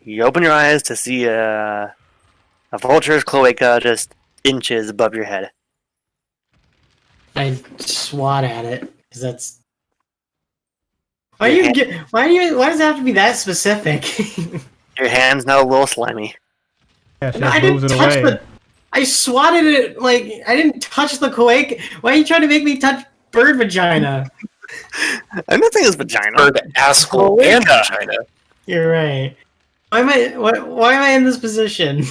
You open your eyes to see a vulture's cloaca just inches above your head. I swat at it because that's. Why Your does it have to be that specific? Your hand's now a little slimy. Yeah, she No, I just moves didn't it touch away. I swatted it like I didn't touch the cloaca. Why are you trying to make me touch bird vagina? I'm not saying it's vagina. Bird asshole Cloaca. and vagina. You're right. Why am I in this position?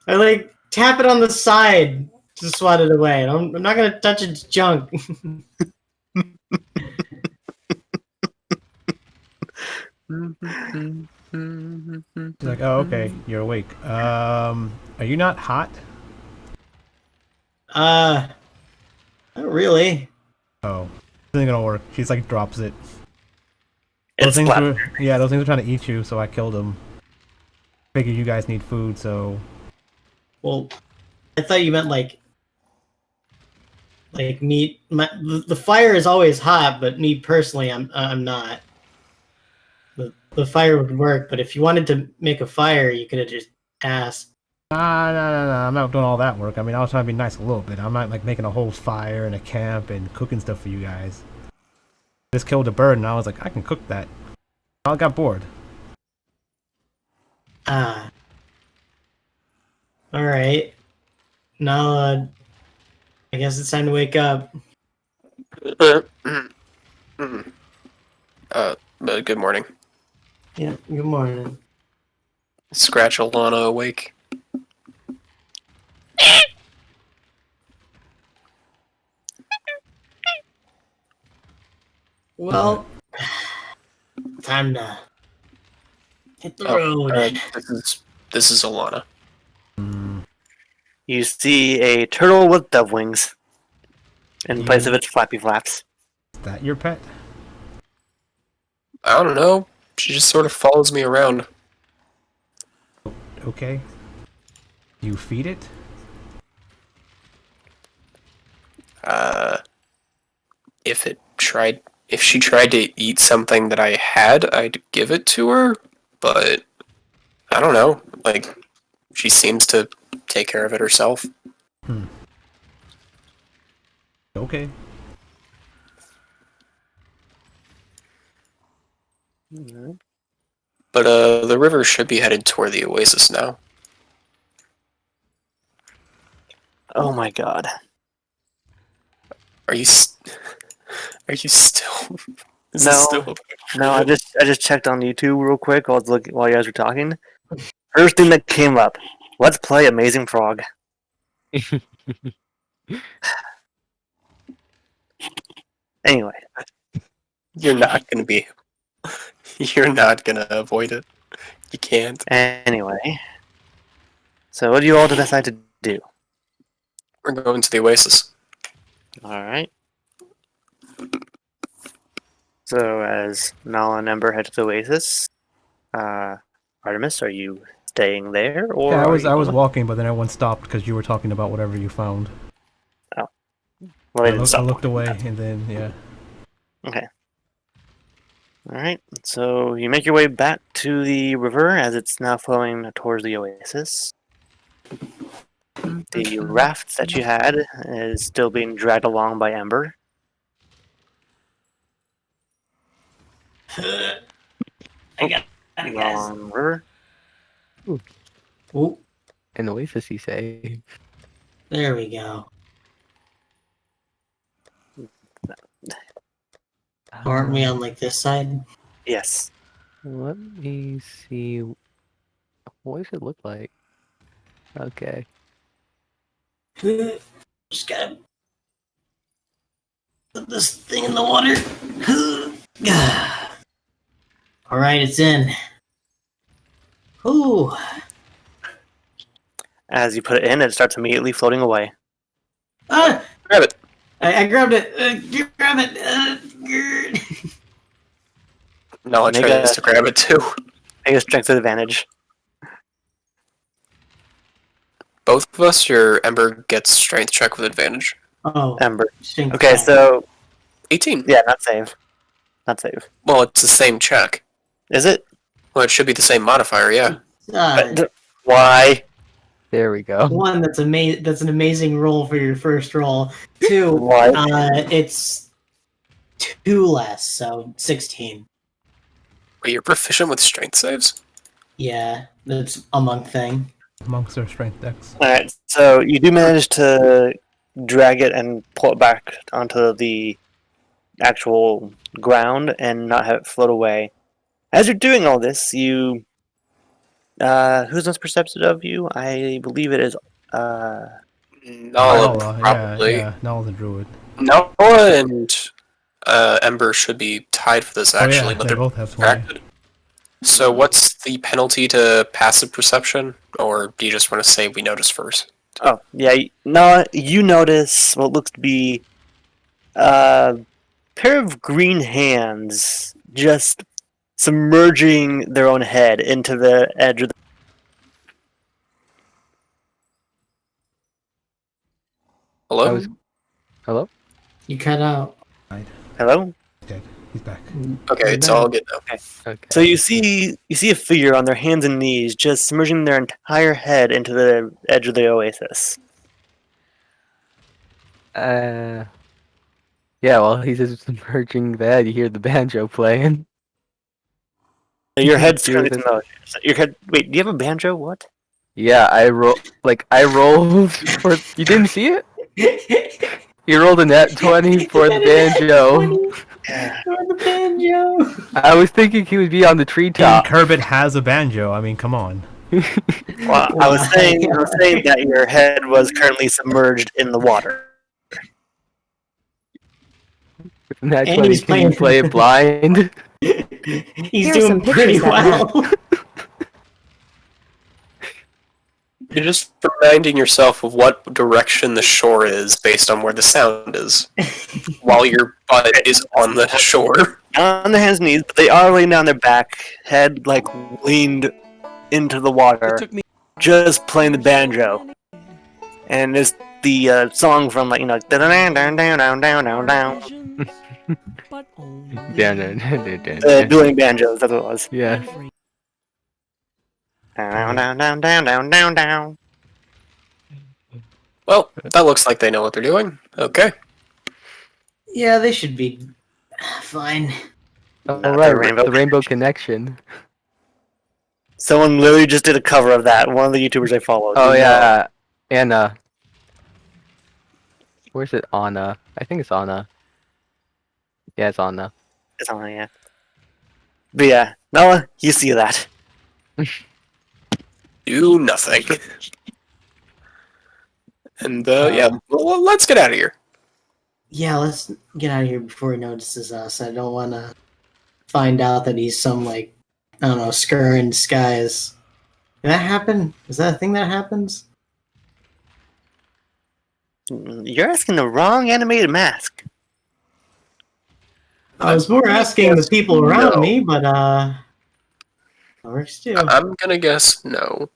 I like tap it on the side to swat it away. I'm not gonna touch its junk. She's like, oh, okay, you're awake. Are you not hot? Not really. Oh, this isn't gonna work. She's like, drops it. It's those flat. things were trying to eat you, so I killed them. Figured you guys need food, so. Well, I thought you meant like meat. The fire is always hot, but me personally, I'm not. The fire would work, but if you wanted to make a fire, you could have just asked. No. I'm not doing all that work. I mean, I was trying to be nice a little bit. I'm not like making a whole fire and a camp and cooking stuff for you guys. Just killed a bird, and I was like, I can cook that. I got bored. All right. Now, I guess it's time to wake up. Good morning. Yeah. Good morning. Scratch Alana awake. Well, time to hit the road. This is Alana. You see a turtle with dove wings in place of its flappy flaps. Is that your pet? I don't know. She just sort of follows me around. Okay. You feed it? If she tried to eat something that I had, I'd give it to her, but I don't know. Like, she seems to take care of it herself. Okay. But the river should be headed toward the oasis now. Oh my god. Are you still? Is No. this still No, I just checked on YouTube real quick while you guys were talking. First thing that came up. Let's play Amazing Frog. Anyway. You're not gonna avoid it. You can't. Anyway. So what do you all decide to do? We're going to the oasis. Alright. So as Nala and Ember head to the oasis, Artemis, are you staying there, or Yeah, I was walking, but then everyone stopped because you were talking about whatever you found. Oh. Well, I looked away, and then, yeah. Okay. Alright, so you make your way back to the river as it's now flowing towards the oasis. The raft that you had is still being dragged along by Ember. I got it, guys. Along the river. Ooh, An oasis, you say? there we go. Aren't we on like this side? Yes. Let me see. What does it look like? Okay. Just gotta put this thing in the water. Alright, it's in. Ooh. As you put it in, it starts immediately floating away. Ah! Grab it. I grabbed it. Grab it. Nala Make tries a- to grab it too. Make a strength advantage. Both of us, your Ember gets strength check with advantage. Oh. Ember. Strength Okay, check. so 18. yeah, not save. Not save. Well, it's the same check. Is it? Well, it should be the same modifier, yeah. Why? There we go. One, that's an amazing roll for your first roll. Two, What? it's 2 less, so 16. Wait, you're proficient with strength saves? Yeah, that's a monk thing. Monks are strength decks. Alright, so you do manage to drag it and pull it back onto the actual ground and not have it float away. As you're doing all this, you... who's most perceptive of you? I believe it is... Nala, Nala, probably. yeah, Nala's a druid. Noah and Ember should be tied for this, actually, oh yeah, but they they're both have 20. distracted. So what's the penalty to passive perception? Or do you just want to say we notice first? Oh, yeah. No, you notice what looks to be a pair of green hands just submerging their own head into the edge of the... Hello? Hello? You cut out. Hello? He's dead. He's back. Okay, it's all good now. Okay. So you see a figure on their hands and knees just submerging their entire head into the edge of the oasis. Yeah, well, he's just merging that. You hear the banjo playing. Your head's Do currently this. submerged. Your head... Wait, do you have a banjo? What? Yeah, I rolled for. You didn't see it? You rolled a nat 20 for the banjo. For the banjo. I was thinking he would be on the And treetop. Kerbit has a banjo. I mean, come on. Well, I was saying that your head was currently submerged in the water. Nat And 20, he's can you playing- play it blind? He's Here are some doing pretty pictures that well. You're just reminding yourself of what direction the shore is based on where the sound is, while your butt is on the shore. On their hands and knees, but they are laying down their back, head like leaned into the water, just playing the banjo. And it's the song from like down down down down down down down. Dueling banjos, that's what it was. Yeah. Down down down down down down down. Well, that looks like they know what they're doing. Okay. Yeah, they should be fine. Oh, Not right, the Rainbow the Rainbow Connection. Someone literally just did a cover of that. One of the YouTubers I follow. Oh, yeah. Anna. Where's it? Anna. I think it's Anna. Yeah, it's Anna. It's on, yeah. But yeah, Noah, you see that. Do nothing. And, yeah, well, let's get out of here. Yeah, let's get out of here before he notices us. I don't want to find out that he's some, like, I don't know, scur in disguise. Did that happen? Is that a thing that happens? You're asking the wrong animated mask. I was more asking the people around no. me, but, that works too. I'm gonna guess no.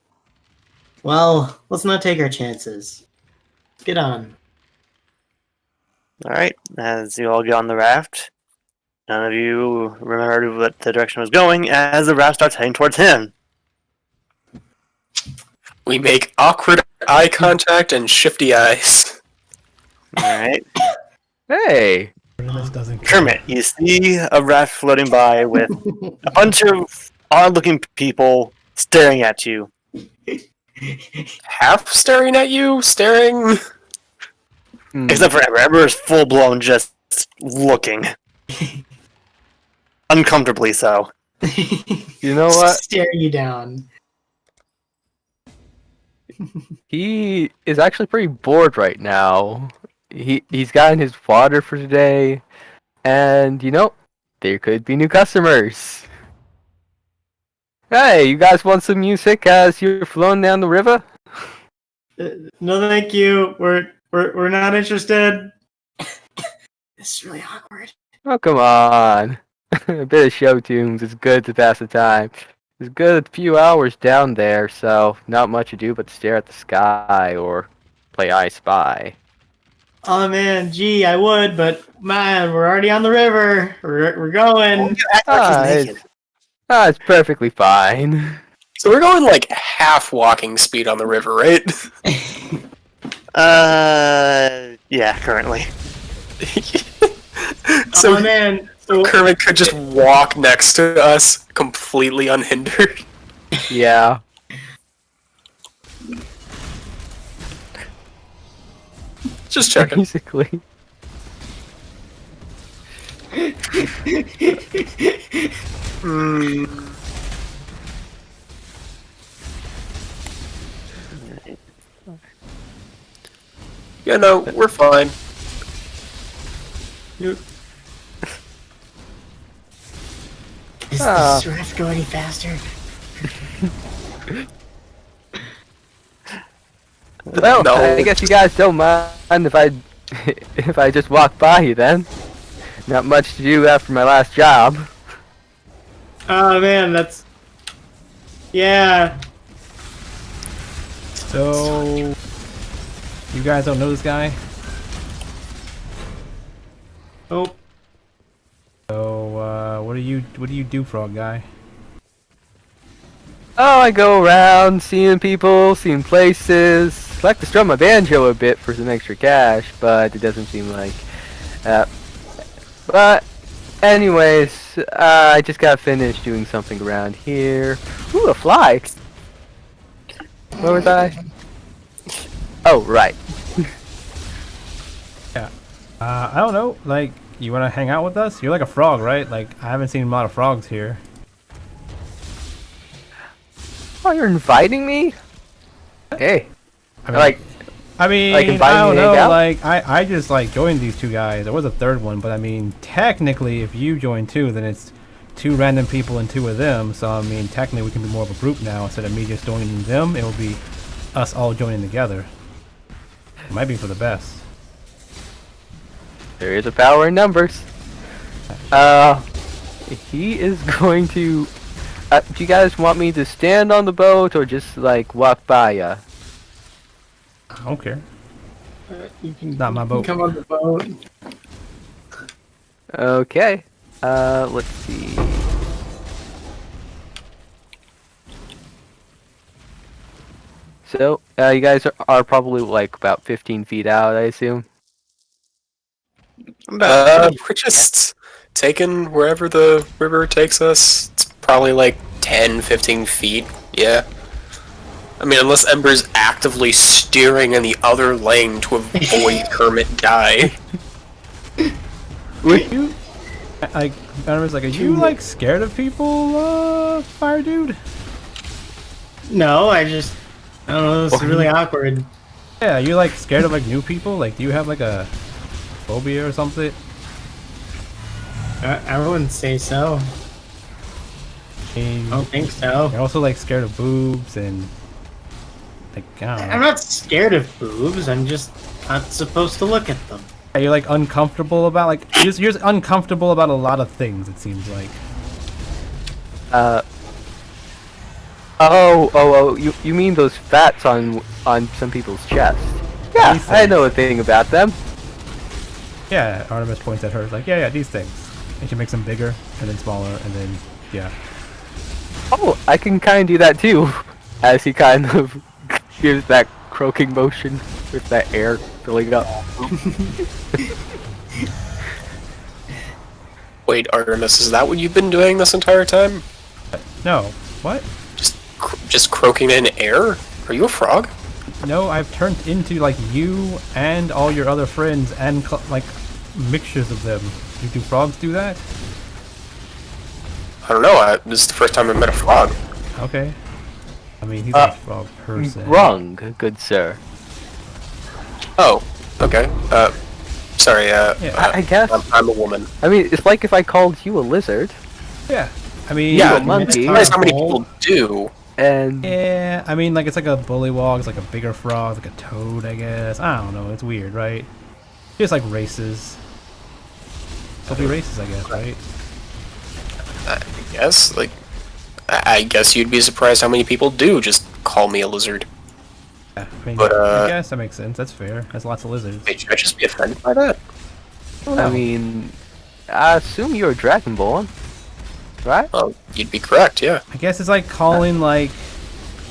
Well, let's not take our chances. Get on. Alright, as you all get on the raft, none of you remembered what the direction was going as the raft starts heading towards him. We make awkward eye contact and shifty eyes. Alright. Hey! This doesn't Kermit, you see a raft floating by with a bunch of odd-looking people staring at you. Half staring at you? Staring? Except for Ember. Ember is full-blown just looking. Uncomfortably so. You know what? Stare you down. He is actually pretty bored right now. He's gotten his water for today, and you know, there could be new customers. Hey, you guys want some music as you're flowing down the river? No, thank you. We're not interested. This is really awkward. Oh, come on. A bit of show tunes is good to pass the time. It's good a few hours down there, so not much to do but stare at the sky or play I Spy. Oh man, gee, I would, but man, we're already on the river. We're going. You act like he's Ah, naked. Ah, it's perfectly fine. So we're going like half walking speed on the river, right? Yeah, currently. So oh man. Kermit could just walk next to us completely unhindered. Yeah. Just checking. Basically. Mm. Yeah, no, we're fine. Does Ah. the giraffe go any faster? Well, No. I guess you guys don't mind if I if I just walk by you then. Not much to do after my last job. Oh man, that's yeah. So, you guys don't know this guy? Oh, So, what do you do, frog guy? Oh, I go around seeing people, seeing places. I like to strum my banjo a bit for some extra cash, but it doesn't seem like. But, anyways, I just got finished doing something around here. Ooh, a fly! Where was I? Oh, right. I don't know. Like, you want to hang out with us? You're like a frog, right? Like, I haven't seen a lot of frogs here. Oh, you're inviting me? Hey, I mean, like, I mean, like inviting I don't me to hang know. out? Like, I just like joined these two guys. There was a third one, but I mean, technically, if you join two, then it's two random people and two of them. So I mean, technically, we can be more of a group now instead of me just joining them. It will be us all joining together. It might be for the best. there is a power in numbers. He is going to. Do you guys want me to stand on the boat or just like walk by ya? I don't care. you can Not my boat. come on the boat. Okay. Let's see. So, you guys are probably like about 15 feet out, I assume. We're just taking wherever the river takes us. It's probably like 10, 15 feet. Yeah. I mean, unless Ember's actively steering in the other lane to avoid Kermit die. You, like, I was like, are you like scared of people, fire dude? No, I don't know. This is really awkward. Yeah, you like scared of like new people? Like, do you have like a phobia or something? I wouldn't say so. I mean, I don't think so. you're also like scared of boobs and like, I don't know. I'm not scared of boobs. I'm just not supposed to look at them. Yeah, you're like uncomfortable about like you're just uncomfortable about a lot of things. It seems like. Oh, you mean those fats on some people's chest? Yeah, These I know a things. thing about them. Yeah, Artemis points at her like, yeah, these things. And she makes them bigger and then smaller and then yeah. Oh, I can kind of do that too. As he kind of gives that croaking motion with that air filling up. Wait, Artemis, is that what you've been doing this entire time? No, what? Just croaking in air? Are you a frog? No, I've turned into like you and all your other friends and like mixtures of them. Do frogs do that? I don't know. This is the first time I've met a frog. Okay. I mean, he's a frog person. Wrong, good sir. Oh, okay. Sorry, I guess. I'm a woman. I mean, it's like if I called you a lizard, Yeah. I mean, Yeah, Yeah, monkey. you realize how many people do. and yeah. I mean, like it's like a bullywog, it's like a bigger frog, like a toad, I guess. I don't know. It's weird, right? Just like races. There'll be races, I guess, right? I guess, like, I guess you'd be surprised how many people do just call me a lizard. Yeah. I mean, But, I guess that makes sense. That's fair. There's lots of lizards. Wait, should I just be offended by that? I mean, I assume you're a dragonborn. right? Oh, you'd be correct, yeah. I guess it's like calling like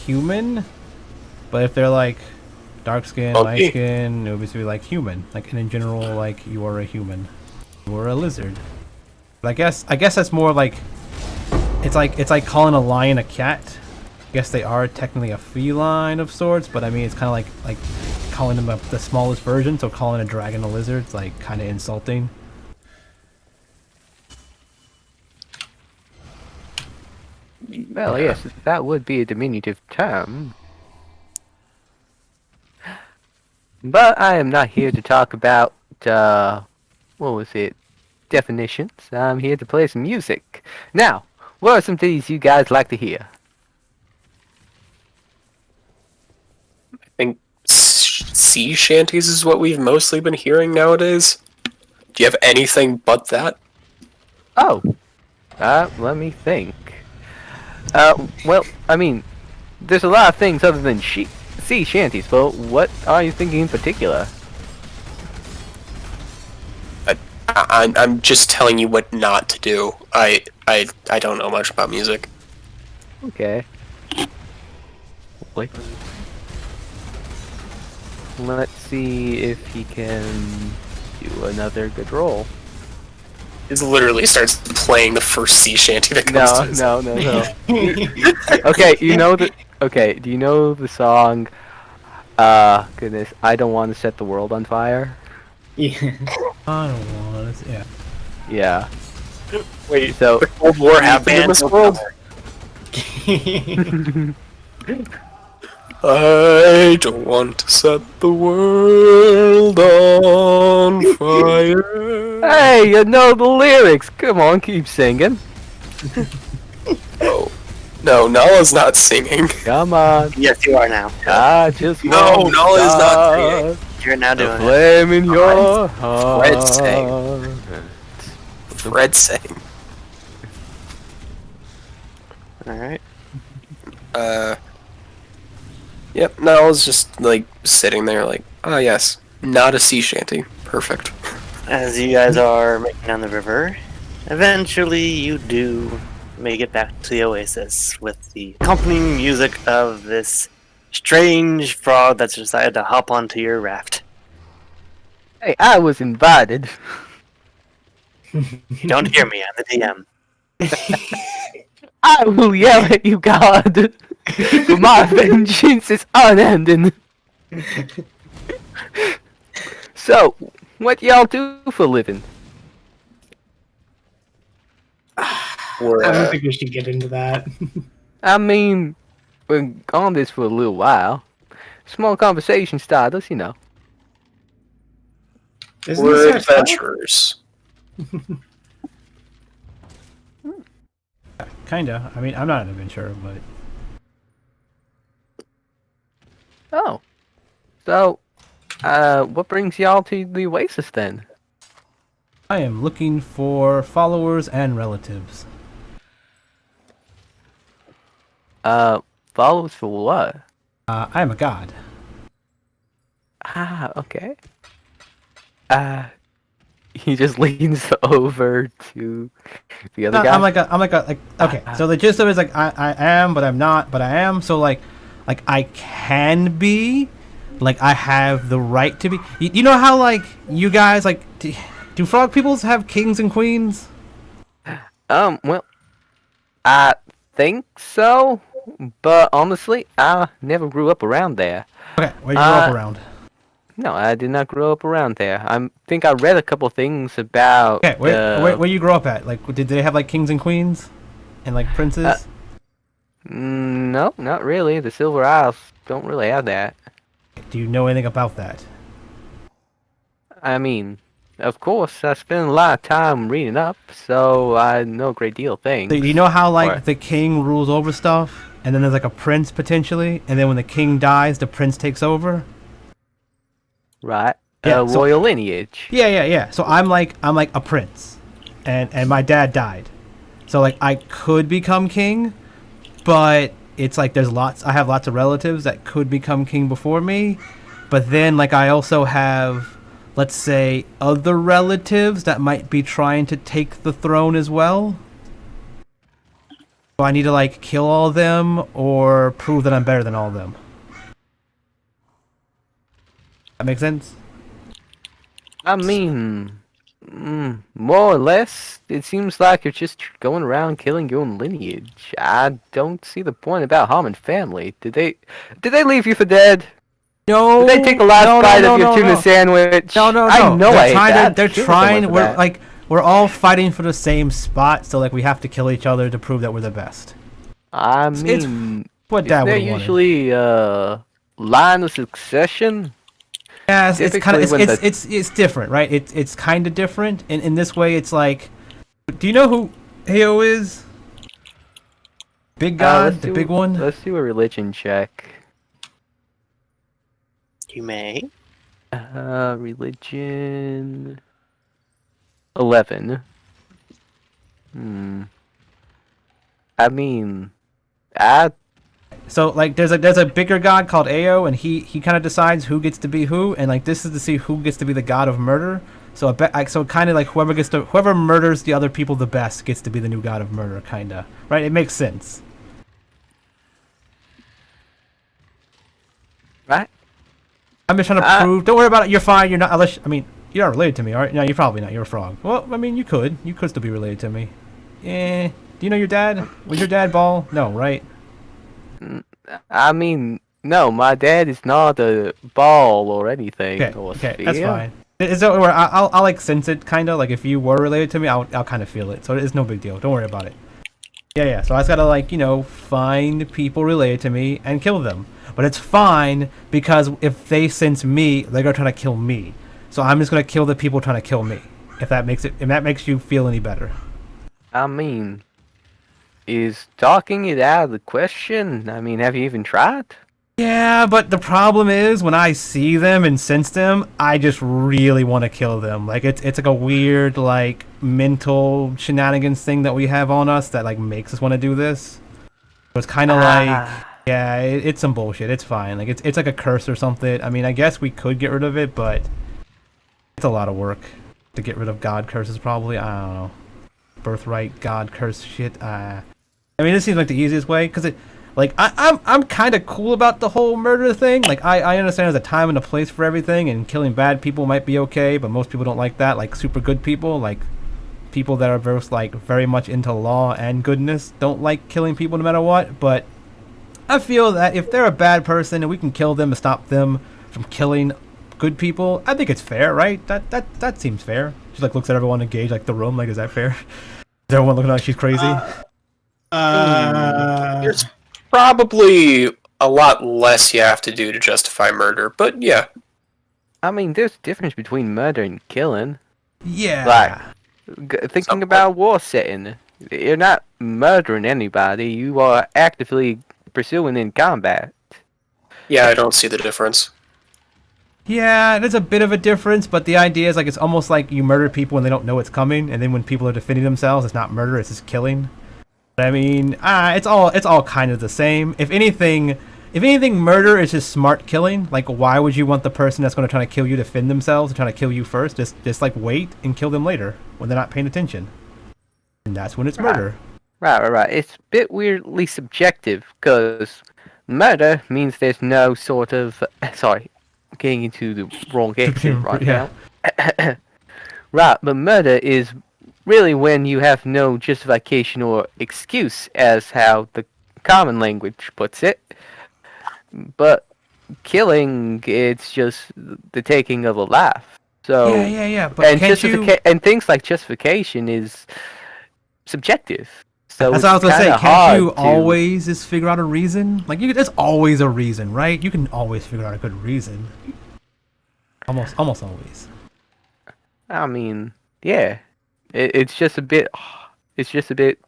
human, but if they're like dark skin, light Okay. skin, it would be like human. Like and in general, like you are a human, you are a lizard. But I guess that's more like it's like calling a lion a cat. I guess they are technically a feline of sorts, but I mean it's kind of like calling them the smallest version. So calling a dragon a lizard is like kind of insulting. Well, yes, that would be a diminutive term. But I am not here to talk about, what was it, definitions. I'm here to play some music. Now, what are some things you guys like to hear? I think sea shanties is what we've mostly been hearing nowadays. Do you have anything but that? Oh, let me think. Well, I mean, there's a lot of things other than sea shanties, but what are you thinking in particular? I'm just telling you what not to do. I don't know much about music. Okay. Wait. Let's see if he can do another good roll. It literally starts playing the first sea shanty that comes to his No. Okay, you know the. Okay, do you know the song? Goodness, I don't want to set the world on fire. Yeah. I don't want to. Yeah. Yeah. Wait, So- the Cold War happened in this world? I don't want to set the world on fire. Hey, you know the lyrics. Come on, keep singing. Oh. No, Nala's not singing. Come on. Yes, you are now. I just No, want Nala is not singing. You're now the doing it. flame in your heart. Fred sang. Fred sang. Alright. Yep, Nala's just, like, sitting there like, ah, yes, not a sea shanty. Perfect. As you guys are making down the river, eventually you do make it back to the oasis with the accompanying music of this strange frog that's decided to hop onto your raft. Hey, I was invited. You don't hear me, I'm the DM. I will yell at you, God. For my vengeance is unending. So, what y'all do for a living? We're, I don't think we should get into that. I mean, we're on this for a little while. Small conversation starters, you know. Isn't we're this our adventurers. Kinda. I mean, I'm not an adventurer, but Oh. So, what brings y'all to the Oasis then? I am looking for followers and relatives. Followers for what? I am a god. Ah, okay. He just leans over to the other No, guy. I'm like okay. So the gist of it is like I am, but I'm not, but I am. So like I can be, like I have the right to be. You know how like you guys like do frog peoples have kings and queens? Well, I think so, but honestly, I never grew up around there. Okay, where you grow up around? No, I did not grow up around there. I think I read a couple things about. Okay, where you grow up at? Like, did they have like kings and queens, and like princes? No, not really. The Silver Isles don't really have that. Do you know anything about that? I mean, of course, I spend a lot of time reading up, so I know a great deal of things. So, do you know how like What? the king rules over stuff, and then there's like a prince potentially, and then when the king dies, the prince takes over? Right? Yeah, so- Royal lineage. Yeah. So I'm like a prince, and my dad died, so like I could become king, but it's like I have lots of relatives that could become king before me, but then like I also have, let's say, other relatives that might be trying to take the throne as well. Do I need to like kill all of them or prove that I'm better than all of them? That makes sense? I mean, more or less, it seems like you're just going around killing your own lineage. I don't see the point about harming family. Did they leave you for dead? No. Did they take a last bite of your tuna no. sandwich? No. I know They're I hate trying that. to. They're Kill someone trying. for We're that. like we're all fighting for the same spot, so like we have to kill each other to prove that we're the best. I It's mean, what is Dad there would have wanted. usually line of succession? Yeah, it's kind Typically of when it's different, right? It's kind of different. In this way, it's like, do you know who Heo is? Big God, the big one. Let's do a religion check. You may. Religion 11. I mean, I So like, there's a bigger God called Ao, and he kind of decides who gets to be who, and like this is to see who gets to be the God of murder. So so kind of like whoever murders the other people the best gets to be the new God of murder, kind of, right? It makes sense. right. I'm just trying to prove. Don't worry about it. You're fine. You're not. Unless I mean, you're not related to me, right? No, you're probably not. You're a frog. Well, I mean, you could. You could still be related to me. Do you know your dad? Was your dad Ball? No, right? I mean, no, my dad is not a ball or anything. Okay. Or Okay, that's sphere. fine. Is that where I'll like sense it, kind of like if you were related to me, I'll kind of feel it. So it's no big deal. Don't worry about it. Yeah. So I just gotta like find people related to me and kill them. But it's fine because if they sense me, they're gonna try to kill me. So I'm just gonna kill the people trying to kill me. If that makes you feel any better. I mean, is talking it out of the question? I mean, have you even tried? Yeah, but the problem is when I see them and sense them, I just really want to kill them. Like it's like a weird like mental shenanigans thing that we have on us that like makes us want to do this. So it's kind of like yeah, it's some bullshit. It's fine. Like it's like a curse or something. I mean, I guess we could get rid of it, but it's a lot of work to get rid of God curses. Probably I don't know, birthright God curse shit. I mean, this seems like the easiest way because it. Like I'm kind of cool about the whole murder thing. Like I understand there's a time and a place for everything, and killing bad people might be okay, but most people don't like that. Like super good people, like people that are very much into law and goodness, don't like killing people no matter what. But I feel that if they're a bad person and we can kill them and stop them from killing good people, I think it's fair, right? That seems fair. She like looks at everyone engaged, like the room, like is that fair? Is everyone looking like she's crazy? There's probably a lot less you have to do to justify murder, but yeah. I mean, there's a difference between murder and killing. Yeah. Thinking Somewhat. about a war setting, you're not murdering anybody. You are actively pursuing in combat. Yeah, I don't see the difference. Yeah, there's a bit of a difference, but the idea is like it's almost like you murder people and they don't know it's coming, and then when people are defending themselves, it's not murder, it's just killing. But I mean, it's all kind of the same. If anything, murder is just smart killing. Like, why would you want the person that's going to try to kill you defend themselves and try to kill you first? Just like wait and kill them later when they're not paying attention, and that's when it's murder. Right. It's a bit weirdly subjective, because murder means there's no sort of... Sorry, getting into the wrong accent right Yeah. now. Right, but murder is really when you have no justification or excuse, as how the common language puts it. But killing, it's just the taking of a life. So Yeah. But and can't you? and things like justification is subjective. So That's what I was it's gonna say. kinda Can't hard you to- always just figure out a reason? Like, there's always a reason, right? You can always figure out a good reason. Almost always. I mean, yeah. It's just a bit. It's just a bit.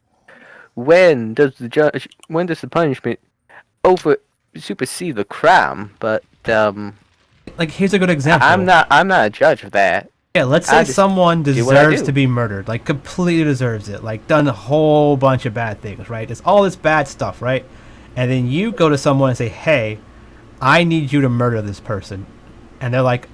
When does the punishment supersede the crime? But Like, here's a good example. I'm not a judge of that. Yeah, let's I say just someone do what I deserves do. to be murdered, like completely deserves it, like done a whole bunch of bad things, right? It's all this bad stuff, right? And then you go to someone and say, "Hey, I need you to murder this person," and they're like,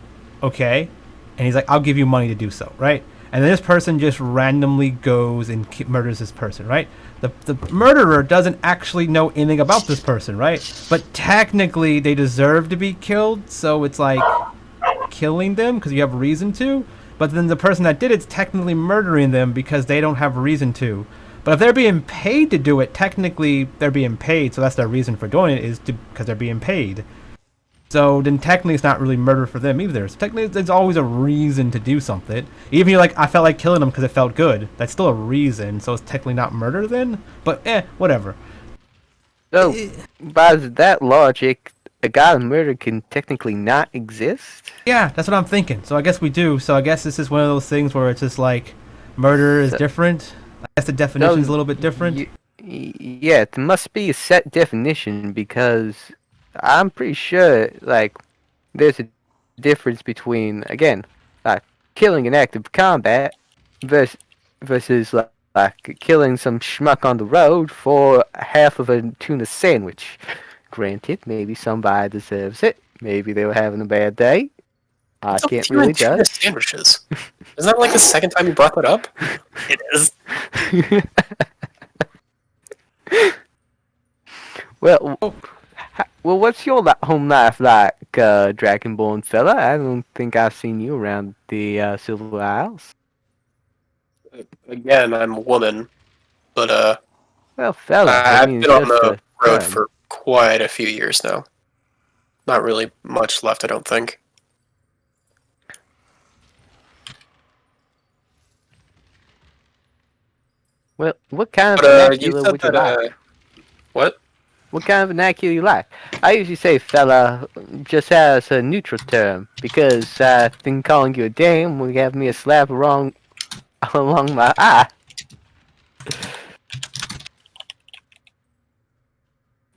"Okay," and he's like, "I'll give you money to do so," right? and this person just randomly goes and murders this person, right? The murderer doesn't actually know anything about this person, right? But technically, they deserve to be killed, so it's like killing them because you have reason to. But then the person that did it's technically murdering them because they don't have reason to. But if they're being paid to do it, technically they're being paid, so that's their reason for doing it is because they're being paid. So then technically it's not really murder for them either. So technically there's always a reason to do something. Even if you're like, I felt like killing them because it felt good. That's still a reason, so it's technically not murder then. But whatever. So, by that logic, a god of murder can technically not exist? Yeah, that's what I'm thinking. So I guess we do. So I guess this is one of those things where it's just like murder is different. I guess the definition is a little bit different. Yeah, it must be a set definition because I'm pretty sure, like, there's a difference between, again, like, killing in active combat versus like killing some schmuck on the road for half of a tuna sandwich. Granted, maybe somebody deserves it. Maybe they were having a bad day. I can't really judge. Sandwiches. Isn't that like the second time you brought that up? It is. Well, what's your home life like, Dragonborn fella? I don't think I've seen you around the Silver Isles. Again, I'm a woman, but Well, fella, I I've mean, been on just the a road term. for quite a few years now. Not really much left, I don't think. Well, what kind of But you vernacular said would you that. like? What? What kind of vernacular you like? I usually say fella just as a neutral term because I think calling you a dame will have me a slap along my eye.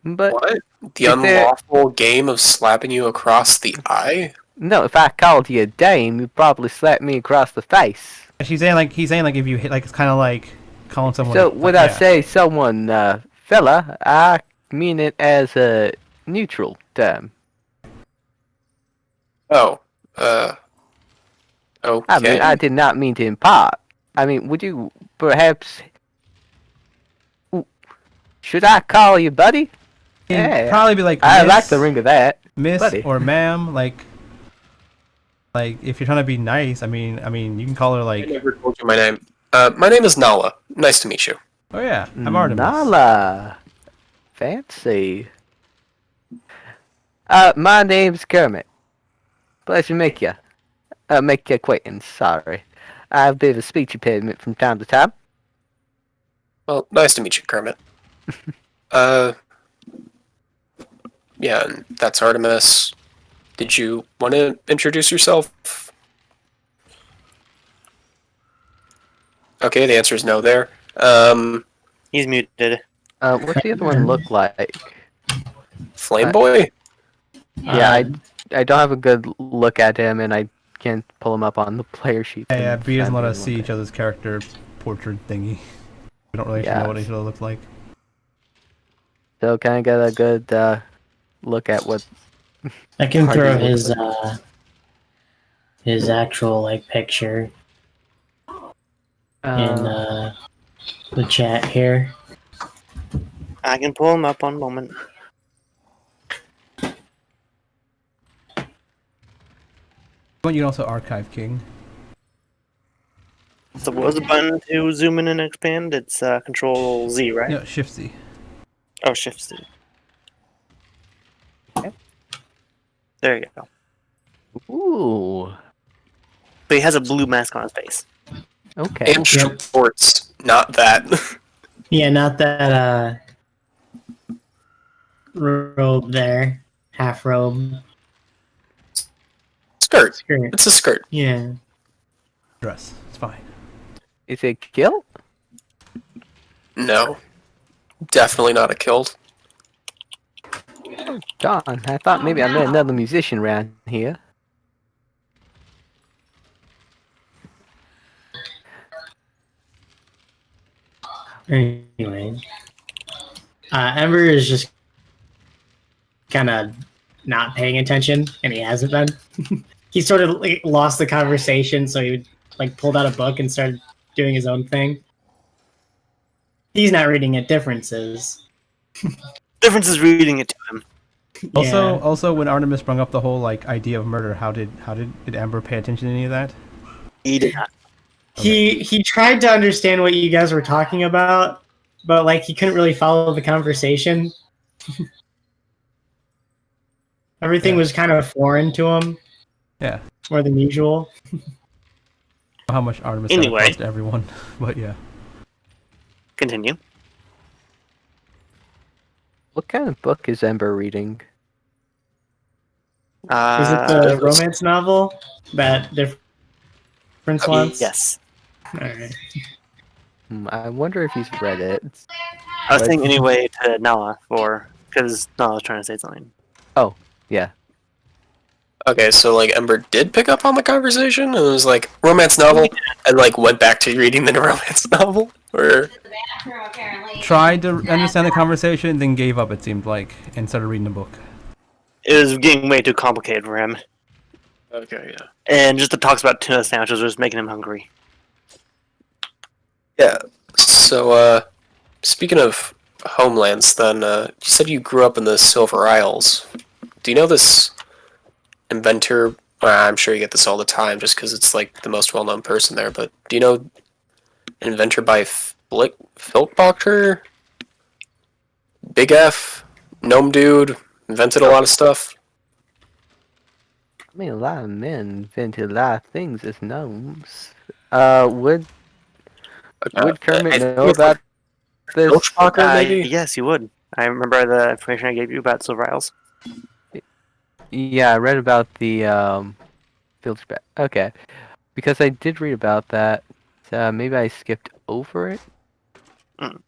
But What? The if there- unlawful game of slapping you across the eye? no, if I called you a dame, you'd probably slap me across the face. He's saying like if you hit like it's kind of like calling someone. So when I yeah. say someone fella, I mean it as a neutral term. Oh, okay. I mean, I did not mean to impart. I mean, would you perhaps... Should I call you buddy? It'd Yeah. probably be like I miss, like the ring of that. miss buddy. or ma'am. Like if you're trying to be nice, I mean you can call her I like, never told you my name. My name is Nala. Nice to meet you. oh yeah, I'm Artemis. Nala. Fancy. My name's Kermit. Pleasure to make you. Make your acquaintance, sorry. I have a bit of a speech impediment from time to time. Well, nice to meet you, Kermit. Yeah, and that's Artemis. Did you want to introduce yourself? Okay, the answer is no there. He's muted. What's the other one look like? Flame Boy? Yeah, I don't have a good look at him, and I can't pull him up on the player sheet. Yeah, B doesn't let us One see thing. each other's character portrait thingy. We don't really Yeah. know what each other look like. So can I get a good look at what? I can Hard throw to his actual like picture in the chat here. I can pull him up one moment. But you can also archive King. So what was the button to zoom in and expand? It's Control Z, right? No, Shift Z. Oh, Shift Z. Okay. There you go. Ooh. But he has a blue mask on his face. Okay. And shorts, not that. Yeah, not that robe there, half robe. Skirt. Skirt. It's a skirt. Yeah. Dress. It's fine. Is it kill? No. Definitely not a kilt. John, I thought maybe I met another musician around here. Anyway, Ember is just kind of not paying attention, and he hasn't been. He sort of like, lost the conversation, so he would like pulled out a book and started doing his own thing. He's not reading it. Differences. Difference is reading it to him. Also, when Artemis brought up the whole like idea of murder, did Amber pay attention to any of that? He did not. He tried to understand what you guys were talking about, but like he couldn't really follow the conversation. Everything was kind of foreign to him. Yeah. More than usual. How much Artemis Anyway. trust everyone, but yeah. Continue. What kind of book is Ember reading? Is it the romance novel that Difference wants? Yes. Alright. I wonder if he's read it. I was thinking anyway to Nala because Nala was trying to say something. Oh, yeah. Okay, so like Ember did pick up on the conversation and was like romance novel, and like went back to reading the romance novel, or Tried to understand the conversation, then gave up. It seemed like, and started reading the book. It was getting way too complicated for him. okay, yeah, And just the talks about tuna sandwiches was making him hungry. yeah. So speaking of homelands, then you said you grew up in the Silver Isles. Do you know this inventor? I'm sure you get this all the time, just because it's like the most well-known person there. But do you know an inventor by Filtbacher? Big F, Gnome Dude, invented a lot of stuff. I mean, a lot of men invented a lot of things as gnomes. Would Kermit I know think it's about this? Filchbacher, maybe? Yes, you would. I remember the information I gave you about Silver Isles. Yeah, I read about the Filchback. Okay, because I did read about that. Maybe I skipped over it. Mm.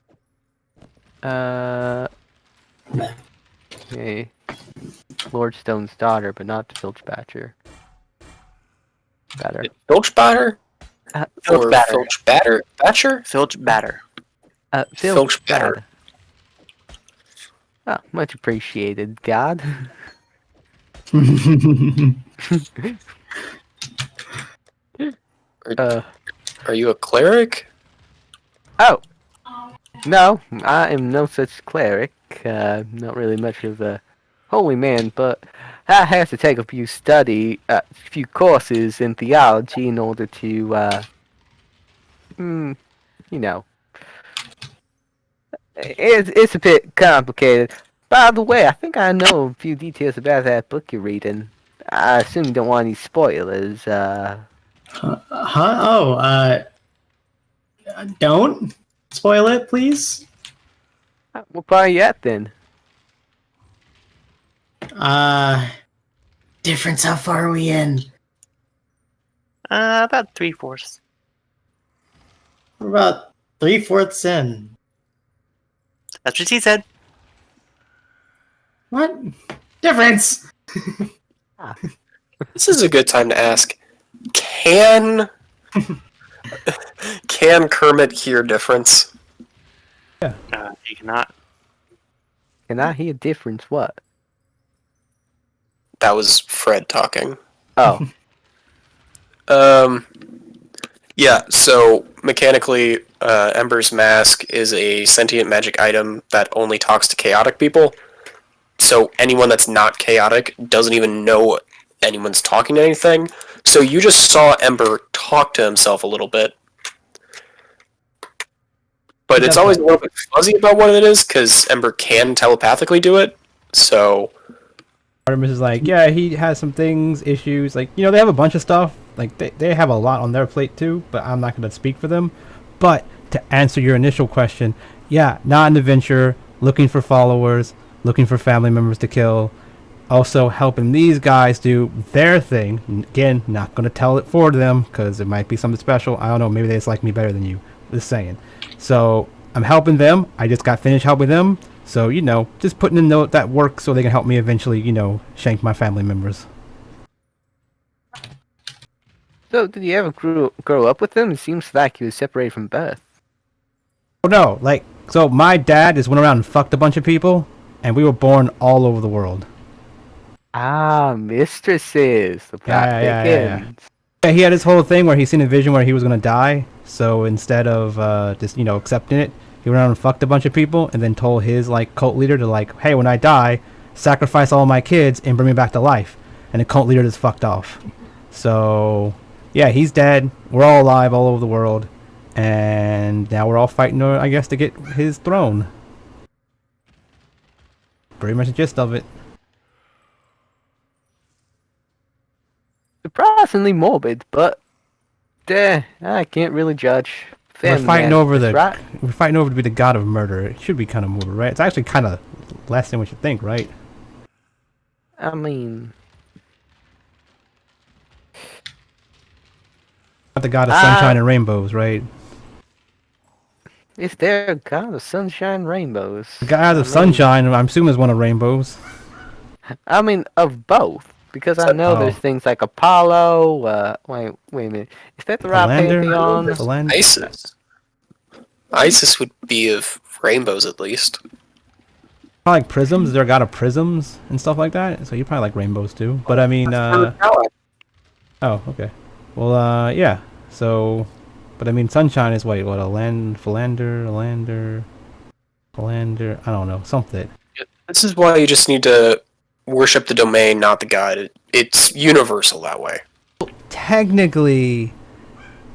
Okay. Lord Stone's daughter, but not the Filchbacher. Better. Filchbatter? Or Filchbatter. Filchbatter? Batcher? Filch Batter. Filchbatter. Oh, much appreciated, God. Are you a cleric? Oh! No, I am no such cleric. Not really much of a holy man, but I have to take a few courses in theology in order to, you know, it's a bit complicated. By the way, I think I know a few details about that book you're reading. I assume you don't want any spoilers, Don't spoil it, please. What part are you at then? Difference, how far are we in? About 3/4. We're about 3/4 in. That's what she said. What? Difference! This is a good time to ask. Can Kermit hear difference? You cannot. Can I hear difference? What? That was Fred talking. Oh. Yeah, so mechanically, Ember's mask is a sentient magic item that only talks to chaotic people. So anyone that's not chaotic doesn't even know anyone's talking to anything. So you just saw Ember talk to himself a little bit. But it's always a little bit fuzzy about what it is, because Ember can telepathically do it. So Artemis is like, yeah, he has some things, issues. Like, they have a bunch of stuff. Like, they have a lot on their plate too, but I'm not going to speak for them. But to answer your initial question, yeah, not an adventurer, looking for followers, looking for family members to kill, also helping these guys do their thing. Again, not going to tell it for them, because it might be something special. I don't know, maybe they just like me better than you. Just saying. So, I'm helping them. I just got finished helping them. So, just putting in that work so they can help me eventually, shank my family members. So, did you ever grow up with him? It seems like he was separated from birth. Oh, no. So my dad just went around and fucked a bunch of people, and we were born all over the world. Ah, mistresses. The plot Yeah. thickens. Yeah, he had his whole thing where he seen a vision where he was gonna die. So instead of just accepting it, he went out and fucked a bunch of people, and then told his like cult leader to like, hey, when I die, sacrifice all my kids and bring me back to life. And the cult leader just fucked off. So yeah, he's dead. We're all alive all over the world, and now we're all fighting, I guess, to get his throne. Pretty much the gist of it. Surprisingly morbid, but I can't really judge. We're Family fighting man, over that's the right. we're fighting over to be the god of murder. It should be kind of morbid, right? It's actually kind of less than what you think, right? I mean, Not the god of sunshine and rainbows, right? is there a god of sunshine rainbows? The god of sunshine, I'm assuming, is one of rainbows. I mean, of both. Because I know there's Oh. things like Apollo, wait a minute. Is that the right Philander? pantheon? Philander? Isis. Isis would be of rainbows at least. Probably like prisms. Is there a god of prisms and stuff like that? So you probably like rainbows too. But I mean, oh, okay. Well, yeah. So, but I mean, sunshine is what a philander, I don't know, something. This is why you just need to worship the domain, not the god. It's universal that way. Technically,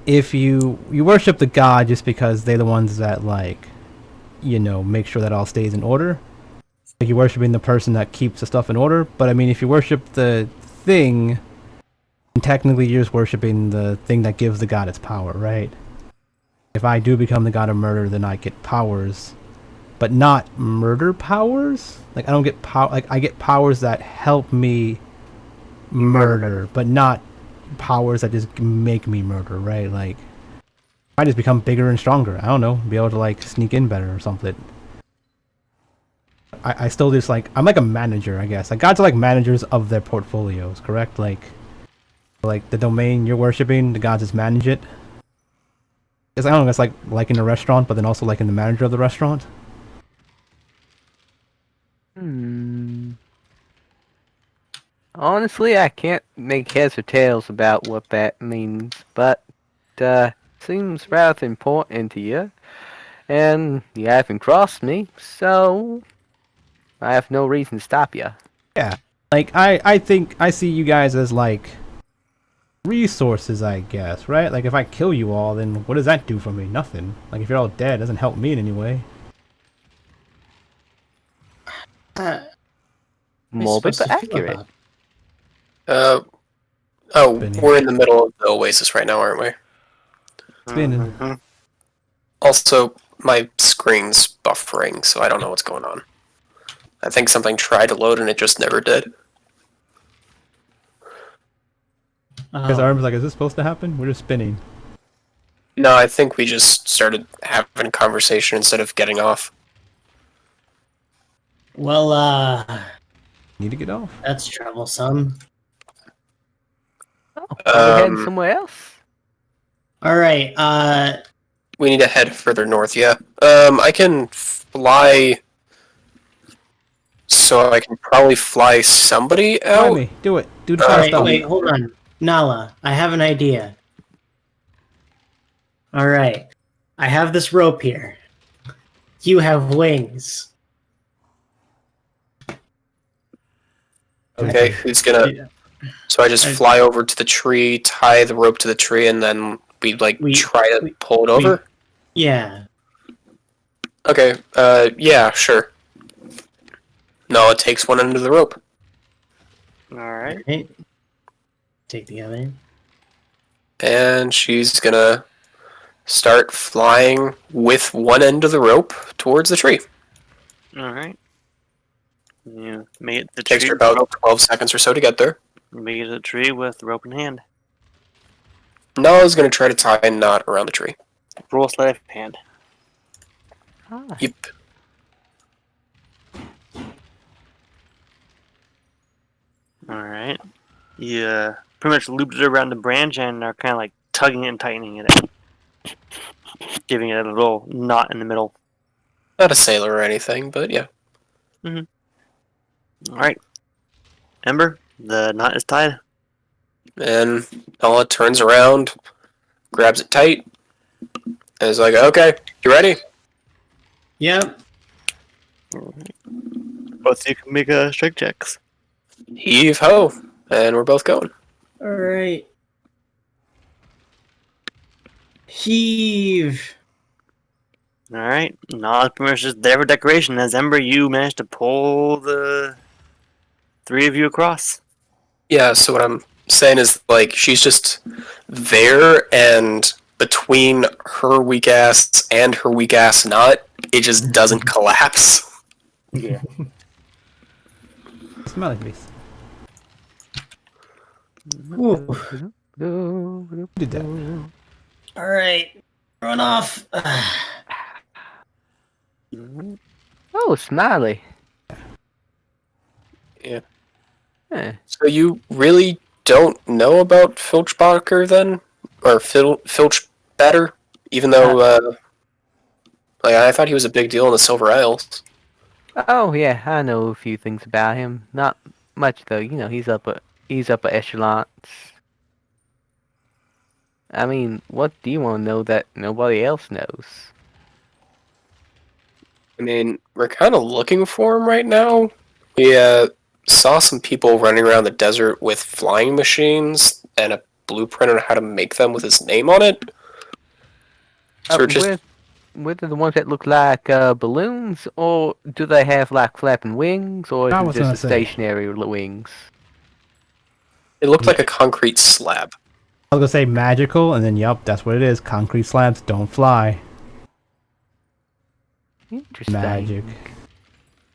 if you worship the god just because they're the ones that like, make sure that all stays in order. Like you're worshiping the person that keeps the stuff in order. But I mean, if you worship the thing, technically you're just worshiping the thing that gives the god its power, right? If I do become the god of murder, then I get powers, but not murder powers. Like I don't get power. Like I get powers that help me murder, but not powers that just make me murder, right? Like I just become bigger and stronger. I don't know, be able to like sneak in better or something. I still just like I'm like a manager, I guess. Like gods are like managers of their portfolios, correct? Like the domain you're worshiping, the gods just manage it. It's, I don't know, it's like in a restaurant, but then also like in the manager of the restaurant. Honestly, I can't make heads or tails about what that means, but seems rather important to you. And you haven't crossed me, so I have no reason to stop you. Yeah. Like I think I see you guys as like resources, I guess, right? Like if I kill you all, then what does that do for me? Nothing. Like if you're all dead, it doesn't help me in any way. Morbid but accurate. Spinning. We're in the middle of the oasis right now, aren't we? Spinning. Mhm. Also, my screen's buffering, so I don't know what's going on. I think something tried to load and it just never did. His arms like, is this supposed to happen? We're just spinning. No, I think we just started having a conversation instead of getting off. Well, Need to get off. that's troublesome. Oh, are we heading somewhere else? All right. We need to head further north, yeah. I can fly... So I can probably fly somebody Try out? me. Do it. Do the All fast right. stuff. Wait. Hold on. Nala, I have an idea. All right. I have this rope here. You have wings. Okay, who's gonna... So I just fly over to the tree, tie the rope to the tree, and then we try to pull it over? Yeah. Okay, yeah, sure. No, it takes one end of the rope. Alright. Right. Take the other. And she's gonna start flying with one end of the rope towards the tree. Alright. Yeah. Make it the Takes tree. her about 12 seconds or so to get there. Make it a tree with rope in hand. Nala's gonna try to tie a knot around the tree. Roll sleight of hand. Ah. Yep. Alright. You pretty much looped it around the branch and are kind of like tugging it and tightening it in. Giving it a little knot in the middle. Not a sailor or anything, but yeah. Alright. Ember, the knot is tied. and Ella turns around, grabs it tight, and is like, "Okay, you ready?" Yep. Both of you can make strike checks. Heave ho, and we're both going. All right. Heave. All right. Now it's pretty much just there for decoration. As Ember, you managed to pull the three of you across. Yeah. So what I'm saying is, like, she's just there, and between her weak ass and her weak ass knot, it just doesn't collapse. Yeah. Smelling beast. Ooh. Who did that? All right. Run off. Oh, Smiley. Yeah. Eh. So you really don't know about Filchbacher then, or Filchbatter, even though like I thought he was a big deal in the Silver Isles. Oh yeah, I know a few things about him. Not much though. You know, he's upper echelons. I mean, what do you want to know that nobody else knows? I mean, we're kind of looking for him right now. We saw some people running around the desert with flying machines and a blueprint on how to make them with his name on it. So we're just With the ones that look like balloons, or do they have like flapping wings, or I is it was just gonna a say. stationary wings? it looked like a concrete slab. I was gonna say magical, and then yup, that's what it is. Concrete slabs don't fly. Interesting. Magic.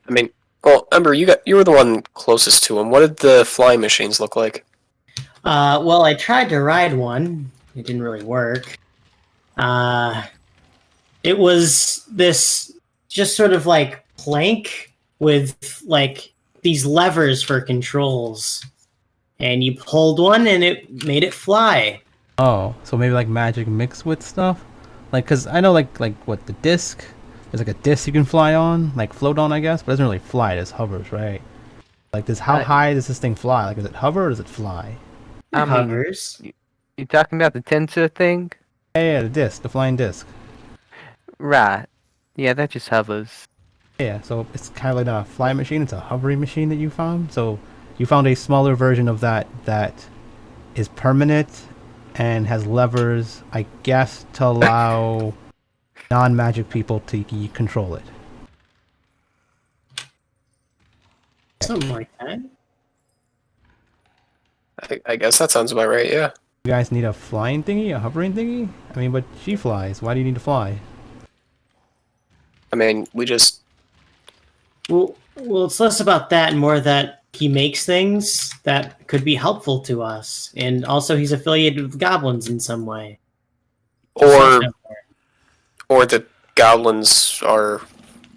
I mean, well, Ember, you were the one closest to him. What did the flying machines look like? Well, I tried to ride one. It didn't really work. It was this just sort of like plank with like these levers for controls. And you pulled one and it made it fly. Oh, so maybe like magic mixed with stuff? Like, cause I know like what the disc. There's like a disc you can fly on, like float on, I guess, but it doesn't really fly. It just hovers, right? Like, how high does this thing fly? Like, does it hover or does it fly? It I mean, hovers. you talking about the tensor thing? Yeah, the disc, the flying disc. Right. Yeah, that just hovers. Yeah, so it's kind of like a flying machine. It's a hovering machine that you found. So you found a smaller version of that is permanent and has levers, I guess, to allow non-magic people to control it. Something like that. I guess that sounds about right, yeah. You guys need a flying thingy, a hovering thingy? I mean, but she flies. Why do you need to fly? I mean, we just... Well, it's less about that and more that he makes things that could be helpful to us. And also he's affiliated with goblins in some way. Or the goblins are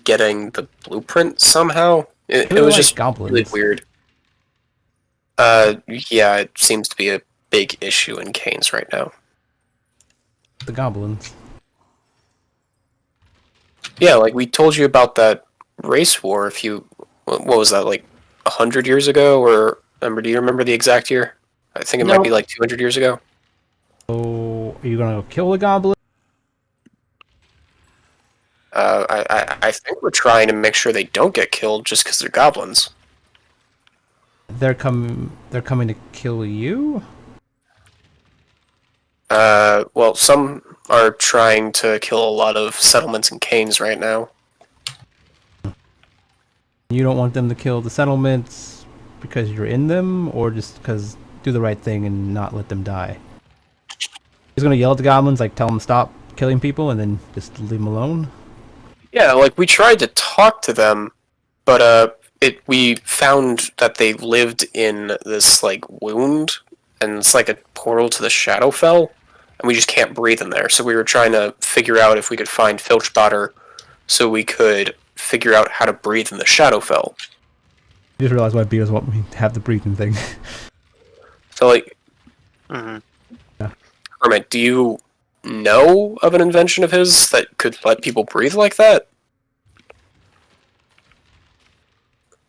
getting the blueprint somehow. It They're was like just goblins. really weird. Yeah, it seems to be a big issue in Canes right now. The goblins. Yeah, like we told you about that race war what was that, like 100 years ago? Or, do you remember the exact year? I think it might be No. like 200 years ago. So, are you gonna go kill the goblin? I think we're trying to make sure they don't get killed just because they're goblins. They're coming to kill you? Well, some are trying to kill a lot of settlements in Canes right now. You don't want them to kill the settlements because you're in them, or just because do the right thing and not let them die? He's gonna yell at the goblins, like tell them to stop killing people, and then just leave them alone? Yeah, like we tried to talk to them, but we found that they lived in this like wound, and it's like a portal to the Shadowfell, and we just can't breathe in there. So we were trying to figure out if we could find Filchbatter, so we could figure out how to breathe in the Shadowfell. You just realized why beers want me to have the breathing thing. So like, Mm-hmm. Hermit, do you know of an invention of his that could let people breathe like that?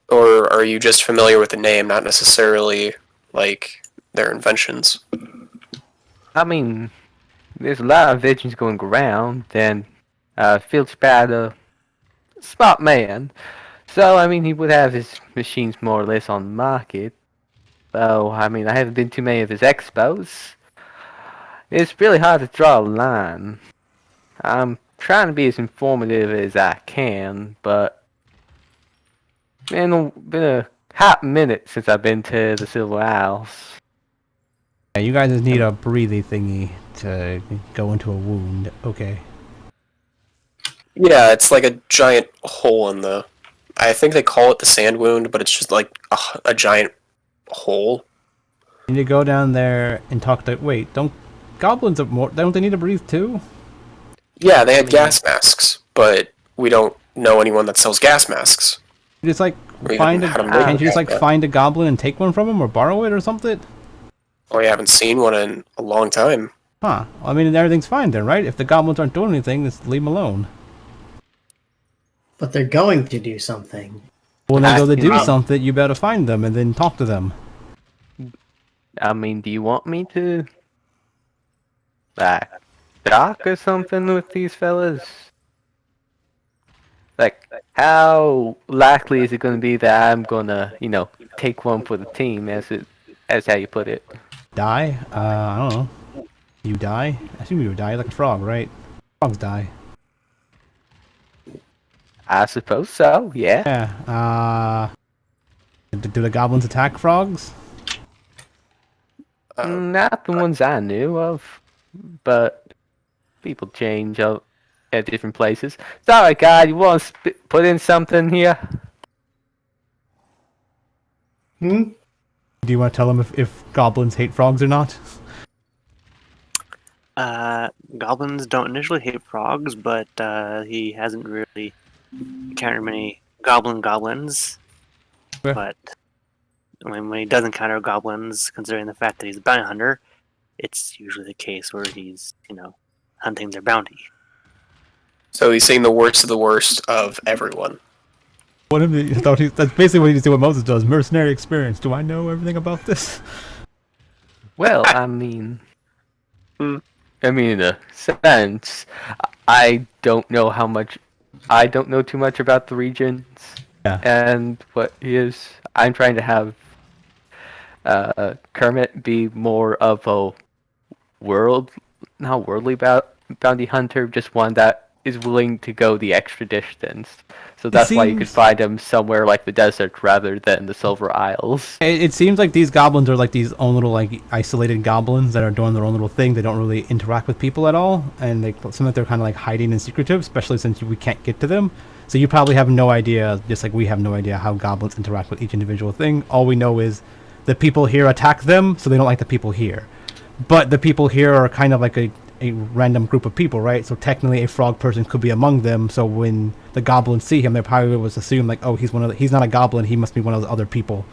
Or are you just familiar with the name, not necessarily, like, their inventions. I mean, there's a lot of inventions going around, and Felix Bad, a smart man. So, I mean, he would have his machines more or less on the market. So, I mean, I haven't been to many of his expos. It's really hard to draw a line. I'm trying to be as informative as I can, but been a hot minute since I've been to the Silver Isles. Yeah, you guys just need a breathy thingy to go into a wound. Okay. Yeah, it's like a giant hole in the. I think they call it the sand wound, but it's just like a giant hole. You need to go down there and talk to. Wait, don't goblins have more? Don't they need to breathe too? Yeah, they had gas masks, but we don't know anyone that sells gas masks. You just like Or even find a. how to make Can't you just like yeah. find a goblin and take one from him or borrow it or something? Oh, we haven't seen one in a long time. Huh. I mean, everything's fine then, right? If the goblins aren't doing anything, just leave them alone. But they're going to do something. Well, then go to do Um, something, you better find them and then talk to them. I mean, do you want me to talk or something with these fellas? Like, how likely is it going to be that I'm gonna, take one for the team, as how you put it? Die? I don't know. You die? I assume you would die like a frog, right? Frogs die. I suppose so. Yeah. Yeah, do the goblins attack frogs? Not the ones I knew of, but people change up at different places. Sorry, guy, you want to put in something here? Hmm? Do you want to tell them if goblins hate frogs or not? Goblins don't initially hate frogs, but he hasn't really encountered many goblins. Yeah. But I mean, when he does encounter goblins, considering the fact that he's a bounty hunter, it's usually the case where he's, hunting their bounty. So he's seeing the worst of the worst of everyone. What if he thought that's basically what he's doing. What Moses does. Mercenary experience. Do I know everything about this? Well, I mean, in a sense, I don't know how much. I don't know too much about the regions. Yeah. And what is I'm trying to have Kermit be more of a not worldly bounty hunter, just one that is willing to go the extra distance. So that's why you could find him somewhere like the desert rather than the Silver Isles. It seems like these goblins are like these own little like isolated goblins that are doing their own little thing. They don't really interact with people at all, and they seem like they're kind of like hiding and secretive, especially since we can't get to them. So you probably have no idea, just like we have no idea how goblins interact with each individual thing. All we know is the people here attack them, so they don't like the people here. But the people here are kind of like a random group of people, right? So technically a frog person could be among them, so when the goblins see him, they probably would assume like, oh, he's not a goblin, he must be one of the other people,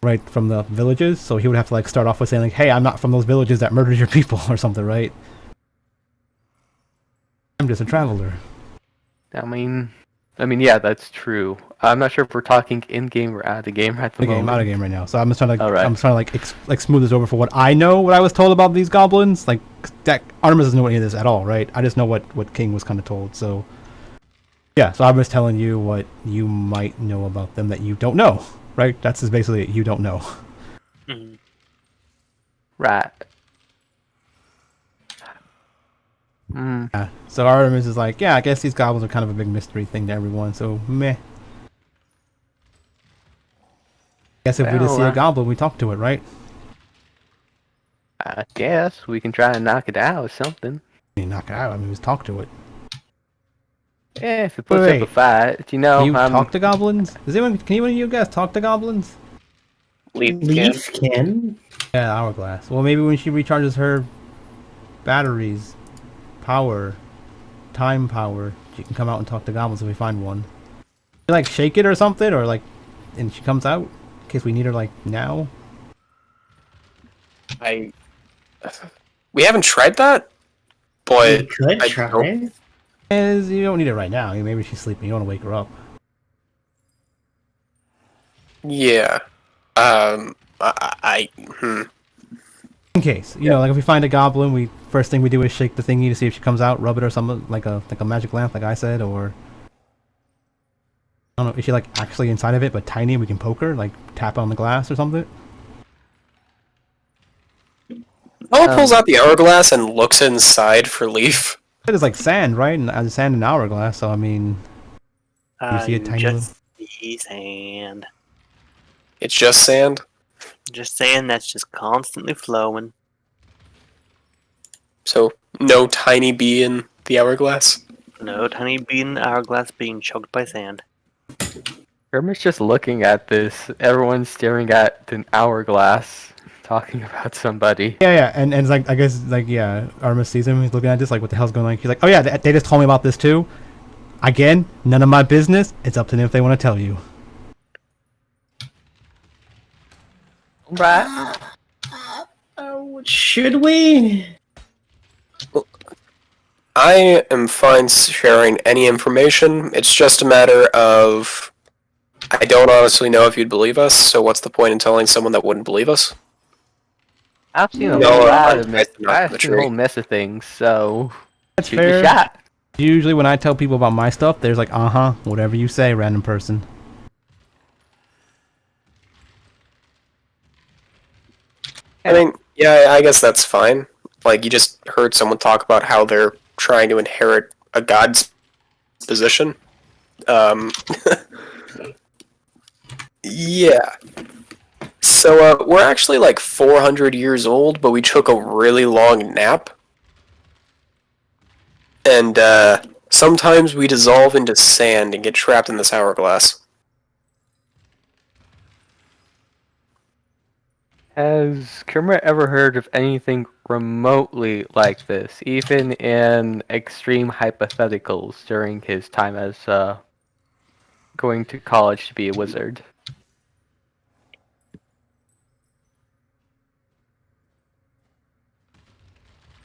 right, from the villages. So he would have to like start off with saying like, hey, I'm not from those villages that murdered your people or something, right? I'm just a traveler. I mean, yeah, that's true. I'm not sure if we're talking in game or out of game at the moment. Out of game right now. So I'm just trying to, Alright. I'm trying to like smooth this over for what I know, what I was told about these goblins. Like that Artemis doesn't know any of this at all, right? I just know what King was kind of told. So yeah, so I'm just telling you what you might know about them that you don't know, right? That's just basically it. You don't know. Mhm. Right. Yeah. So Artemis is like, yeah, I guess these goblins are kind of a big mystery thing to everyone. So meh. Guess if we just see a goblin, we talk to it, right? I guess we can try and knock it out or something. I mean, knock it out. I mean, just talk to it. Yeah, if it puts Wait. up a fight, Can you talk to goblins? Can anyone of you guys talk to goblins? Leaf can. Yeah, hourglass. Well, maybe when she recharges her batteries, time power, she can come out and talk to goblins if we find one. You, like shake it or something, or like, and she comes out in case we need her like now. We haven't tried that, We but could I try. don't- As you don't need it right now. Maybe she's sleeping. You don't want to wake her up. yeah. In case, you know, like if we find a goblin, we first thing we do is shake the thingy to see if she comes out, rub it or something, like a magic lamp, like I said, or I don't know, is she like actually inside of it but tiny and we can poke her, like tap on the glass or something? Noah pulls out the hourglass and looks inside for Leaf. It is like sand, right? And sand in hourglass, so I mean, you see a You tiny little... just see sand. It's just sand. Just sand that's just constantly flowing. So no tiny bee in the hourglass. No tiny bee in the hourglass being choked by sand. Kermit's just looking at this. Everyone's staring at an hourglass, talking about somebody. Yeah, and it's like, I guess, like, yeah, Artemis sees him, he's looking at this, like, what the hell's going on? He's like, oh yeah, they just told me about this too. Again, none of my business, it's up to them if they want to tell you. Right. Should we? I am fine sharing any information. It's just a matter of I don't honestly know if you'd believe us, so what's the point in telling someone that wouldn't believe us? I've seen a No, lot I'm of mess. not I've the seen a tree. whole mess of things, so That's shoot fair. your shot. Usually when I tell people about my stuff, there's like, whatever you say, random person. I mean, yeah, I guess that's fine. Like, you just heard someone talk about how they're trying to inherit a god's position. Yeah. So, we're actually like 400 years old, but we took a really long nap. And, sometimes we dissolve into sand and get trapped in this hourglass. Has Kermit ever heard of anything remotely like this, even in extreme hypotheticals during his time as going to college to be a wizard?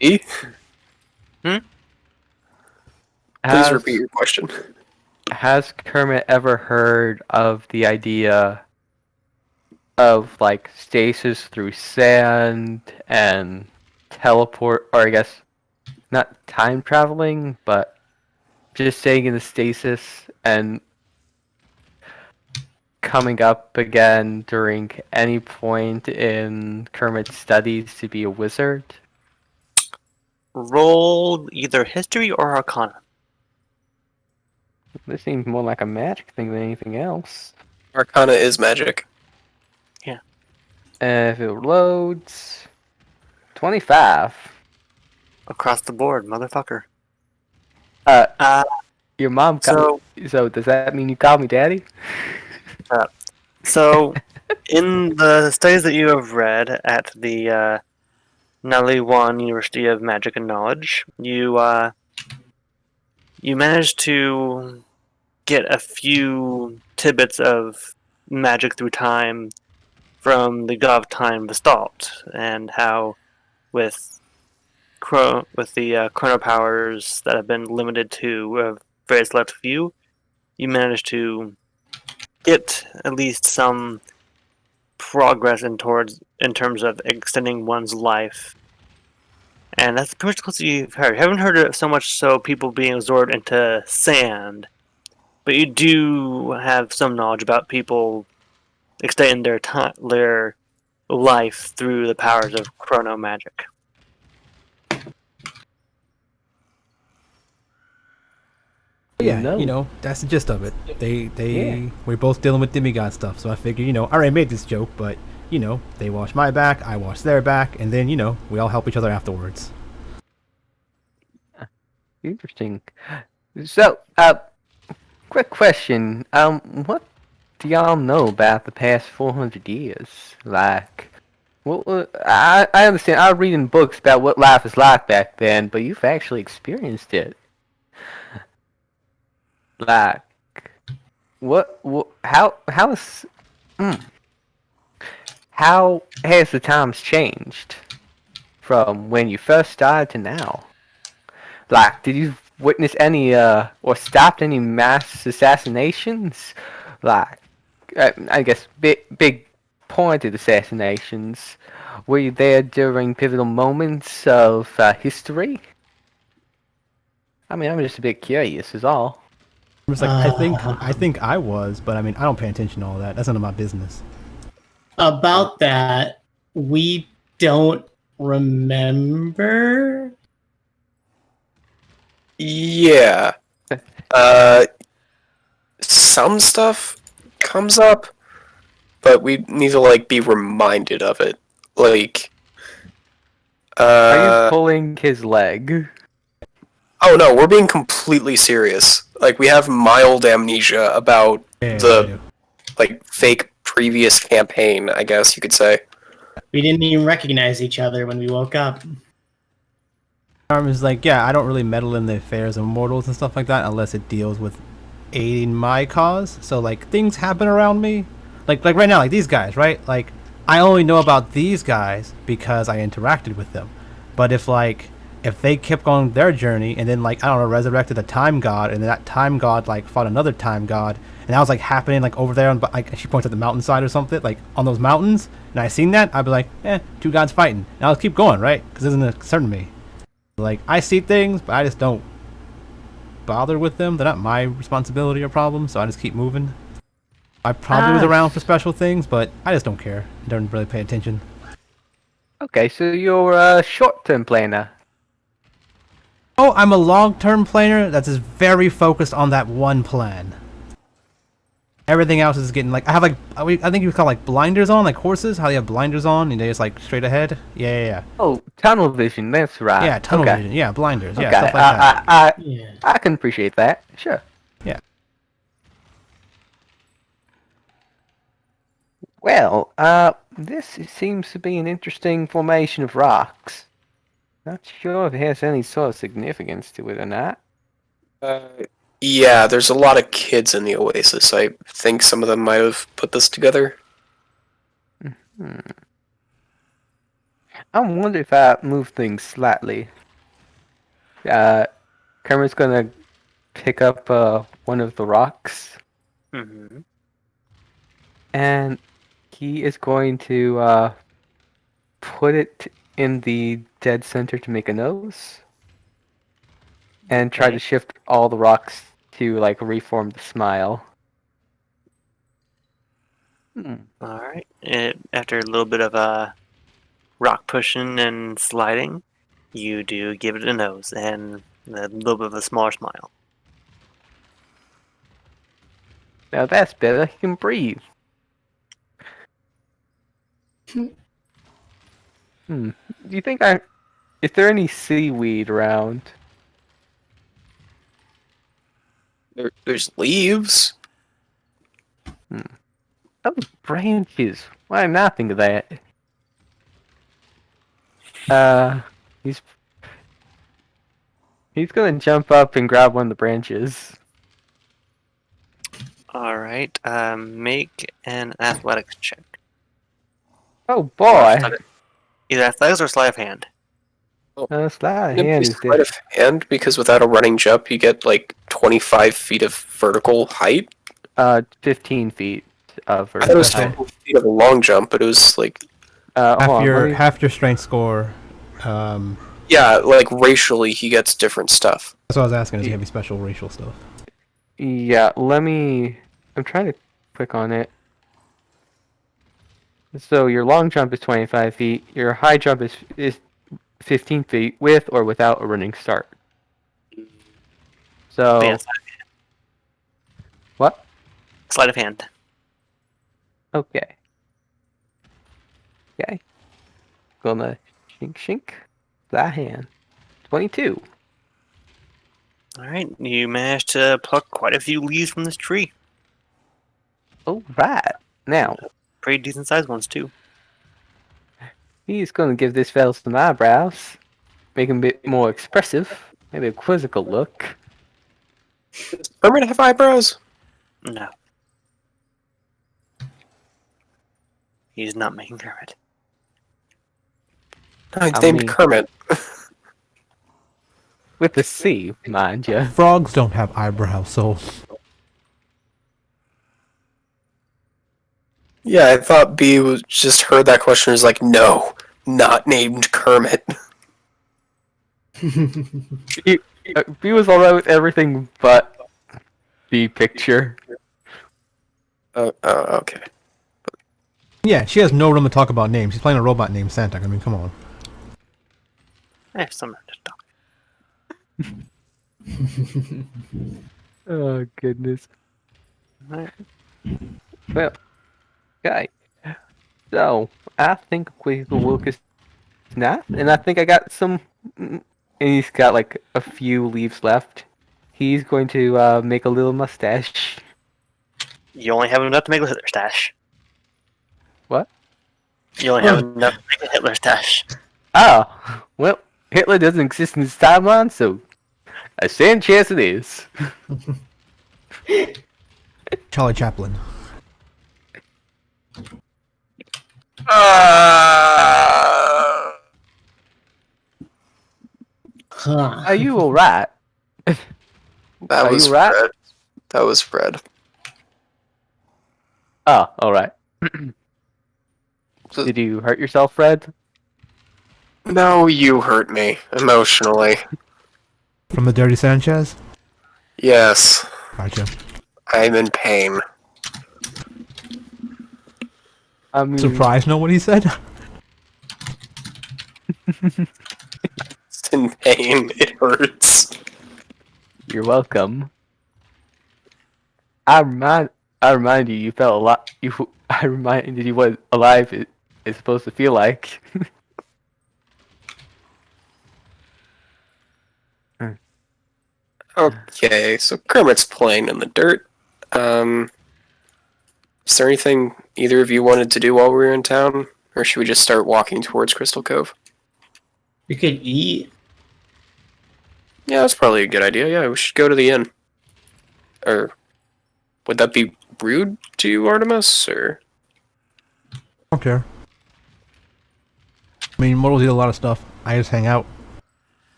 E? Hmm? Please repeat your question. Has Kermit ever heard of the idea of like stasis through sand and teleport, or I guess not time traveling, but just staying in the stasis and coming up again during any point in Kermit's studies to be a wizard? Roll either history or arcana. This seems more like a magic thing than anything else. Arcana is magic. If it loads, 25. Across the board, motherfucker. Your mom called. So does that mean you call me daddy? So, in the studies that you have read at the Naliwan University of Magic and Knowledge, you managed to get a few tidbits of magic through time from the God of Time Gestalt, and how with the chrono powers that have been limited to a very select few, you managed to get at least some progress in terms of extending one's life. And that's pretty much the closest you've heard. You haven't heard it so much so people being absorbed into sand, but you do have some knowledge about people extending their life through the powers of chrono magic. Yeah, No. you know, that's the gist of it. Yeah. We're both dealing with demigod stuff, so I figured, you know, I already made this joke, but, you know, they wash my back, I wash their back, and then, you know, we all help each other afterwards. Interesting. So, quick question. What do y'all know about the past 400 years? Like, I understand. I read in books about what life is like back then, but you've actually experienced it. Like, how has the times changed from when you first started to now? Like, did you witness any, or stopped any mass assassinations? Like, I guess big pointed assassinations, Were you there during pivotal moments of history? I mean, I'm just a bit curious, is all. I'm just like, I think I was, but I mean, I don't pay attention to all that. That's none of my business. About that, we don't remember. Yeah. Some stuff comes up, but we need to like be reminded of it. Like, Are you pulling his leg? oh no, we're being completely serious. Like, we have mild amnesia about Yeah, the like fake previous campaign, I guess you could say. We didn't even recognize each other when we woke up. Arm is like, yeah, I don't really meddle in the affairs of mortals and stuff like that unless it deals with aiding my cause. So like things happen around me, like right now, like these guys, right? Like I only know about these guys because I interacted with them. But if they kept on their journey and then like I don't know, resurrected a time god and then that time god like fought another time god and that was like happening like over there on like she points at the mountainside or something like on those mountains and I seen that, I'd be like, two gods fighting. And I'll keep going, right? Because it doesn't concern me. Like, I see things, but I just don't bother with them. They're not my responsibility or problem, so I just keep moving. I probably was around for special things, but I just don't care. I don't really pay attention. Okay, so you're a short-term planner. Oh, I'm a long-term planner that's just very focused on that one plan. Everything else is getting, like, I have, like, I think you would call, like, blinders on, like horses, how they have blinders on, and they just, like, straight ahead. Yeah. Oh, tunnel vision, that's right. Yeah, tunnel vision. Yeah, blinders. Yeah, Okay, stuff like that. Yeah. I can appreciate that. Sure. Yeah. Well, this seems to be an interesting formation of rocks. Not sure if it has any sort of significance to it or not. Yeah, there's a lot of kids in the Oasis. I think some of them might have put this together. I wonder if I move things slightly. Kermit's gonna pick up one of the rocks, Mm-hmm. and he is going to put it in the dead center to make a nose, and try to shift all the rocks to like reform the smile. All right. After a little bit of rock pushing and sliding, you do give it a nose and a little bit of a smaller smile. Now that's better. He can breathe. Do you think is there any seaweed around? There's leaves. Those branches. Why didn't I think of that? He's gonna jump up and grab one of the branches. All right. Make an athletics check. Oh boy! Either athletics or sleight of hand. Sleight of It'd hand be is sleight of hand because without a running jump, you get like 25 feet of vertical height. 15 feet of I thought it was vertical height. 15 feet of a long jump, but it was like Hold on, let me- Half your strength score. yeah, like racially he gets different stuff. That's what I was asking. Is he have any special racial stuff? Yeah, I'm trying to click on it. So your long jump is 25 feet. Your high jump is 15 feet with or without a running start. So Yeah, what? sleight of hand. Okay. Gonna shink that hand. 22. All right. You managed to pluck quite a few leaves from this tree. All right. Now Pretty decent sized ones too. he's gonna give this fella some eyebrows, make him a bit more expressive, maybe a quizzical look. Does Kermit have eyebrows? No. He's not making Kermit. No, he's I named mean- Kermit. With a C, mind you. Frogs don't have eyebrows, so Yeah, I thought B was just heard that question and was like, no, not named Kermit. He, he was alright with everything but the picture. Okay. Yeah, she has no room to talk about names. She's playing a robot named Santa. I mean, come on. I have some to talk. Oh goodness. Alright. Well, guy. So I think we will work his snap, and I think I got some. And he's got like a few leaves left. He's going to make a little mustache. You only have enough to make a Hitler stash. What? You only have enough to make a Hitler stash. Oh, well, Hitler doesn't exist in this timeline, so a sand chance it is. Charlie Chaplin. Huh. Are you alright? That Are was you right? Fred. That was Fred. Oh, alright. So- Did you hurt yourself, Fred? No, you hurt me emotionally. From the Dirty Sanchez? Yes, Gotcha. I'm in pain. I mean, Surprised know what he said? It's in pain. It hurts. you're welcome. I remind you, you felt a lot. I reminded you what alive is supposed to feel like. Okay, so Kermit's playing in the dirt. Is there anything either of you wanted to do while we were in town? Or should we just start walking towards Crystal Cove? We could eat. Yeah, that's probably a good idea. Yeah, we should go to the inn. Or would that be rude to you, Artemis? Or I don't care. I mean, mortals eat a lot of stuff. I just hang out.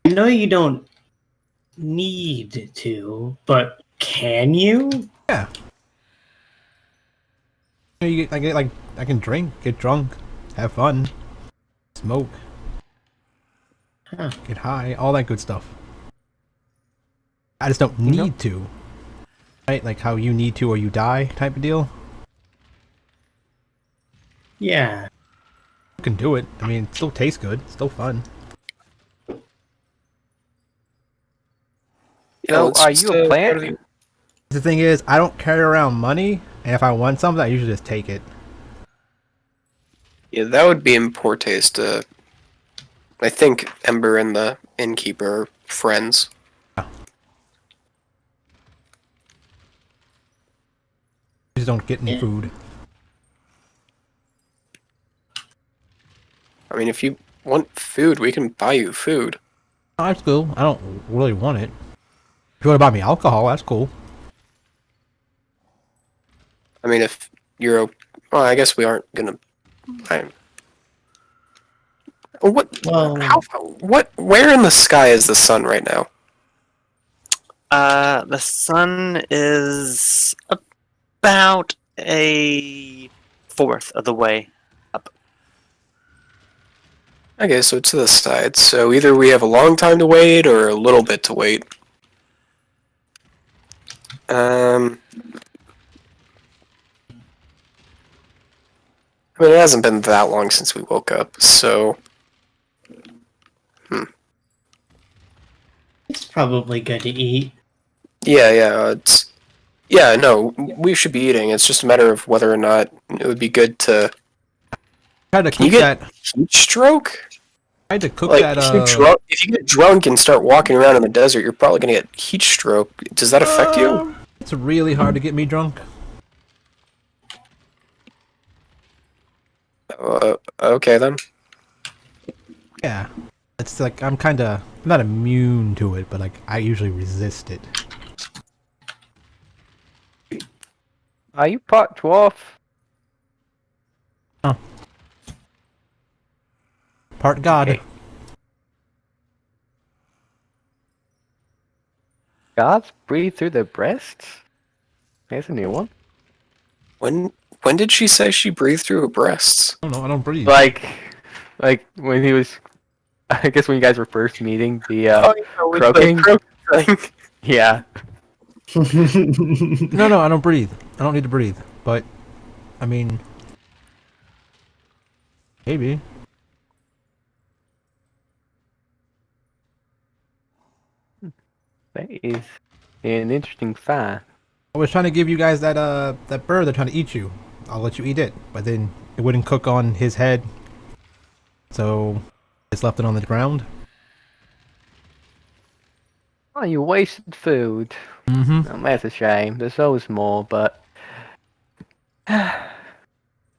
I know you don't need to, but can you? Yeah. I can drink, get drunk, have fun, smoke, Huh. get high, all that good stuff. I just don't You know- need to. Right? Like how you need to or you die type of deal. Yeah. You can do it. I mean, it still tastes good. It's still fun. yeah, So, let's are just, you a go plant? to the- The thing is, I don't carry around money, and if I want something, I usually just take it. Yeah, that would be in poor taste. I think Ember and the innkeeper are friends. You just don't get any Yeah. food. I mean, if you want food, we can buy you food. Oh, that's cool. I don't really want it. If you want to buy me alcohol, that's cool. I mean, if you're, well, I guess we aren't gonna. What? Well- How? What? Where in the sky is the sun right now? The sun is about a fourth of the way up. Okay, so to the side. So either we have a long time to wait or a little bit to wait. I mean, it hasn't been that long since we woke up, so It's probably good to eat. yeah, no, we should be eating. It's just a matter of whether or not it would be good to. I had to Can you cook get that. heat stroke? I had to cook Like, that. if you get drunk and start walking around in the desert, you're probably gonna get heat stroke. Does that affect you? It's really hard to get me drunk. Okay then. Yeah. It's like I'm not immune to it, but like I usually resist it. Are you part dwarf? Part God. Okay. Gods breathe through their breasts? There's a new one. When When did she say she breathed through her breasts? I don't know. I don't breathe. Like when he was, I guess when you guys were first meeting, the with croaking? the croaking thing. yeah. No, I don't breathe. I don't need to breathe. But, I mean, maybe. That is an interesting find. I was trying to give you guys that bird that's trying to eat you. I'll let you eat it, but then it wouldn't cook on his head, so it's left it on the ground. Oh, you wasted food. Mm-hmm. Oh, that's a shame. There's always more, but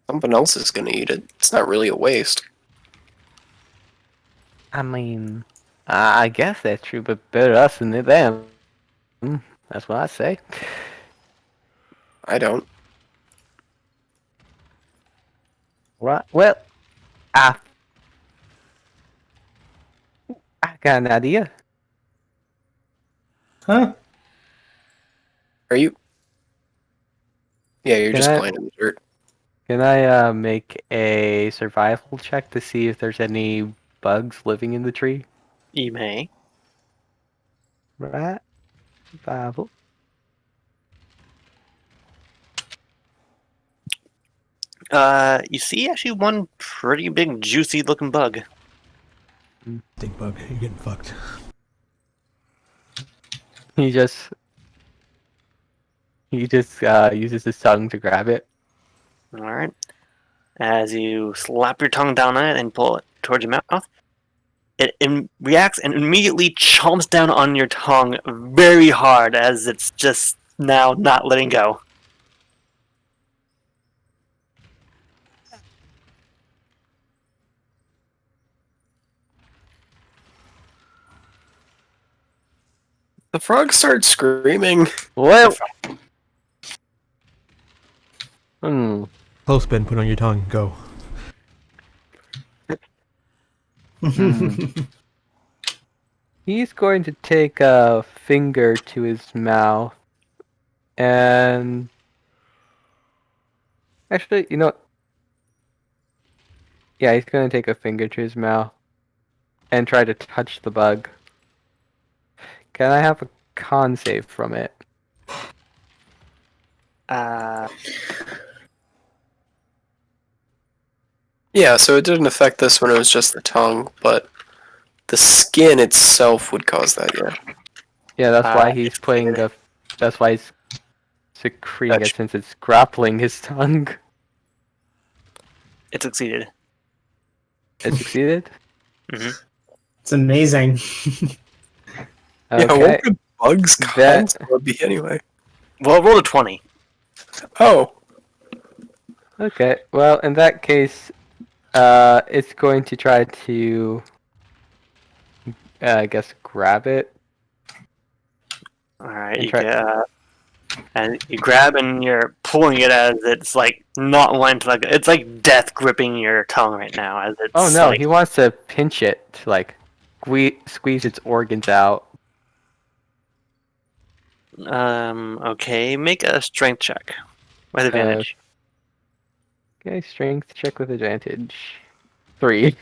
Someone else is gonna eat it. It's not really a waste. I mean, I guess that's true, but better us than them. That's what I say. I don't. Right. Well, I got an idea. Huh? Are you? Yeah, you're Can just I- playing in the dirt. Can I make a survival check to see if there's any bugs living in the tree? You may. Right. Survival. You see actually one pretty big, juicy-looking bug. Stink bug, you're getting fucked. He just uses his tongue to grab it. All right. As you slap your tongue down on it and pull it towards your mouth, it reacts and immediately chomps down on your tongue very hard as it's just now not letting go. The frog starts screaming. Well. Clothespin, put on your tongue, go. He's going to take a finger to his mouth and actually, you know, yeah, he's going to take a finger to his mouth and try to touch the bug. Can I have a con save from it? Yeah, so it didn't affect this when it was just the tongue, but the skin itself would cause that, yeah. Yeah, that's why Uh, he's putting the. That's why he's secreting Touch. it since it's grappling his tongue. It succeeded. It succeeded. It's amazing. Yeah, Okay. what would bugs' That- cons be anyway? Well, roll a 20. Oh, Okay. Well, in that case, it's going to try to, I guess, grab it. All right, And you try- get, and you grab and you're pulling it as it's like not wanting to like it's like death gripping your tongue right now as it's Oh no, like, he wants to pinch it to like squeeze its organs out. okay, make a strength check with advantage. Okay, strength check with advantage. 3.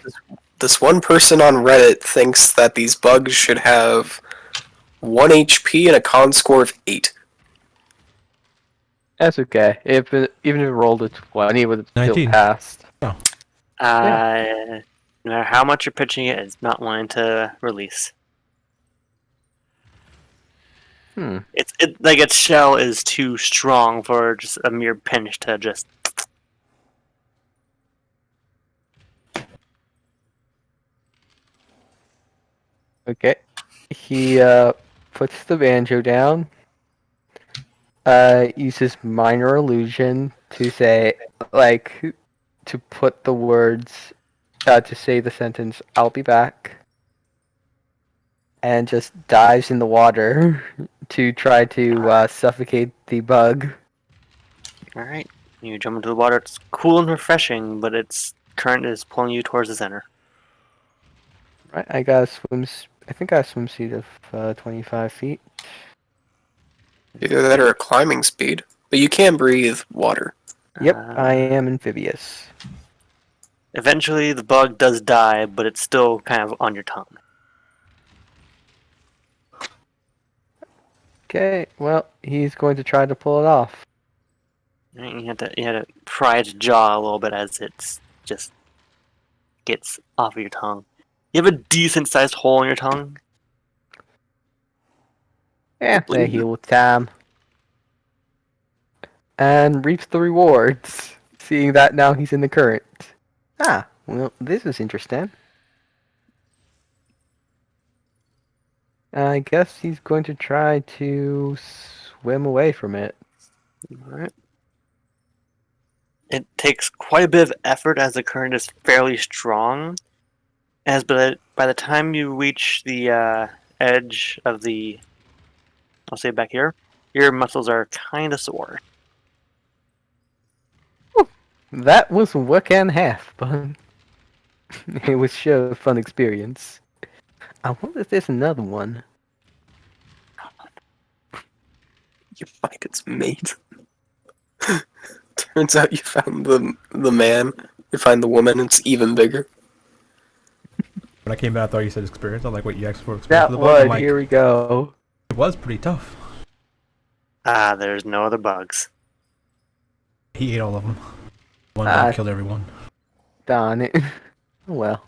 this one person on Reddit thinks that these bugs should have 1 HP and a con score of 8. That's okay. Even if it rolled a 20, it would have still 19. passed. No matter how much you're pitching it, it's not wanting to release. It's like its shell is too strong for just a mere pinch to just. Okay. He puts the banjo down. Uses minor illusion to say, like, to put the words, to say the sentence, "I'll be back," and just dives in the water to try to suffocate the bug. All right, you jump into the water. It's cool and refreshing, but its current is pulling you towards the center. Right, I got a I think I got a swim speed of 25 feet. Either that or a climbing speed. But you can breathe water. Yep, Uh, I am amphibious. Eventually, the bug does die, but it's still kind of on your tongue. Okay, well, he's going to try to pull it off. Right? You had to pry its jaw a little bit as it's just gets off of your tongue. You have a decent sized hole in your tongue. Yeah, they heal with time. And reaps the rewards, seeing that now he's in the current. Ah, well, this is interesting. I guess he's going to try to swim away from it. Alright. It takes quite a bit of effort as the current is fairly strong. As by the time you reach the edge of the, I'll say back here, your muscles are kind of sore. That was work and half, but it was sure a fun experience. I wonder if there's another one. You find its mate. Turns out you found the man. You find the woman, it's even bigger. When I came out, I thought you said experience. I'm like, wait, you asked for experience That for the bug? I'm one, like, here we go. it was pretty tough. Ah, there's no other bugs. He ate all of them. One Ah. bug killed everyone. Darn it. Oh well.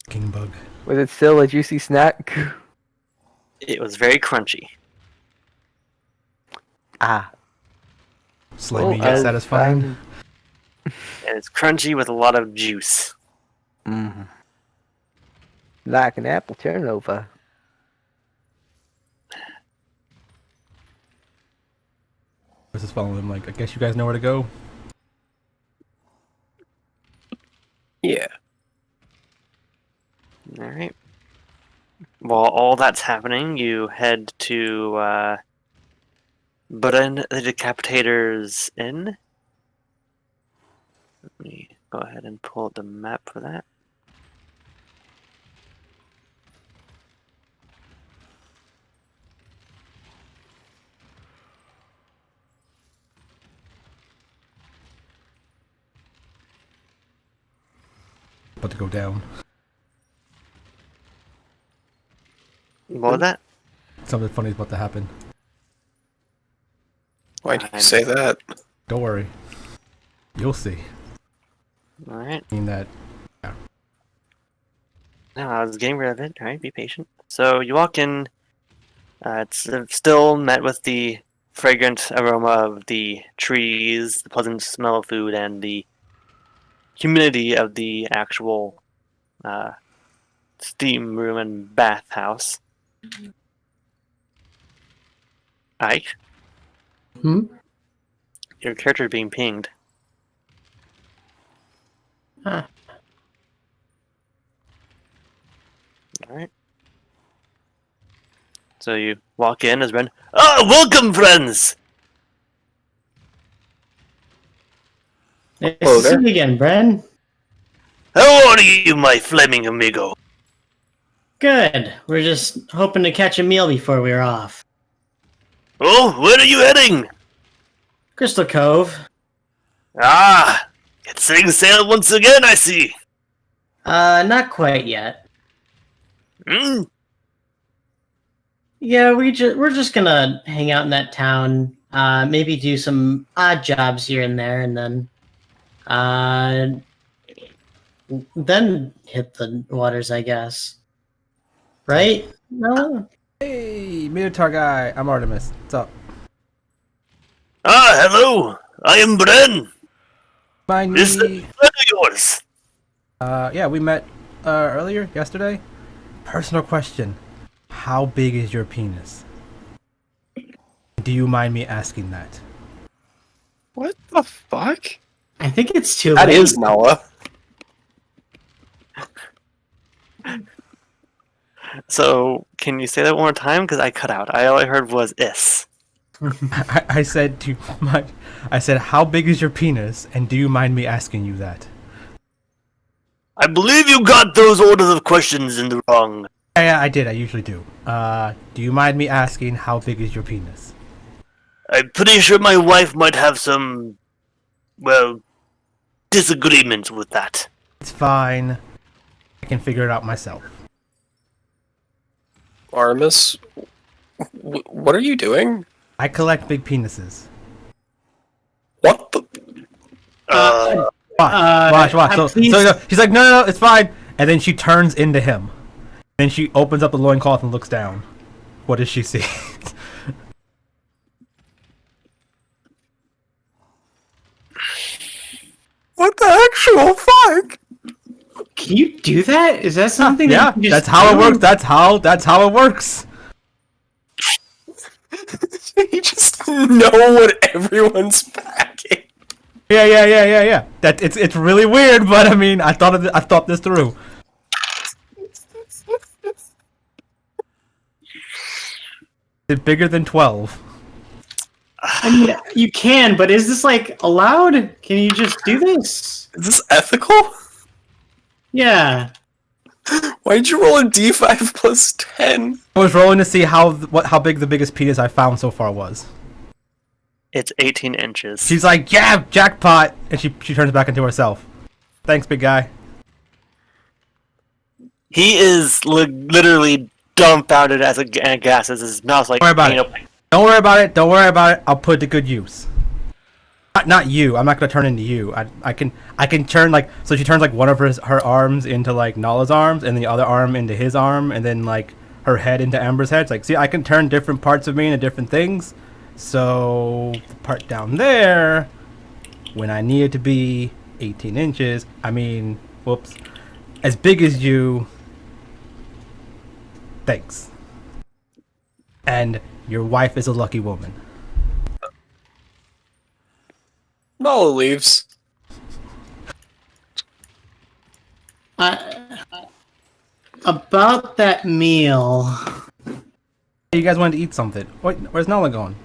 King bug. Was it still a juicy snack? It was very crunchy. Ah. Slimy Oh, yet satisfying. And it's crunchy with a lot of juice. Mm. Like an apple turnover. I was just following him like, I guess you guys know where to go. Yeah. Alright. While all that's happening, you head to Bren the Decapitator's Inn. Let me go ahead and pull up the map for that. About to go down. What was that? Something funny is about to happen. Why do you say that? Don't worry. You'll see. Alright. I mean that. No, I was getting rid of it. Alright, be patient. So you walk in. It's still met with the fragrant aroma of the trees, the pleasant smell of food, and the humidity of the actual steam room and bathhouse. Ike, Hmm? your character is being pinged. Ah. Alright. So you walk in as Bren. Ah, welcome, friends! Nice Hello to see there. you again, Bren. How are you, my flaming amigo? Good. We're just hoping to catch a meal before we're off. Oh, where are you heading? Crystal Cove. Ah, it's setting sail once again, I see. Not quite yet. Hmm? Yeah, we're just gonna hang out in that town. Maybe do some odd jobs here and there, and then hit the waters, I guess. Right? No. Hey, Minotaur guy. I'm Artemis. What's up? Ah, hello. I am Bren. Mind Is that me. friend of yours? Yeah, we met earlier, yesterday. Personal question. How big is your penis? Do you mind me asking that? What the fuck? I think it's too That late. is Noah. So, can you say that one more time? Because I cut out. All I heard was is. I said to my, I said, how big is your penis? And do you mind me asking you that? I believe you got those orders of questions in the wrong. Yeah, I did. I usually do. Do you mind me asking how big is your penis? I'm pretty sure my wife might have some well, disagreements with that. It's fine. I can figure it out myself. Artemis, what are you doing? I collect big penises. What the? Watch. So she's like, no, it's fine. And then she turns into him. Then she opens up the loincloth and looks down. What does she see? What the actual fuck? Can you do that? Is that something? Yeah, that you that's just how it do? works. That's how it works. You just know what everyone's packing. Yeah. That it's really weird, but I mean, I thought this through. It's bigger than 12. I mean, you can, but is this like allowed? Can you just do this? Is this ethical? Yeah. Why'd you roll a d5 plus 10? I was rolling to see how big the biggest penis I found so far was. It's 18 inches. She's like, yeah, jackpot, and she turns back into herself. Thanks, big guy. He is literally dumbfounded as a gas as his mouth's like. Don't worry about it. Don't worry about it. I'll put it to good use. Not you. I'm not gonna turn into you. I can turn like, so she turns like one of her arms into like Nala's arms, and the other arm into his arm, and then like her head into Amber's head. It's like, see, I can turn different parts of me into different things. So the part down there, when I need it to be 18 inches, I mean, whoops, as big as you. Thanks. And your wife is a lucky woman. Nala leaves. About that meal. You guys wanted to eat something. Wait, where's Nala going?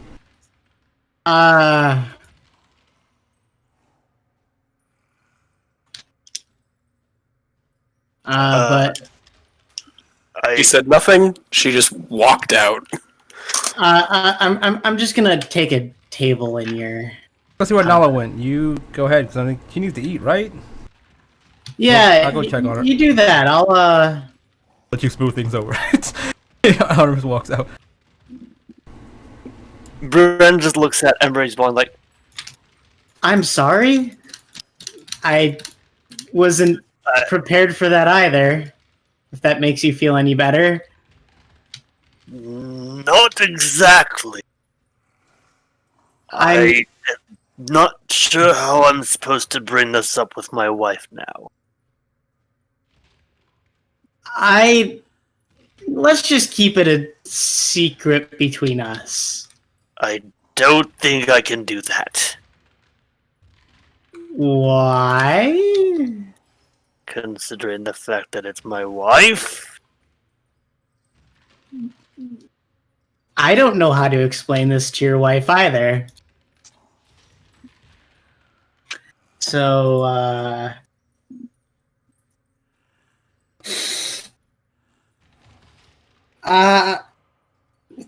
But She said nothing. She just walked out. I'm just gonna take a table in your. Let's see where Nala went. You go ahead, because I think she needs to eat, right? Yeah, I'll go check on her. You do that. I'll Let you smooth things over. Artemis walks out. Bren just looks at Ember and he's going like, I'm sorry. I wasn't prepared for that either. If that makes you feel any better. not exactly. I'm not sure how I'm supposed to bring this up with my wife now. Let's just keep it a secret between us. I don't think I can do that. Why? Considering the fact that it's my wife? I don't know how to explain this to your wife either. So,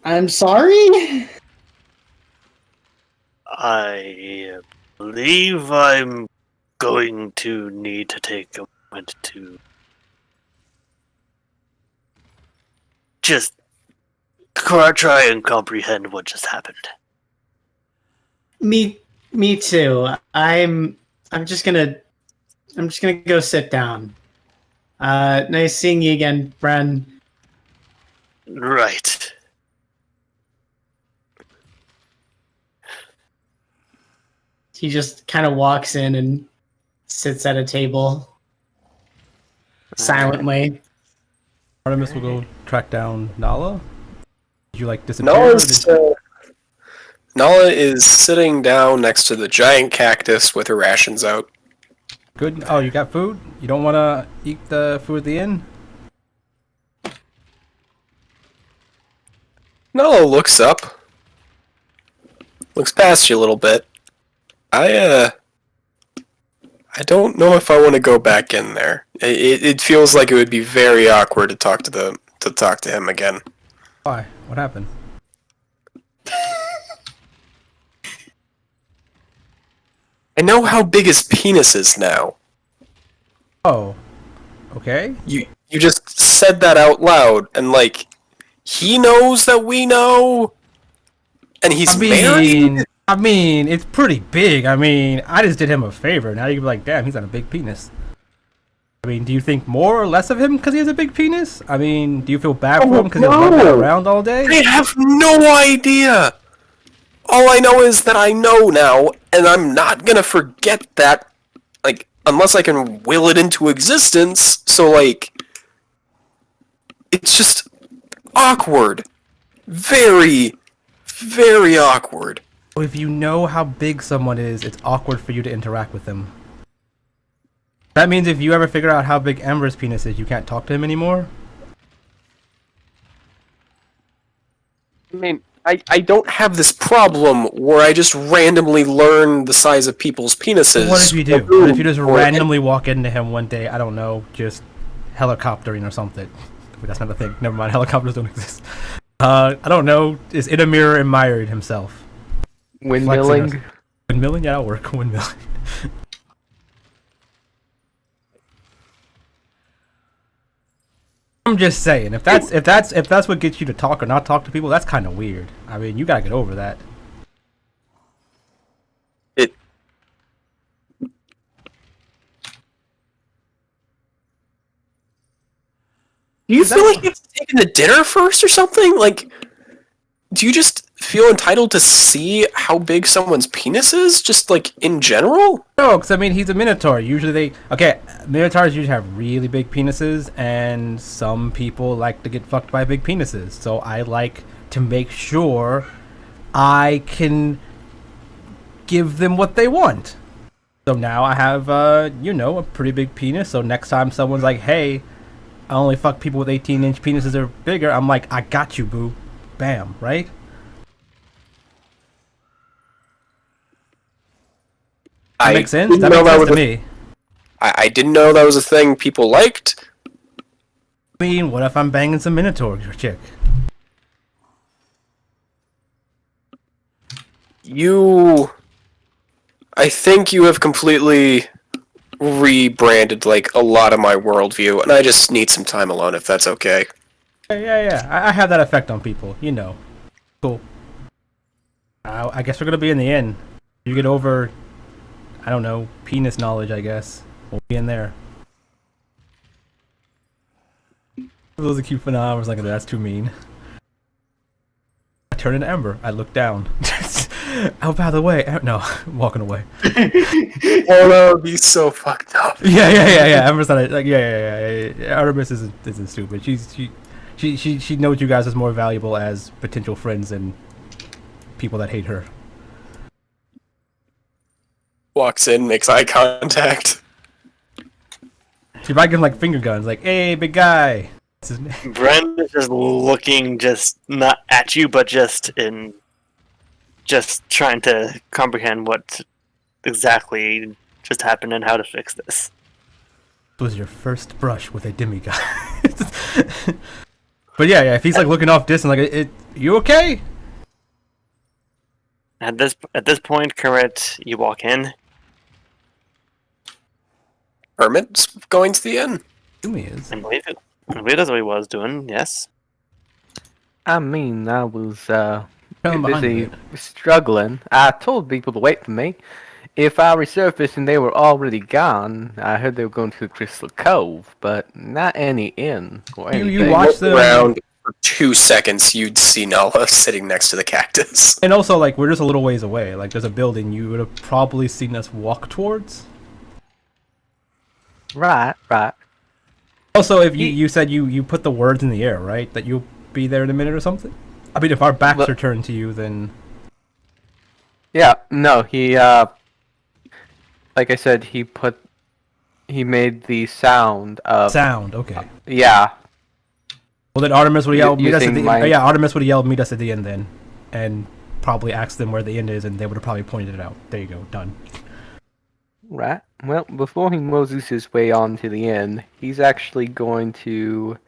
I'm sorry? I believe I'm going to need to take a moment to just try and comprehend what just happened. Me too. I'm just gonna go sit down. Nice seeing you again, Bren. Right. He just kind of walks in and sits at a table silently. Artemis will go track down Nala. Did you like disappear? Nala is sitting down next to the giant cactus with her rations out. Good. Oh, you got food? You don't want to eat the food at the inn? Nala looks up. Looks past you a little bit. I don't know if I want to go back in there. It feels like it would be very awkward to talk to him again. Why? What happened? I know how big his penis is now. Oh, okay. You just said that out loud, and like, he knows that we know, and he's married. I mean, it's pretty big. I mean, I just did him a favor. Now you can be like, damn, he's got a big penis. I mean, do you think more or less of him because he has a big penis? I mean, do you feel bad for him because he's running around all day? I have no idea. All I know is that I know now, and I'm not gonna forget that, like, unless I can will it into existence. So, like, it's just awkward. Very, very awkward. If you know how big someone is, it's awkward for you to interact with them. That means if you ever figure out how big Ember's penis is, you can't talk to him anymore? I mean, I don't have this problem where I just randomly learn the size of people's penises. What if you do? What if you just randomly walk into him one day, I don't know, just helicoptering or something? That's not a thing. Never mind, helicopters don't exist. I don't know, is in a mirror admired himself? Windmilling. Windmilling? Yeah, that'll work. Windmilling. I'm just saying, if that's what gets you to talk or not talk to people, that's kind of weird. I mean, you gotta get over that. It. Do you feel like you have to take him to dinner first or something? Like, do you just feel entitled to see how big someone's penis is, just like in general? No, because I mean, he's a minotaur. Usually minotaurs usually have really big penises, and some people like to get fucked by big penises. So I like to make sure I can give them what they want. So now I have, a pretty big penis. So next time someone's like, hey, I only fuck people with 18-inch penises or bigger, I'm like, I got you, boo. Bam, right? That makes sense? That makes sense to me. I didn't know that was a thing people liked. I mean, what if I'm banging some minotaur chick? I think you have completely rebranded, like, a lot of my worldview, and I just need some time alone, if that's okay. Yeah. I have that effect on people, you know. Cool. I guess we're gonna be in the end. You get over, I don't know, penis knowledge, I guess. We'll be in there. Those are cute phenomenons. I was like, that's too mean. I turn into Ember. I look down. Oh, by the way, no, I'm walking away. Oh no, he's so fucked up. Yeah. Ember's not like, yeah. Artemis isn't stupid. She knows you guys as more valuable as potential friends than people that hate her. Walks in, makes eye contact. She might give him like finger guns, like, hey, big guy. What's his name? Brent is just looking, just not at you, but just trying to comprehend what exactly just happened and how to fix this. This was your first brush with a demigod. But yeah, if he's like looking off distance, like, you okay? At this point, Kermit, you walk in. Hermit's going to the inn. He is. I believe that's what he was doing. Yes. I mean, I was Behind busy it. struggling. I told people to wait for me. If I resurfaced and they were already gone, I heard they were going to the Crystal Cove, but not any inn or anything. You watched the Around for 2 seconds, you'd see Nala sitting next to the cactus. And also, like, we're just a little ways away. Like, there's a building you would have probably seen us walk towards. Right. Also, if you said you put the words in the air, right? That you'll be there in a minute or something? I mean, if our backs are turned to you, then... Yeah, no, he, like I said, he made the sound of... Sound, okay. Yeah. Well, then Artemis would yell, meet us at the my- yeah, Artemis would yell, meet us at the end then. And probably ask them where the end is, and they would have probably pointed it out. There you go, done. Right. Well, before he moses his way on to the inn, he's actually going to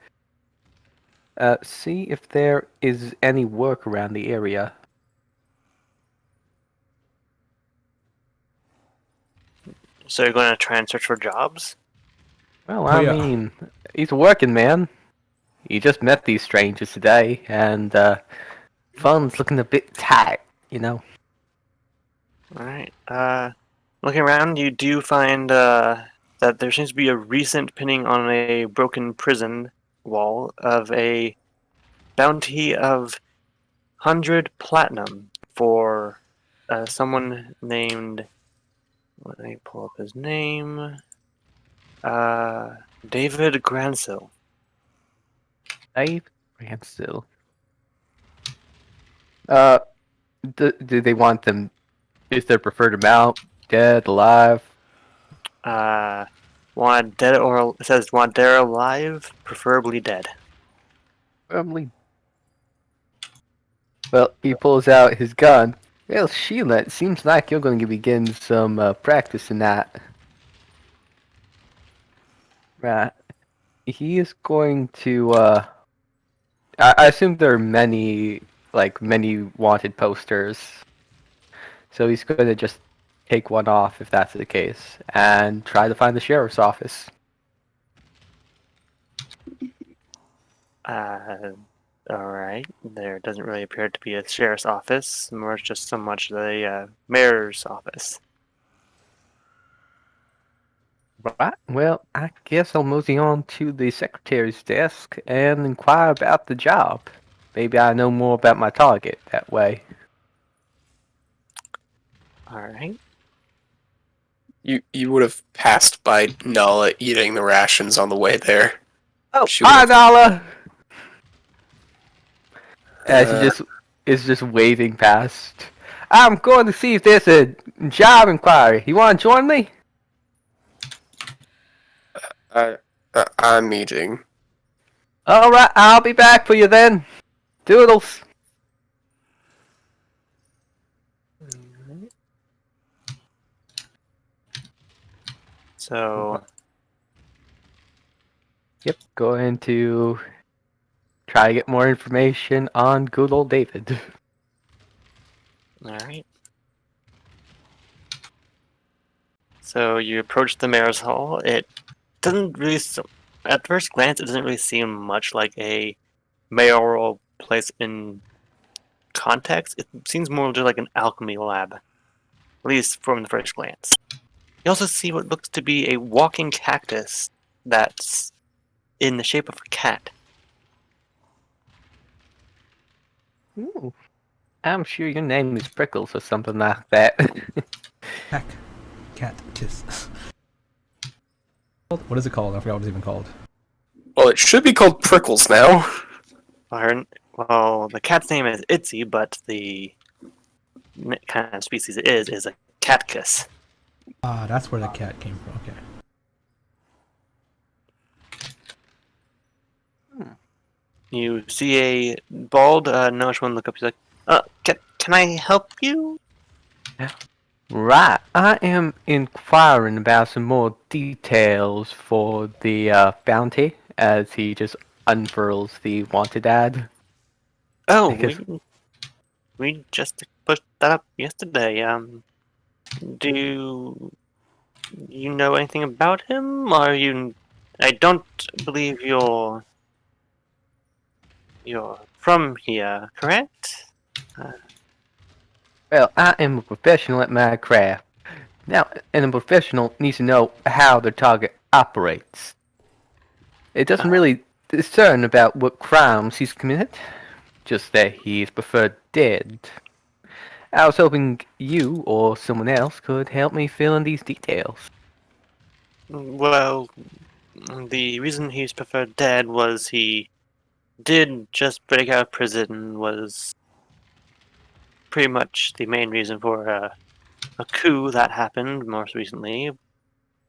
see if there is any work around the area. So you're going to try and search for jobs? Well, Oh, I yeah. mean, he's a working man. He just met these strangers today, and funds looking a bit tight, you know. Alright. Looking around, you do find that there seems to be a recent pinning on a broken prison wall of a bounty of 100 platinum for someone named. Let me pull up his name. David Gransill. Dave Ransel. Uh, do they want them? Is their preferred amount dead, alive? Want dead or it says want dead or alive, preferably dead. Probably. Well, he pulls out his gun. Well, Sheila, it seems like you're going to be getting some practice in that. Right. He is going to. I assume there are many wanted posters. So he's going to just take one off if that's the case and try to find the sheriff's office. Alright. There doesn't really appear to be a sheriff's office, more just so much the mayor's office. Right. Well, I guess I'll mosey on to the secretary's desk and inquire about the job. Maybe I know more about my target that way. Alright. You would have passed by Nala eating the rations on the way there. Oh, She hi, would've- Nala! As he Uh, just is just waving past. I'm going to see if there's a job inquiry. You want to join me? I'm eating. All right, I'll be back for you then. Doodles. So, Yep, going to try to get more information on good old David. alright. So you approach the mayor's hall. It doesn't really, at first glance, it doesn't really seem much like a mayoral place in context. It seems more just like an alchemy lab, at least from the first glance. You also see what looks to be a walking cactus that's in the shape of a cat. Ooh, I'm sure your name is Prickles or something like that. Cat kiss. What is it called? I forgot what it's even called. Well, it should be called Prickles now. Well, the cat's name is Itzy, but the kind of species it is a catkiss. Ah, that's where the cat came from. Okay. You see a bald, gnomish one look up. He's like, can I help you? Right, I am inquiring about some more details for the bounty as he just unfurls the wanted ad. Oh, Because- we just pushed that up yesterday. Do you know anything about him? Are you? I don't believe you're from here, correct? Well, I am a professional at my craft. Now, and a professional needs to know how their target operates. It doesn't really discern about what crimes he's committed, just that he is preferred dead. I was hoping you or someone else could help me fill in these details. Well, the reason he's preferred dead was he did just break out of prison. Was pretty much the main reason for a coup that happened most recently.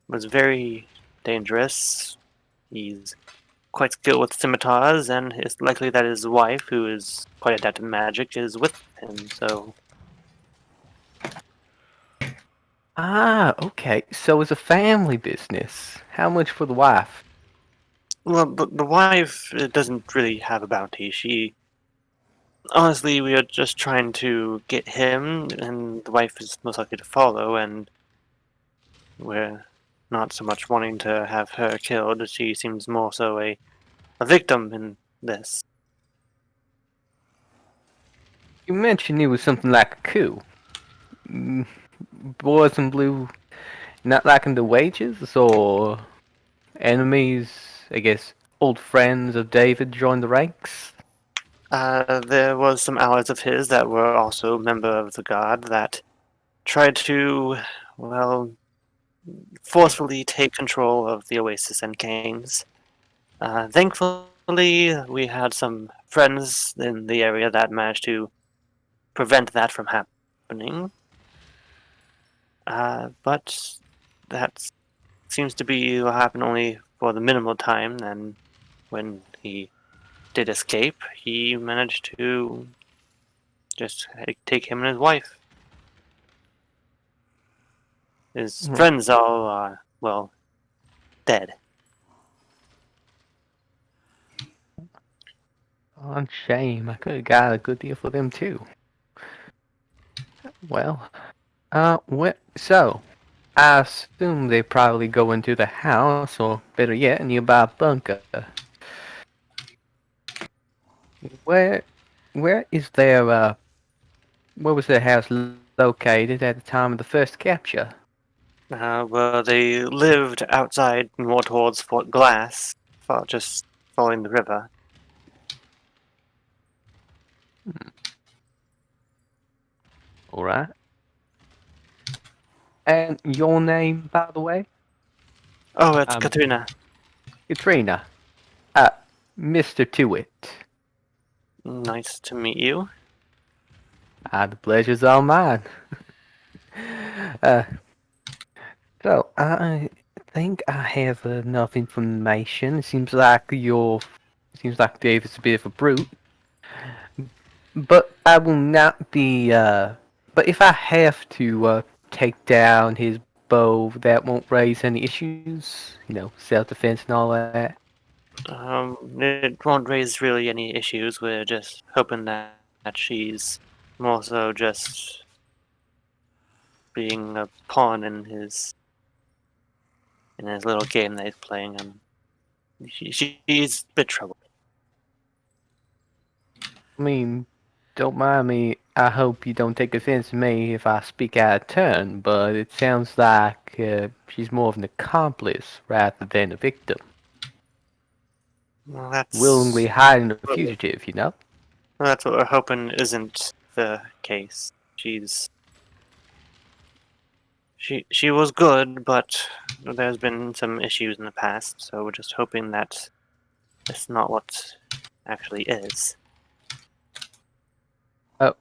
Was very dangerous. He's quite skilled with scimitars, and it's likely that his wife, who is quite adept in magic, is with him. So, Ah, okay. So it's a family business. How much for the wife? well, the wife doesn't really have a bounty. Honestly, we are just trying to get him, and the wife is most likely to follow. And we're not so much wanting to have her killed. She seems more so a victim in this. You mentioned it was something like a coup. Mm, Boys in blue not liking the wages, or enemies, I guess, old friends of David joined the ranks? There was some allies of his that were also member of the guard that tried to, well, forcefully take control of the Oasis and Canes. Thankfully, we had some friends in the area that managed to prevent that from happening. But that seems to be what happened only for the minimal time, and when he did escape, he managed to just take him and his wife. His Hmm. friends all are, well, dead. Oh, shame. I could have got a good deal for them too. Well, so I assume they probably go into the house, or better yet, a nearby bunker. Where, where is their where was their house located at the time of the first capture? Well, they lived outside more towards Fort Glass, just following the river. All right. And your name, by the way? Oh, it's Um, Katrina. Katrina. Uh, Mr. Tewitt. Nice to meet you. The pleasure's all mine. Uh, so I think I have enough information. Seems like David's a bit of a brute, but I will not be. But if I have to take down his bow, that won't raise any issues. Self-defense and all that. It won't raise really any issues. We're just hoping that she's more so just being a pawn in his little game that he's playing. She's a bit trouble. I mean, don't mind me. I hope you don't take offense to me if I speak out of turn, but it sounds like she's more of an accomplice rather than a victim. Well, Willingly hiding a fugitive, that's what we're hoping isn't the case. She was good, but there's been some issues in the past, so we're just hoping that it's not what actually is.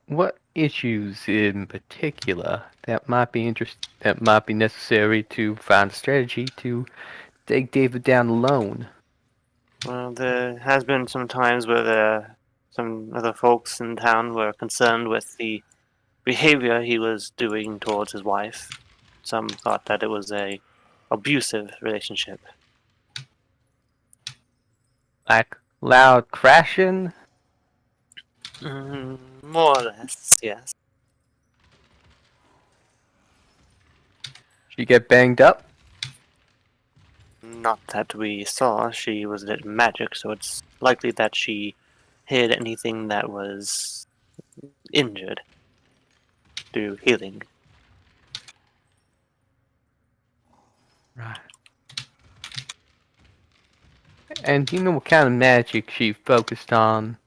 What issues in particular that might be necessary to find a strategy to take David down alone? Well, there has been some times where some other folks in town were concerned with the behavior he was doing towards his wife. Some thought that it was a abusive relationship. Like loud crashing? More or less, yes. She get banged up? Not that we saw. She was a bit magic, so it's likely that she hid anything that was injured through healing. Right. And do you know what kind of magic she focused on?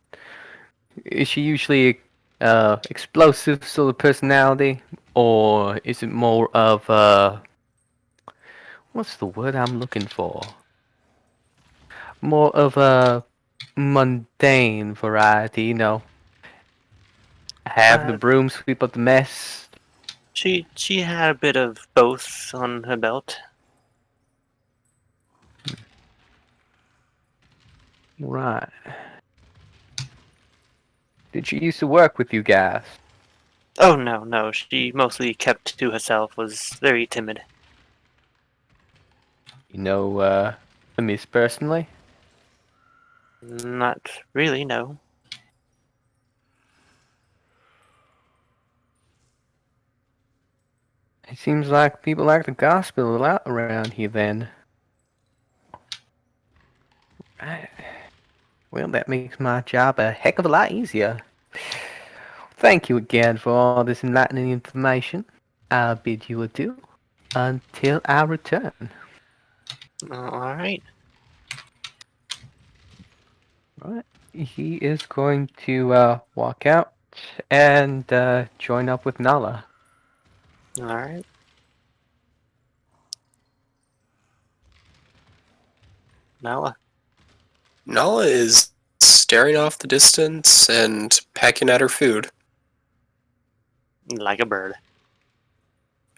Is she usually explosive sort of personality, or is it more of what's the word I'm looking for? More of a mundane variety, have the Uh, broom sweep up the mess. she had a bit of both on her belt. Right. Did she used to work with you guys? Oh no, no, she mostly kept to herself, was very timid. You know, the Miss personally? Not really, no. It seems like people like the gospel a lot around here then. Right. Well, that makes my job a heck of a lot easier. Thank you again for all this enlightening information. I'll bid you adieu until I return. Alright. Right. He is going to walk out and join up with Nala. Alright. Nala. Nala is staring off the distance and pecking at her food. Like a bird.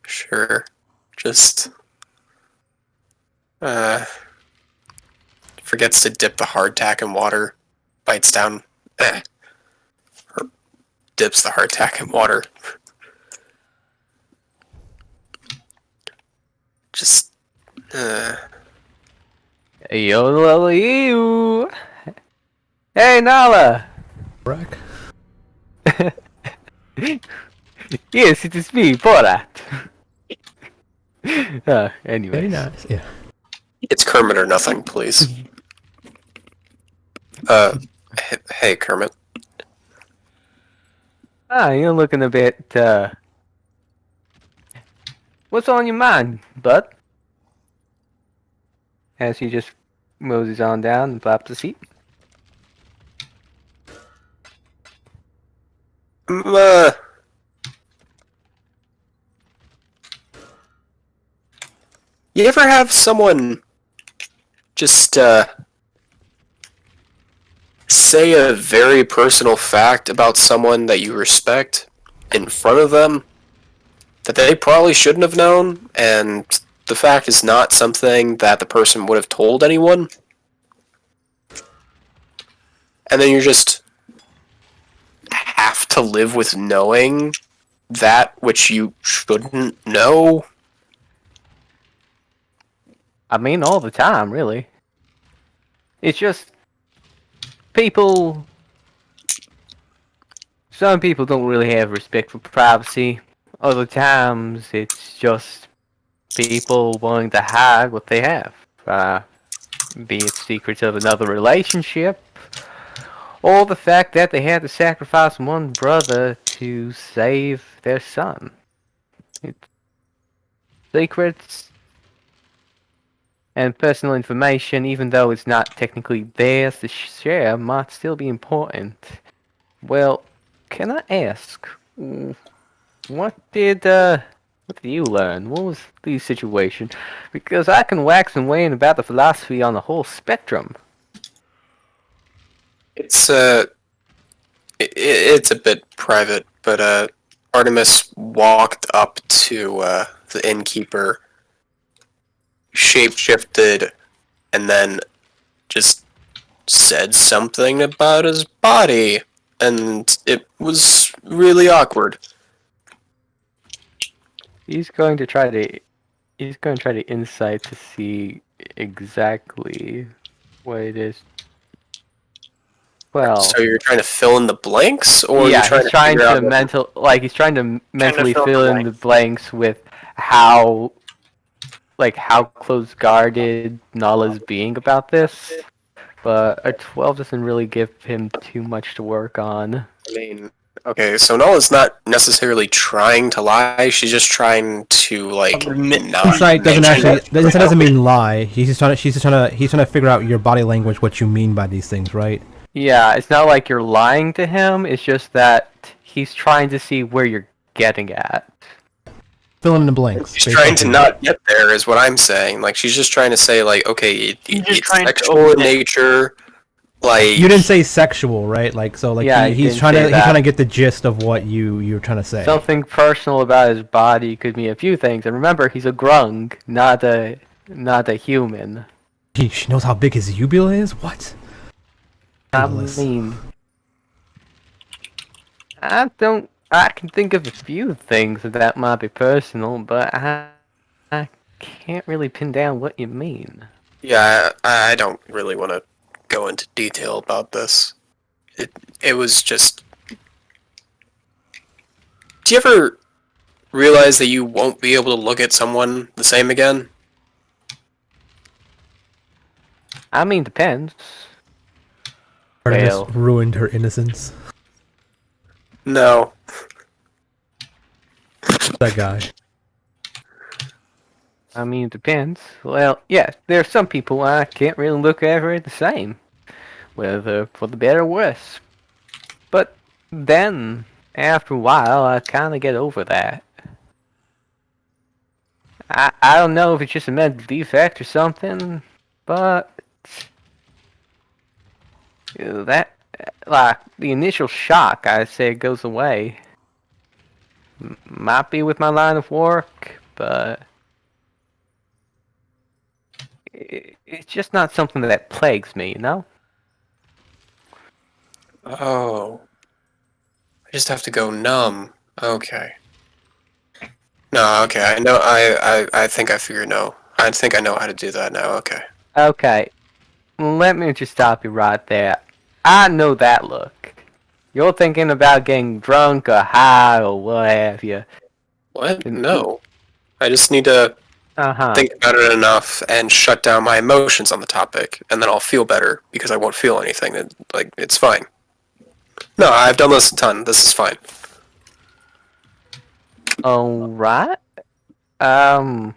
Sure. Just forgets to dip the hardtack in water. Bites down. Or dips the hardtack in water. Just Yo, hey, Nala! Brack. Yes, it is me, Borat. Anyways. Very nice. Yeah. it's Kermit or nothing, please. Hey Kermit. You're looking a bit, what's on your mind, bud? As he just moses on down and flaps the seat. You ever have someone just say a very personal fact about someone that you respect in front of them that they probably shouldn't have known, and the fact is not something that the person would have told anyone? And then you just have to live with knowing that which you shouldn't know? I mean, all the time, really. It's just people. Some people don't really have respect for privacy. Other times, it's just people wanting to hide what they have. Be it secrets of another relationship, or the fact that they had to sacrifice one brother to save their son. It's secrets and personal information, even though it's not technically theirs to share, might still be important. Well, can I ask, what did you learn? What was the situation? Because I can wax and wane about the philosophy on the whole spectrum. It's it's a bit private, but Artemis walked up to the innkeeper, shapeshifted, and then just said something about his body, and it was really awkward. He's going to try to insight to see exactly what it is. Well, So you're trying to fill in the blanks, or yeah, you're trying to figure out he's trying to mentally fill in fill the in the blanks with how close guarded Nala's being about this. But a 12 doesn't really give him too much to work on. I mean, okay, so Nola's not necessarily trying to lie. She's just trying to not. Insight doesn't actually. The insight doesn't mean lie. He's trying to figure out your body language, what you mean by these things, right? Yeah, it's not like you're lying to him. It's just that he's trying to see where you're getting at. Fill in the blanks. She's trying to not get there, is what I'm saying. Like, she's just trying to say, like, okay, it's trying to sexual in nature. Like, You didn't say sexual, right? Like, so, like, Yeah, he's didn't trying say to that. get the gist of what you're trying to say. Something personal about his body could mean a few things. And remember, he's a grung, not a human. She knows how big his uvula is. What? I Ridiculous. mean, I can think of a few things that might be personal, but I can't really pin down what you mean. yeah, I don't really want to go into detail about this. It was just. Do you ever realize that you won't be able to look at someone the same again? I mean, depends. Artemis Well, ruined her innocence. No. That guy. I mean, it depends. Well, yeah, there are some people I can't really look at the same, whether for the better or worse. But then, after a while, I kind of get over that. I don't know if it's just a mental defect or something, but that, like, the initial shock, I say, goes away. Might be with my line of work, but it's just not something that plagues me, you know? Oh. I just have to go numb. Okay. No, okay, I know, I think I figured no. I think I know how to do that now, okay. Okay, let me just stop you right there. I know that look. You're thinking about getting drunk or high or what have you. What? No. I just need to Uh-huh. think about it enough and shut down my emotions on the topic, and then I'll feel better, because I won't feel anything. Like, it's fine. No, I've done this a ton. This is fine. Alright. Well,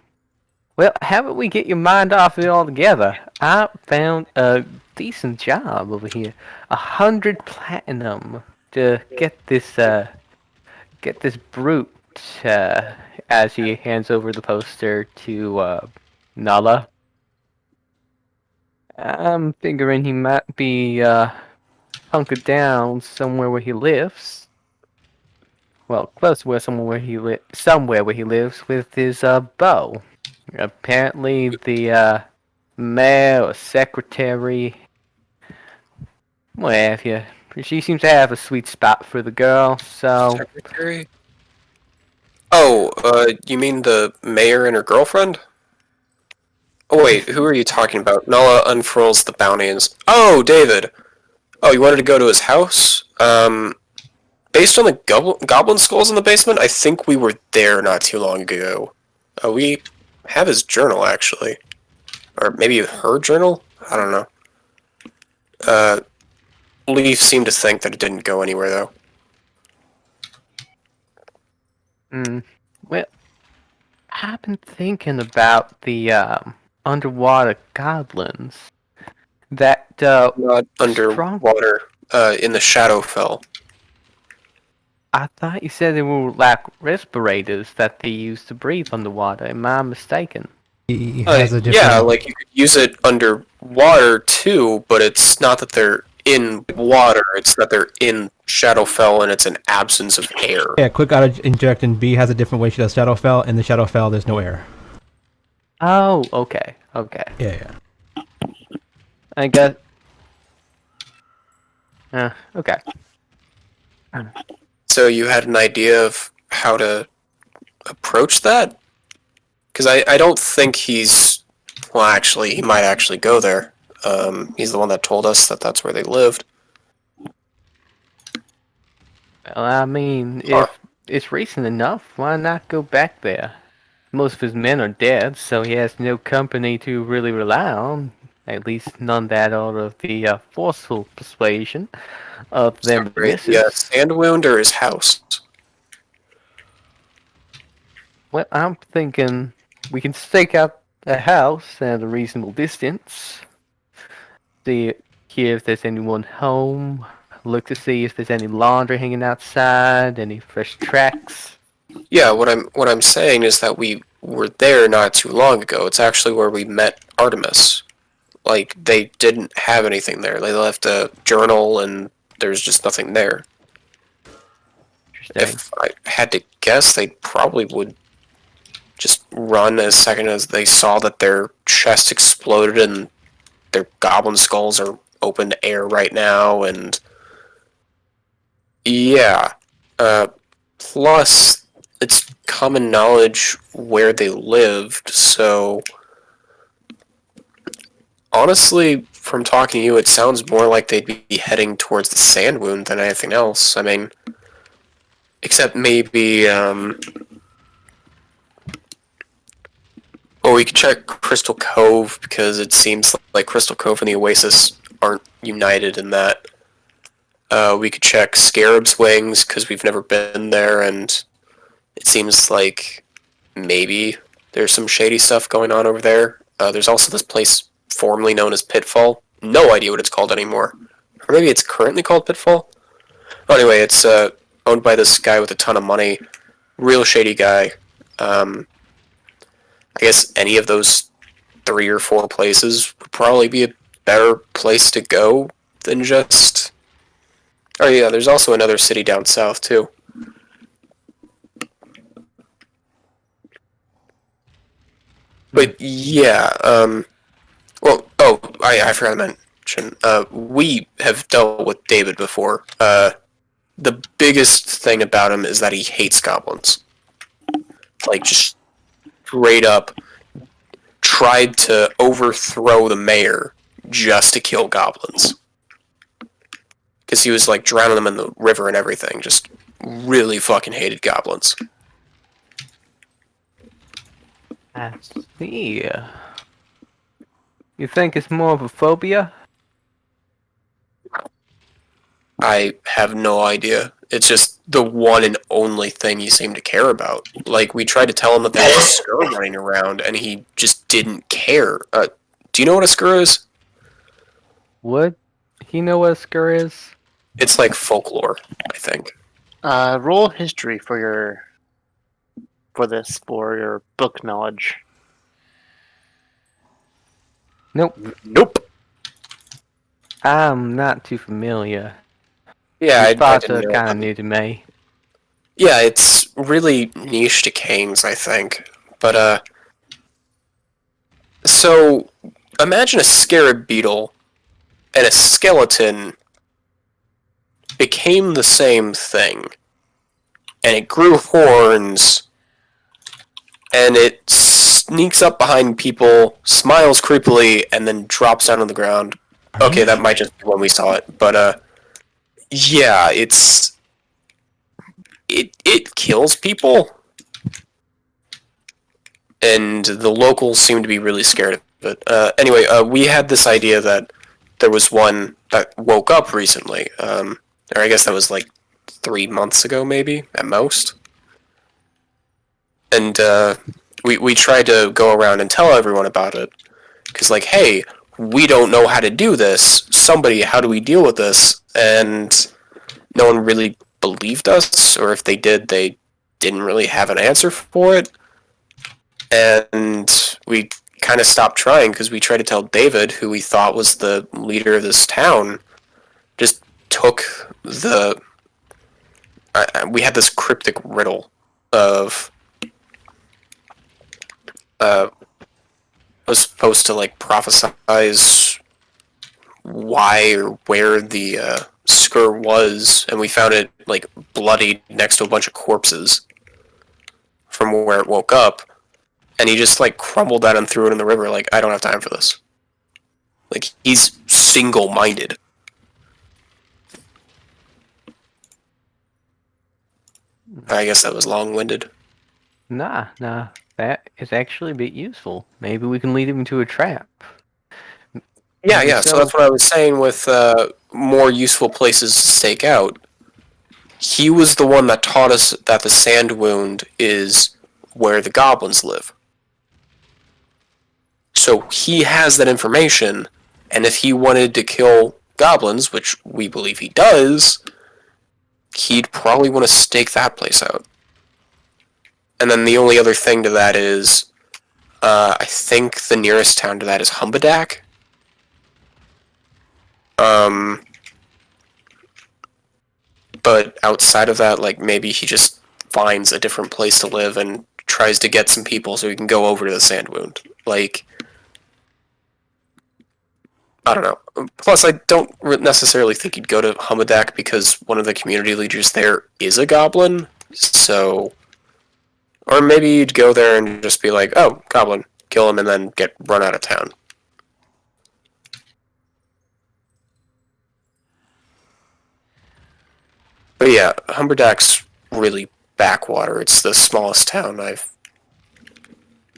how about we get your mind off it altogether? I found a decent job over here. 100 platinum to get this brute, as he hands over the poster to, Nala. I'm figuring he might be, hunkered down somewhere where he lives. Well, close to somewhere where he lives with his, bow. Apparently, the mayor or secretary, what have you. She seems to have a sweet spot for the girl, so Secretary? Oh, you mean the mayor and her girlfriend? Oh wait, who are you talking about? Nala unfurls the bounties. Oh, David! Oh, you wanted to go to his house? Based on the goblin skulls in the basement, I think we were there not too long ago. We have his journal, actually. Or maybe her journal? I don't know. Leaf seemed to think that it didn't go anywhere, though. well, I've been thinking about the underwater goblins that Not strong. underwater, in the Shadowfell. I thought you said they were like respirators that they use to breathe underwater. Am I mistaken? He has a different. Yeah, like you could use it underwater too, but it's not that they're in water, it's that they're in Shadowfell and it's an absence of air. Yeah, quick auto inject and B has a different way she does Shadowfell. In the Shadowfell, there's no air. Oh, okay, okay. Yeah. I guess. Okay. So you had an idea of how to approach that? Because I don't think he's... Well, actually, he might actually go there. He's the one that told us that that's where they lived. Well, I mean, if it's recent enough, why not go back there? Most of his men are dead, so he has no company to really rely on. At least none that out of the forceful persuasion of them Sorry, misses. the sand wound or his house? Well, I'm thinking we can stake out a house at a reasonable distance. See, hear if there's anyone home. Look to see if there's any laundry hanging outside, any fresh tracks. Yeah, what I'm saying is that we were there not too long ago. It's actually where we met Artemis. Like, they didn't have anything there. They left a journal and there's just nothing there. Interesting. If I had to guess, they probably would just run as second as they saw that their chest exploded and their goblin skulls are open to air right now, and yeah. Plus, it's common knowledge where they lived, so honestly, from talking to you, it sounds more like they'd be heading towards the sand wound than anything else. I mean, except maybe, Or we could check Crystal Cove, because it seems like Crystal Cove and the Oasis aren't united in that. We could check Scarab's Wings, because we've never been there, and it seems like maybe there's some shady stuff going on over there. There's also this place formerly known as Pitfall. No idea what it's called anymore. Or maybe it's currently called Pitfall? Oh, anyway, it's owned by this guy with a ton of money. Real shady guy. I guess any of those 3 or 4 places would probably be a better place to go than just... Oh yeah, there's also another city down south, too. But yeah, well, oh, I forgot to mention, we have dealt with David before. The biggest thing about him is that he hates goblins. Like, just straight up tried to overthrow the mayor just to kill goblins. Because he was, like, drowning them in the river and everything. Just really fucking hated goblins. I see. You think it's more of a phobia? I have no idea. It's just the one and only thing you seem to care about. Like, we tried to tell him that there was a skur running around, and he just didn't care. Do you know what a skur is? Would he know what a skur is? It's like folklore, I think. Roll history for your book knowledge. Nope. Nope. I'm not too familiar. Yeah, I thoughts didn't are know. kind of new to me. Yeah, it's really niche to Kings, I think. But, so, imagine a scarab beetle and a skeleton became the same thing. And it grew horns, and it sneaks up behind people, smiles creepily, and then drops down on the ground. Okay, that might just be when we saw it, but, yeah, it kills people. And the locals seem to be really scared of it. Anyway, we had this idea that there was one that woke up recently. Or I guess that was like 3 months ago, maybe, at most. And we tried to go around and tell everyone about it. Because, like, hey, we don't know how to do this. Somebody, how do we deal with this? And no one really believed us, or if they did, they didn't really have an answer for it. And we kind of stopped trying because we tried to tell David, who we thought was the leader of this town, just took the... we had this cryptic riddle of... was supposed to, like, prophesize why or where the skur was, and we found it, like, bloodied next to a bunch of corpses from where it woke up, and he just, like, crumbled that and threw it in the river, like, I don't have time for this. Like, he's single-minded. I guess that was long-winded. Nah, that is actually a bit useful. Maybe we can lead him into a trap. Yeah, so that's what I was saying with more useful places to stake out. He was the one that taught us that the sand wound is where the goblins live. So he has that information, and if he wanted to kill goblins, which we believe he does, he'd probably want to stake that place out. And then the only other thing to that is, I think the nearest town to that is Humbadak. But outside of that, like, maybe he just finds a different place to live and tries to get some people so he can go over to the sand wound. Like, I don't know. Plus, I don't necessarily think he'd go to Humbadak because one of the community leaders there is a goblin, so... Or maybe you'd go there and just be like, oh, goblin, kill him, and then get run out of town. But yeah, Humberdak's really backwater. It's the smallest town I've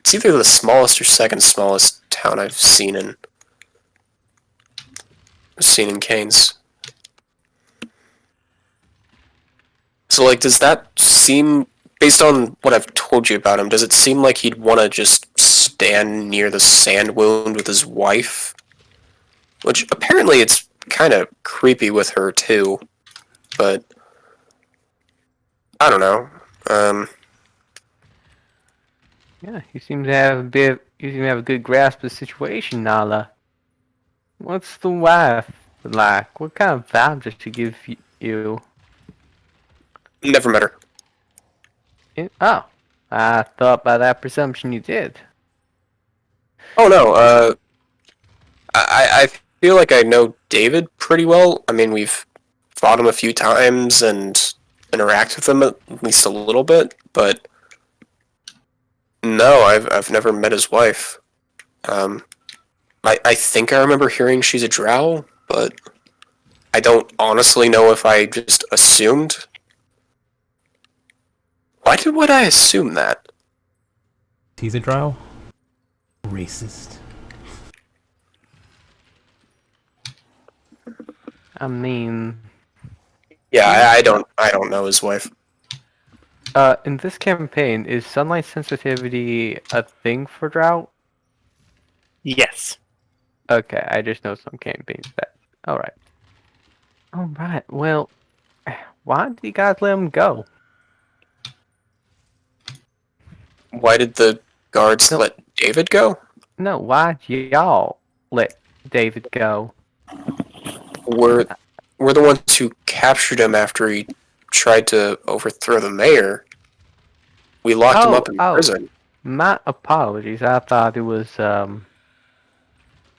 It's either the smallest or second smallest town I've seen in Canes. So, like, does that seem, based on what I've told you about him, does it seem like he'd want to just stand near the sand wound with his wife? Which, apparently, it's kind of creepy with her, too. But, I don't know. Yeah, you seem to have a good grasp of the situation, Nala. What's the wife like? What kind of vibe does she give you? Never met her. Oh, I thought by that presumption you did. Oh, no, I feel like I know David pretty well. I mean, we've fought him a few times and interact with him at least a little bit, but no, I've never met his wife. I think I remember hearing she's a drow, but I don't honestly know if I just assumed. Why would I assume that? He's a drow. Racist. I mean, Yeah, I don't know his wife. in this campaign, is sunlight sensitivity a thing for drought? Yes. Okay, I just know some campaigns that. Alright. Alright, well, why did you guys let him go? Why did the guards No. let David go? No, why'd y'all let David go? We're the ones who captured him after he tried to overthrow the mayor. We locked him up in prison. My apologies. I thought it was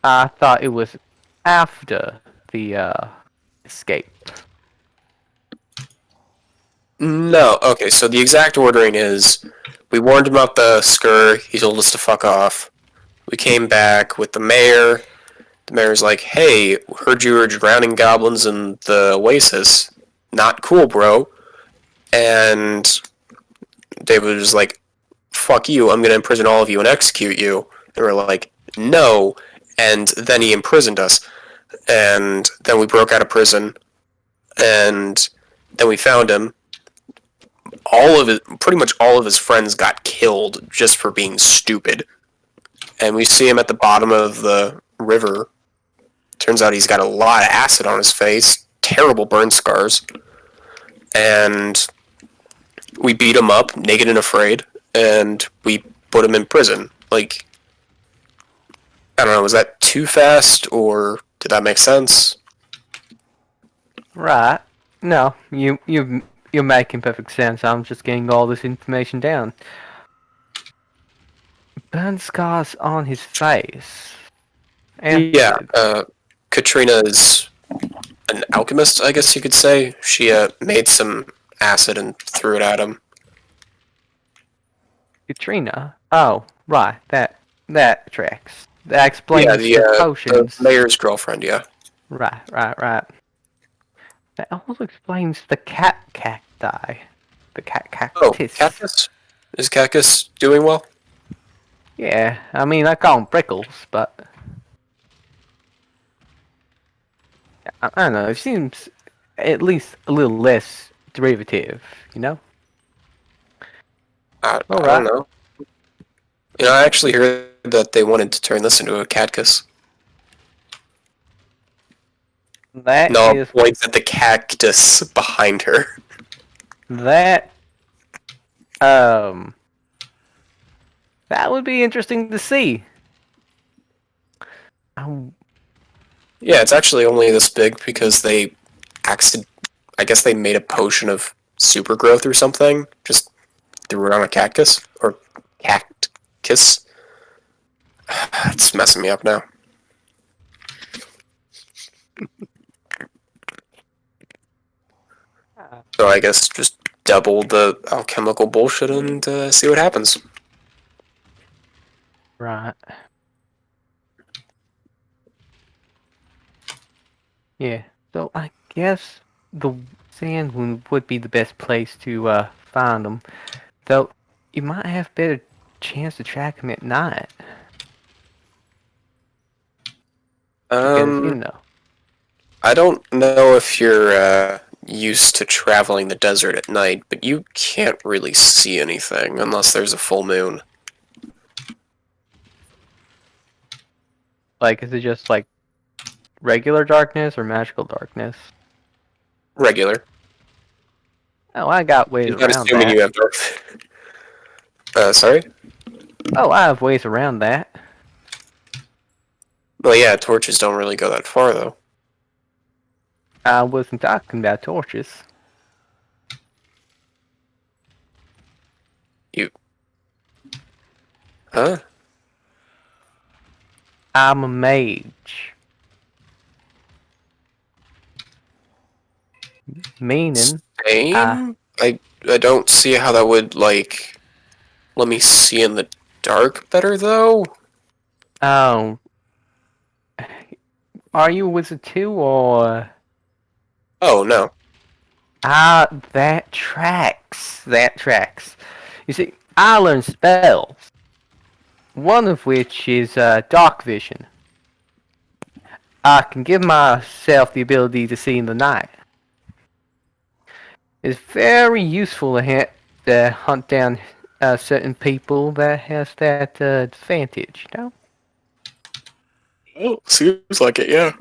I thought it was after the escape. No, okay, so the exact ordering is we warned him about the Skur, he told us to fuck off. We came back with the mayor. The mayor's like, hey, heard you were drowning goblins in the oasis. Not cool, bro. And David was like, fuck you, I'm gonna imprison all of you and execute you. And we're like, no. And then he imprisoned us. And then we broke out of prison. And then we found him. Pretty much all of his friends got killed just for being stupid. And we see him at the bottom of the river. Turns out he's got a lot of acid on his face, terrible burn scars. And we beat him up, naked and afraid, and we put him in prison. Like, I don't know, was that too fast, or did that make sense? Right. No, you're making perfect sense. I'm just getting all this information down. Burn scars on his face. Yeah, Katrina is an alchemist, I guess you could say. She made some acid and threw it at him. Katrina. Oh, right. That tracks. That explains the potions. The mayor's girlfriend, yeah. Right. That also explains the cacti. The cactus. Oh, Cactus? Is Cactus doing well? Yeah, I mean, I call them prickles, but I don't know. It seems at least a little less derivative, you know? I don't know. You know, I actually heard that they wanted to turn this into a cactus. That No, is points at the cactus behind her. that. That would be interesting to see. Yeah, it's actually only this big because I guess they made a potion of super growth or something. Just threw it on a cactus or cactus. It's messing me up now. So I guess just double the alchemical bullshit and see what happens. Right. Yeah. So I guess the sand would be the best place to find them. Though you might have better chance to track him at night. Because, you know. I don't know if you're used to traveling the desert at night, but you can't really see anything unless there's a full moon. Like, is it just like regular darkness or magical darkness? Regular. Oh, I got ways I'm not around assuming that. you have dark. Sorry? Oh, I have ways around that. Well, yeah, torches don't really go that far, though. I wasn't talking about torches. You... Huh? I'm a mage. Meaning, Same? I don't see how that would, like... Let me see in the dark better, though? oh, are you a wizard too, or... Oh, no. Ah, that tracks. That tracks. You see, I learned spells. One of which is dark vision. I can give myself the ability to see in the night. It's very useful to hunt down certain people that has that advantage, you know? Oh, seems like it, yeah.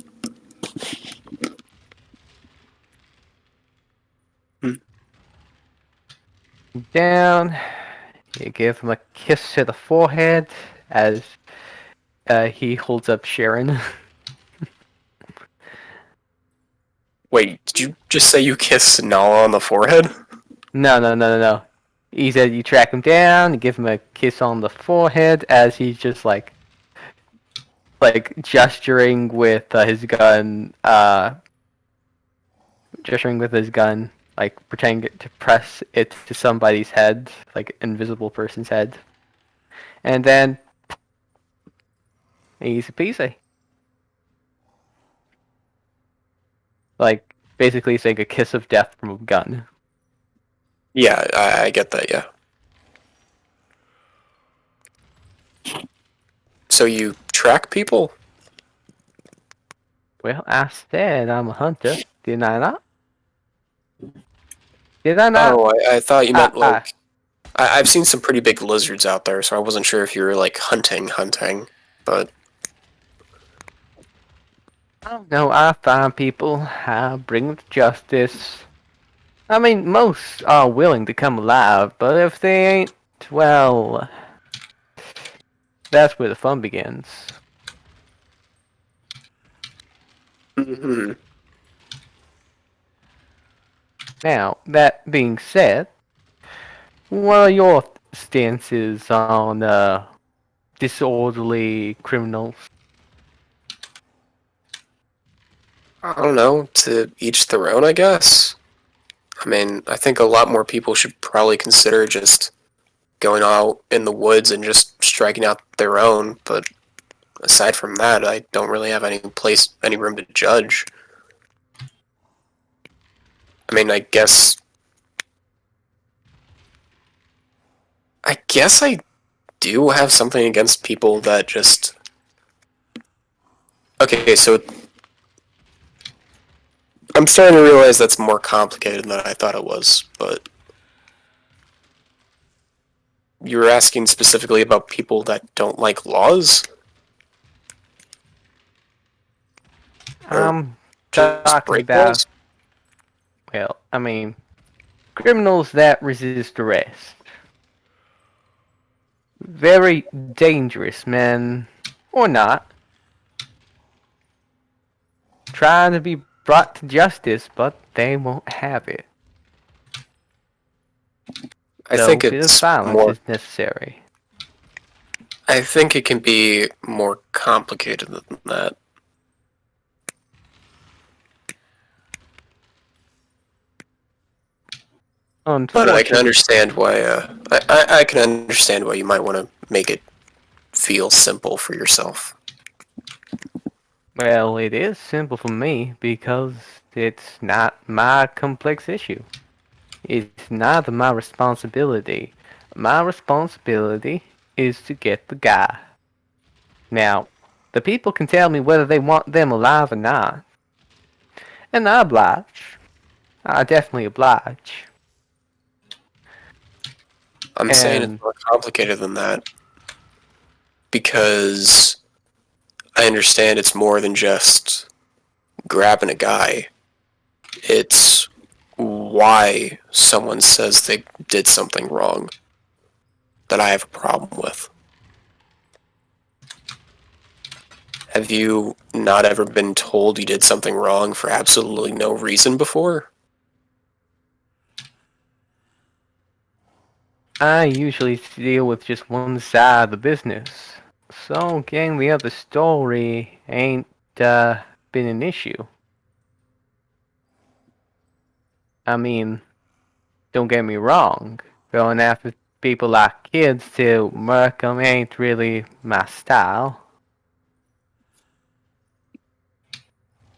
Down, you give him a kiss to the forehead as he holds up Sharon. Wait, did you just say you kissed Nala on the forehead? No. He said you track him down, you give him a kiss on the forehead as he's just like gesturing with his gun, like pretending to press it to somebody's head, like invisible person's head, and then easy peasy. Like basically saying a kiss of death from a gun. Yeah, I get that, yeah. So you track people? Well, I said I'm a hunter. Did I not? Did I not? Oh, I thought you meant, I, like... I've seen some pretty big lizards out there, so I wasn't sure if you were, like, hunting, but... No, I find people, I bring them to justice. I mean, most are willing to come alive, but if they ain't, well, that's where the fun begins. Mm-hmm. Now, that being said, what are your stances on disorderly criminals? I don't know, to each their own, I guess. I mean, I think a lot more people should probably consider just going out in the woods and just striking out their own, but aside from that, I don't really have any room to judge. I mean, I guess I do have something against people that just... Okay, so I'm starting to realize that's more complicated than I thought it was, but you were asking specifically about people that don't like laws? I'm Just talking break about, laws? well, I mean, criminals that resist arrest. Very dangerous men, or not. Trying to be brought to justice, but they won't have it. I So think a bit of it's violence more... is necessary. I think it can be more complicated than that. But I can Unfortunately, understand why. I can understand why you might want to make it feel simple for yourself. well, it is simple for me because it's not my complex issue. It's neither my responsibility. My responsibility is to get the guy. Now, the people can tell me whether they want them alive or not. And I oblige. I definitely oblige. I'm saying it's And more complicated than that. Because I understand it's more than just grabbing a guy. It's why someone says they did something wrong that I have a problem with. Have you not ever been told you did something wrong for absolutely no reason before? I usually deal with just one side of the business. So getting the other story ain't been an issue. I mean, don't get me wrong. Going after people like kids to murk 'em ain't really my style.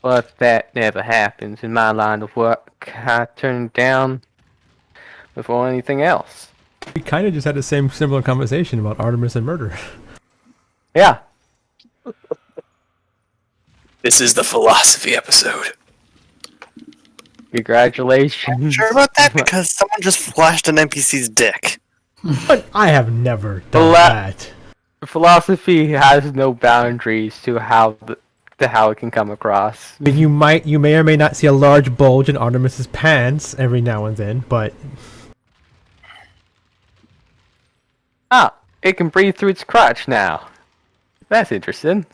But that never happens in my line of work. I turn it down before anything else. We kind of just had the same similar conversation about Artemis and murder. Yeah. This is the philosophy episode. Congratulations. Sure about that? Because someone just flashed an NPC's dick. But I have never done Phila- that. Philosophy has no boundaries to how it can come across. But you may or may not see a large bulge in Artemis's pants every now and then, but It can breathe through its crotch now. That's interesting.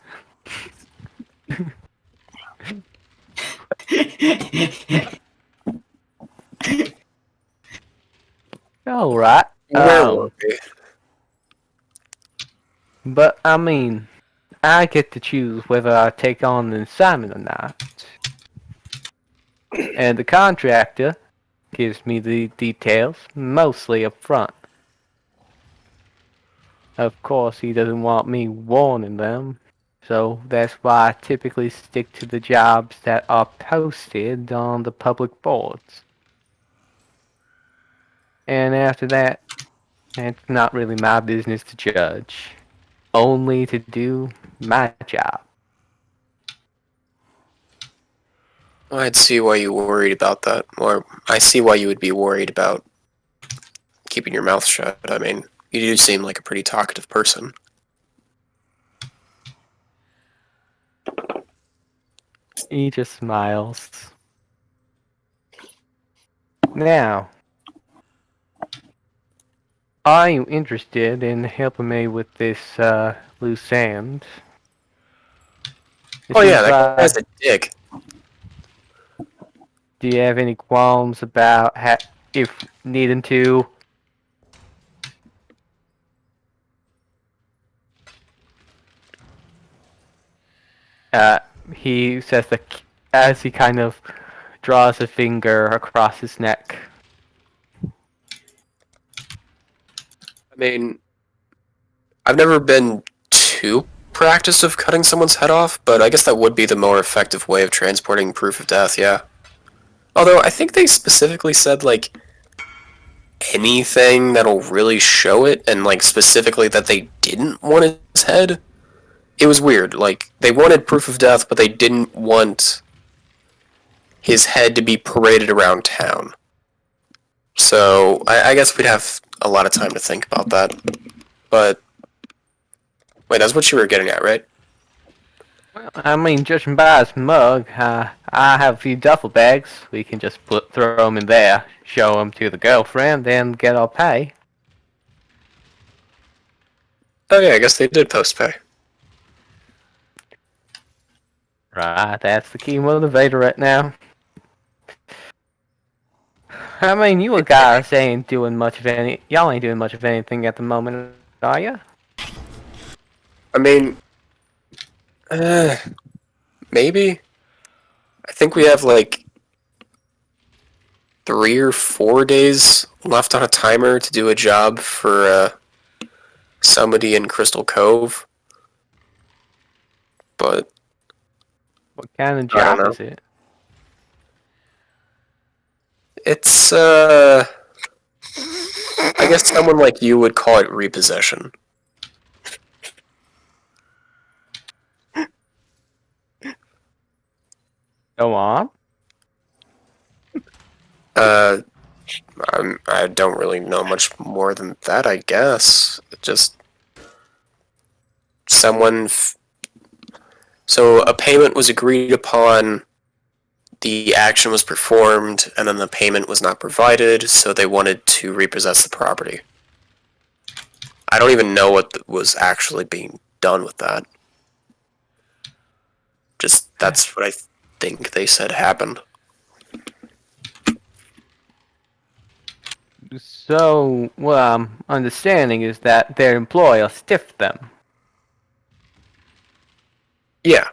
Alright. Where were we? But I mean, I get to choose whether I take on an assignment or not. And the contractor gives me the details, mostly up front. Of course, he doesn't want me warning them, so that's why I typically stick to the jobs that are posted on the public boards. And after that, it's not really my business to judge. Only to do my job. I'd see why you worried about that. Or I see why you would be worried about keeping your mouth shut. I mean, you do seem like a pretty talkative person. He just smiles. Now, are you interested in helping me with this loose end? Oh yeah, that guy's a dick. Do you have any qualms about if needing to? He says that as he kind of draws a finger across his neck. I mean, I've never been too practiced of cutting someone's head off, but I guess that would be the more effective way of transporting proof of death, yeah. Although, I think they specifically said, like, anything that'll really show it, and, like, specifically that they didn't want his head. It was weird. Like, they wanted proof of death, but they didn't want his head to be paraded around town. So, I guess we'd have a lot of time to think about that. But, wait, that's what you were getting at, right? Well, I mean, judging by his mug, I have a few duffel bags. We can just throw them in there, show them to the girlfriend, then get our pay. Oh yeah, I guess they did post pay. Right, that's the key motivator right now. I mean, you guys ain't doing much of y'all ain't doing much of anything at the moment, are ya? I mean, maybe. I think we have like 3 or 4 days left on a timer to do a job for somebody in Crystal Cove. But What kind of I don't job know. is it? It's I guess someone like you would call it repossession. Go on. I don't really know much more than that, I guess. Just someone. So a payment was agreed upon, the action was performed, and then the payment was not provided, so they wanted to repossess the property. I don't even know what was actually being done with that. Just, that's what I think they said happened. So, what I'm understanding is that their employer stiffed them. Yeah.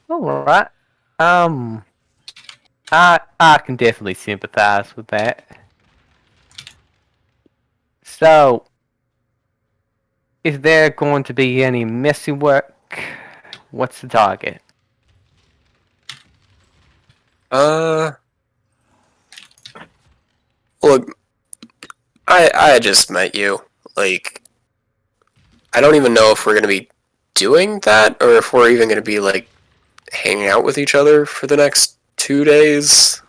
Alright. I can definitely sympathize with that. So, is there going to be any messy work? What's the target? Look, I just met you. Like, I don't even know if we're gonna be doing that, or if we're even gonna be, like, hanging out with each other for the next 2 days.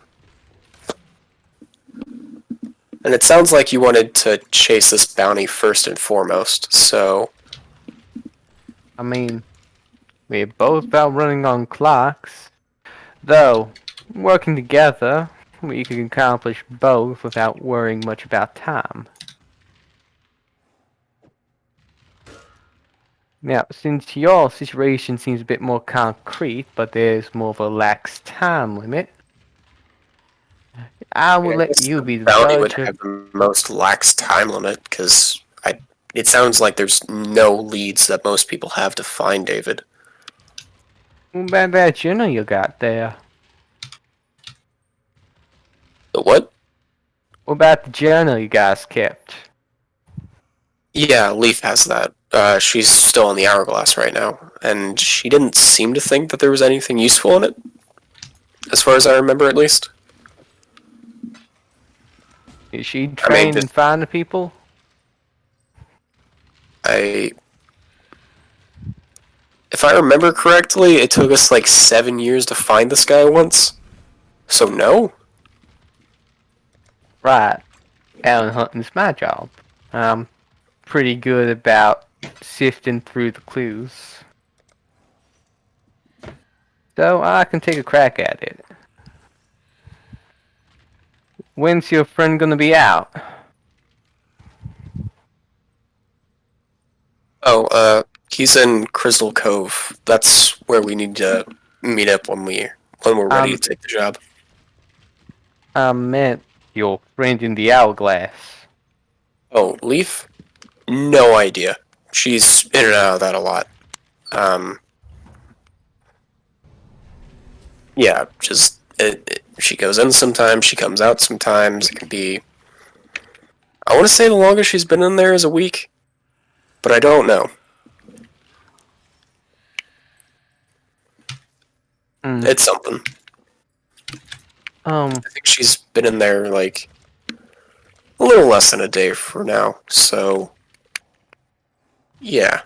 And it sounds like you wanted to chase this bounty first and foremost, so... I mean, we're both about running on clocks. Though, working together, we can accomplish both without worrying much about time. Now, since your situation seems a bit more concrete, but there's more of a lax time limit, I will let you be the bounty would judge have the most lax time limit, because it sounds like there's no leads that most people have to find David. What about that journal you got there? The what? What about the journal you guys kept? Yeah, Leaf has that. She's still in the Hourglass right now, and she didn't seem to think that there was anything useful in it, as far as I remember, at least. Is she trained in finding people? If I remember correctly, it took us like 7 years to find this guy once. So no? Right. Alan hunting's my job. I'm pretty good about sifting through the clues. So I can take a crack at it. When's your friend gonna be out? Oh, he's in Crystal Cove. That's where we need to meet up when we're ready to take the job. I meant your friend in the Hourglass. Oh, Leaf? No idea. She's in and out of that a lot. Yeah, just she goes in sometimes, she comes out sometimes. It can be. I want to say the longest she's been in there is a week, but I don't know. It's something. I think she's been in there like a little less than a day for now. So, yeah.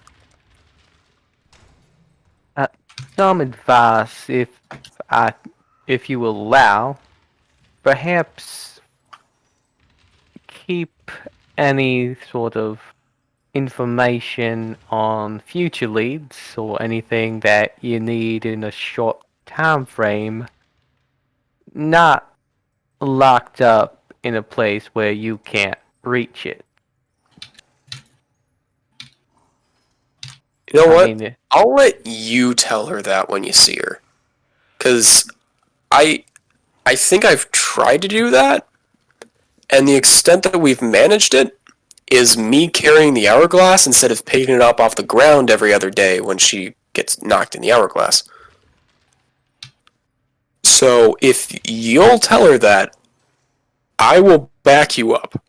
Some advice, if you allow, perhaps keep any sort of information on future leads or anything that you need in a short time frame, not locked up in a place where you can't reach it. You know what? I'll let you tell her that when you see her. Because I think I've tried to do that, and the extent that we've managed it is me carrying the Hourglass instead of picking it up off the ground every other day when she gets knocked in the Hourglass. So if you'll tell her that, I will back you up.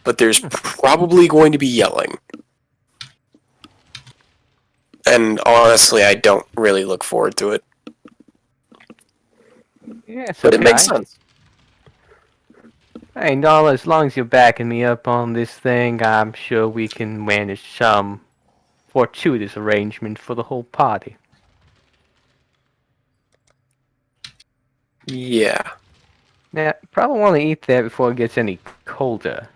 But there's probably going to be yelling. And honestly, I don't really look forward to it. Yeah, but it makes sense. Hey, Nala, as long as you're backing me up on this thing, I'm sure we can manage some fortuitous arrangement for the whole party. Yeah. Now, you probably want to eat that before it gets any colder.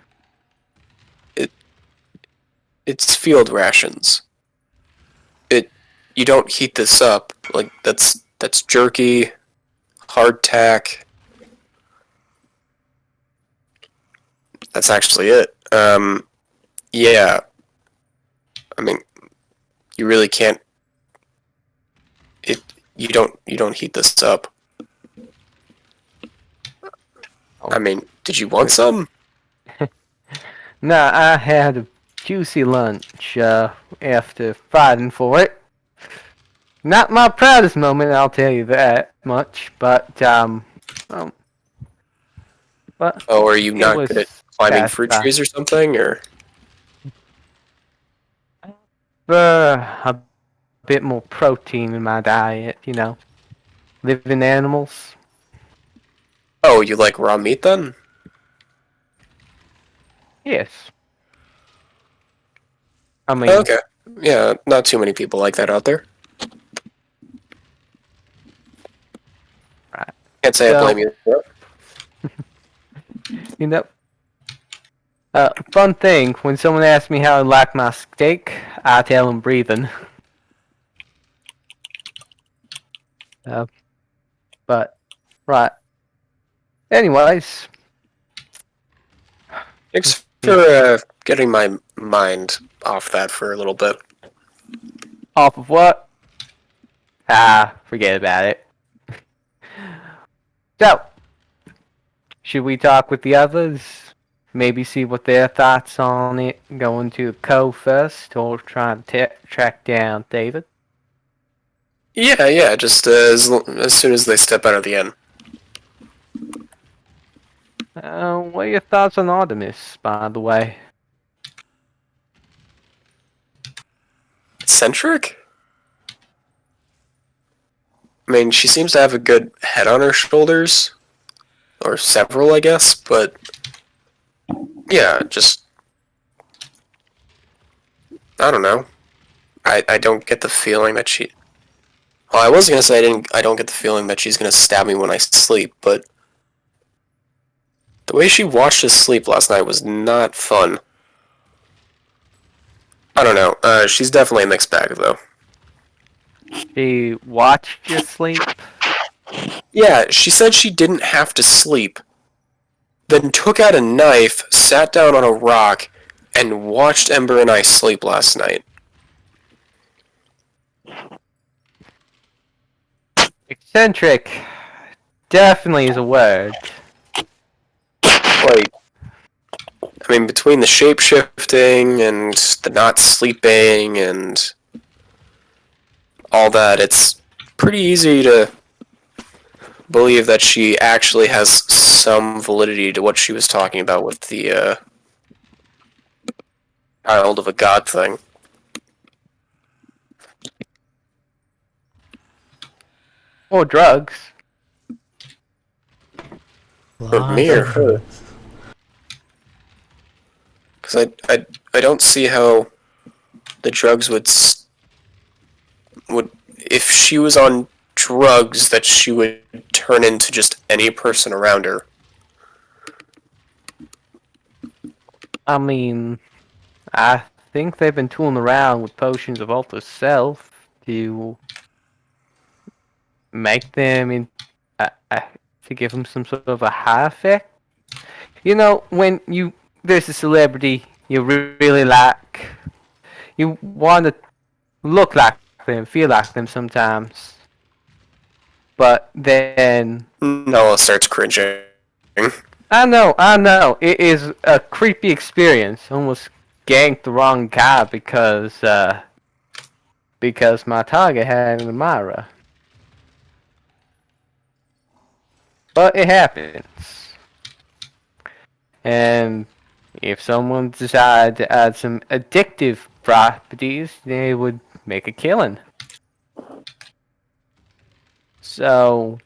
It's field rations. You don't heat this up. Like that's jerky, hardtack. That's actually it. Yeah. I mean, you really can't. It you don't heat this up. I mean, did you want some? Nah, I had a juicy lunch after fighting for it. Not my proudest moment, I'll tell you that much. Um, but Oh, are you it not good at was climbing fast. fruit trees or something? Or A bit more protein in my diet, you know. Living animals. oh, you like raw meat then? Yes. I mean, Okay. Yeah, not too many people like that out there. right. Can't say I So, blame you. you know, fun thing, when someone asks me how I like my steak, I tell them breathing. Uh, but, right. Anyways, Thanks for hmm, getting my mind off that for a little bit. off of what? Ah, forget about it. So, should we talk with the others? Maybe see what their thoughts on it. Going to Co first, or trying to track down David? Yeah. Just as soon as they step out of the inn. What are your thoughts on Artemis, by the way? Eccentric? I mean, she seems to have a good head on her shoulders, or several, I guess. But yeah, just I don't know. I don't get the feeling that she. Well, I was gonna say I don't get the feeling that she's gonna stab me when I sleep, but the way she watched us sleep last night was not fun. I don't know. She's definitely a mixed bag, though. She watched you sleep? Yeah, she said she didn't have to sleep, then took out a knife, sat down on a rock, and watched Ember and I sleep last night. Eccentric. Definitely is a word. Like, I mean, between the shape shifting and the not sleeping and all that, it's pretty easy to believe that she actually has some validity to what she was talking about with the child of a god thing. Or drugs. For Lots me or of her? drugs. Because I don't see how the drugs would if she was on drugs that she would turn into just any person around her. I mean, I think they've been tooling around with potions of Alter Self to make them to give them some sort of a high effect. You know, when there's a celebrity you really like, you want to look like them, feel like them sometimes. But then Noah starts cringing. I know, it is a creepy experience. Almost ganked the wrong guy because my target had an Amira. But it happens. And if someone decided to add some addictive properties, they would make a killing. So,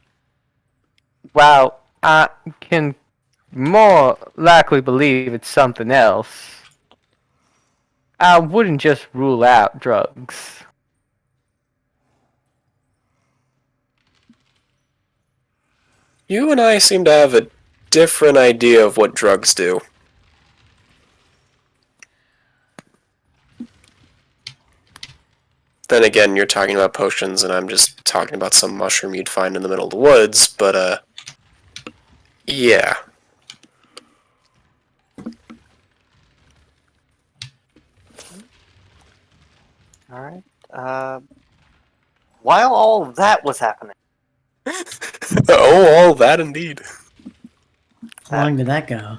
while I can more likely believe it's something else, I wouldn't just rule out drugs. You and I seem to have a different idea of what drugs do. Then again, you're talking about potions, and I'm just talking about some mushroom you'd find in the middle of the woods, but, yeah. Alright. While all of that was happening, Oh, all that indeed. How long did that go?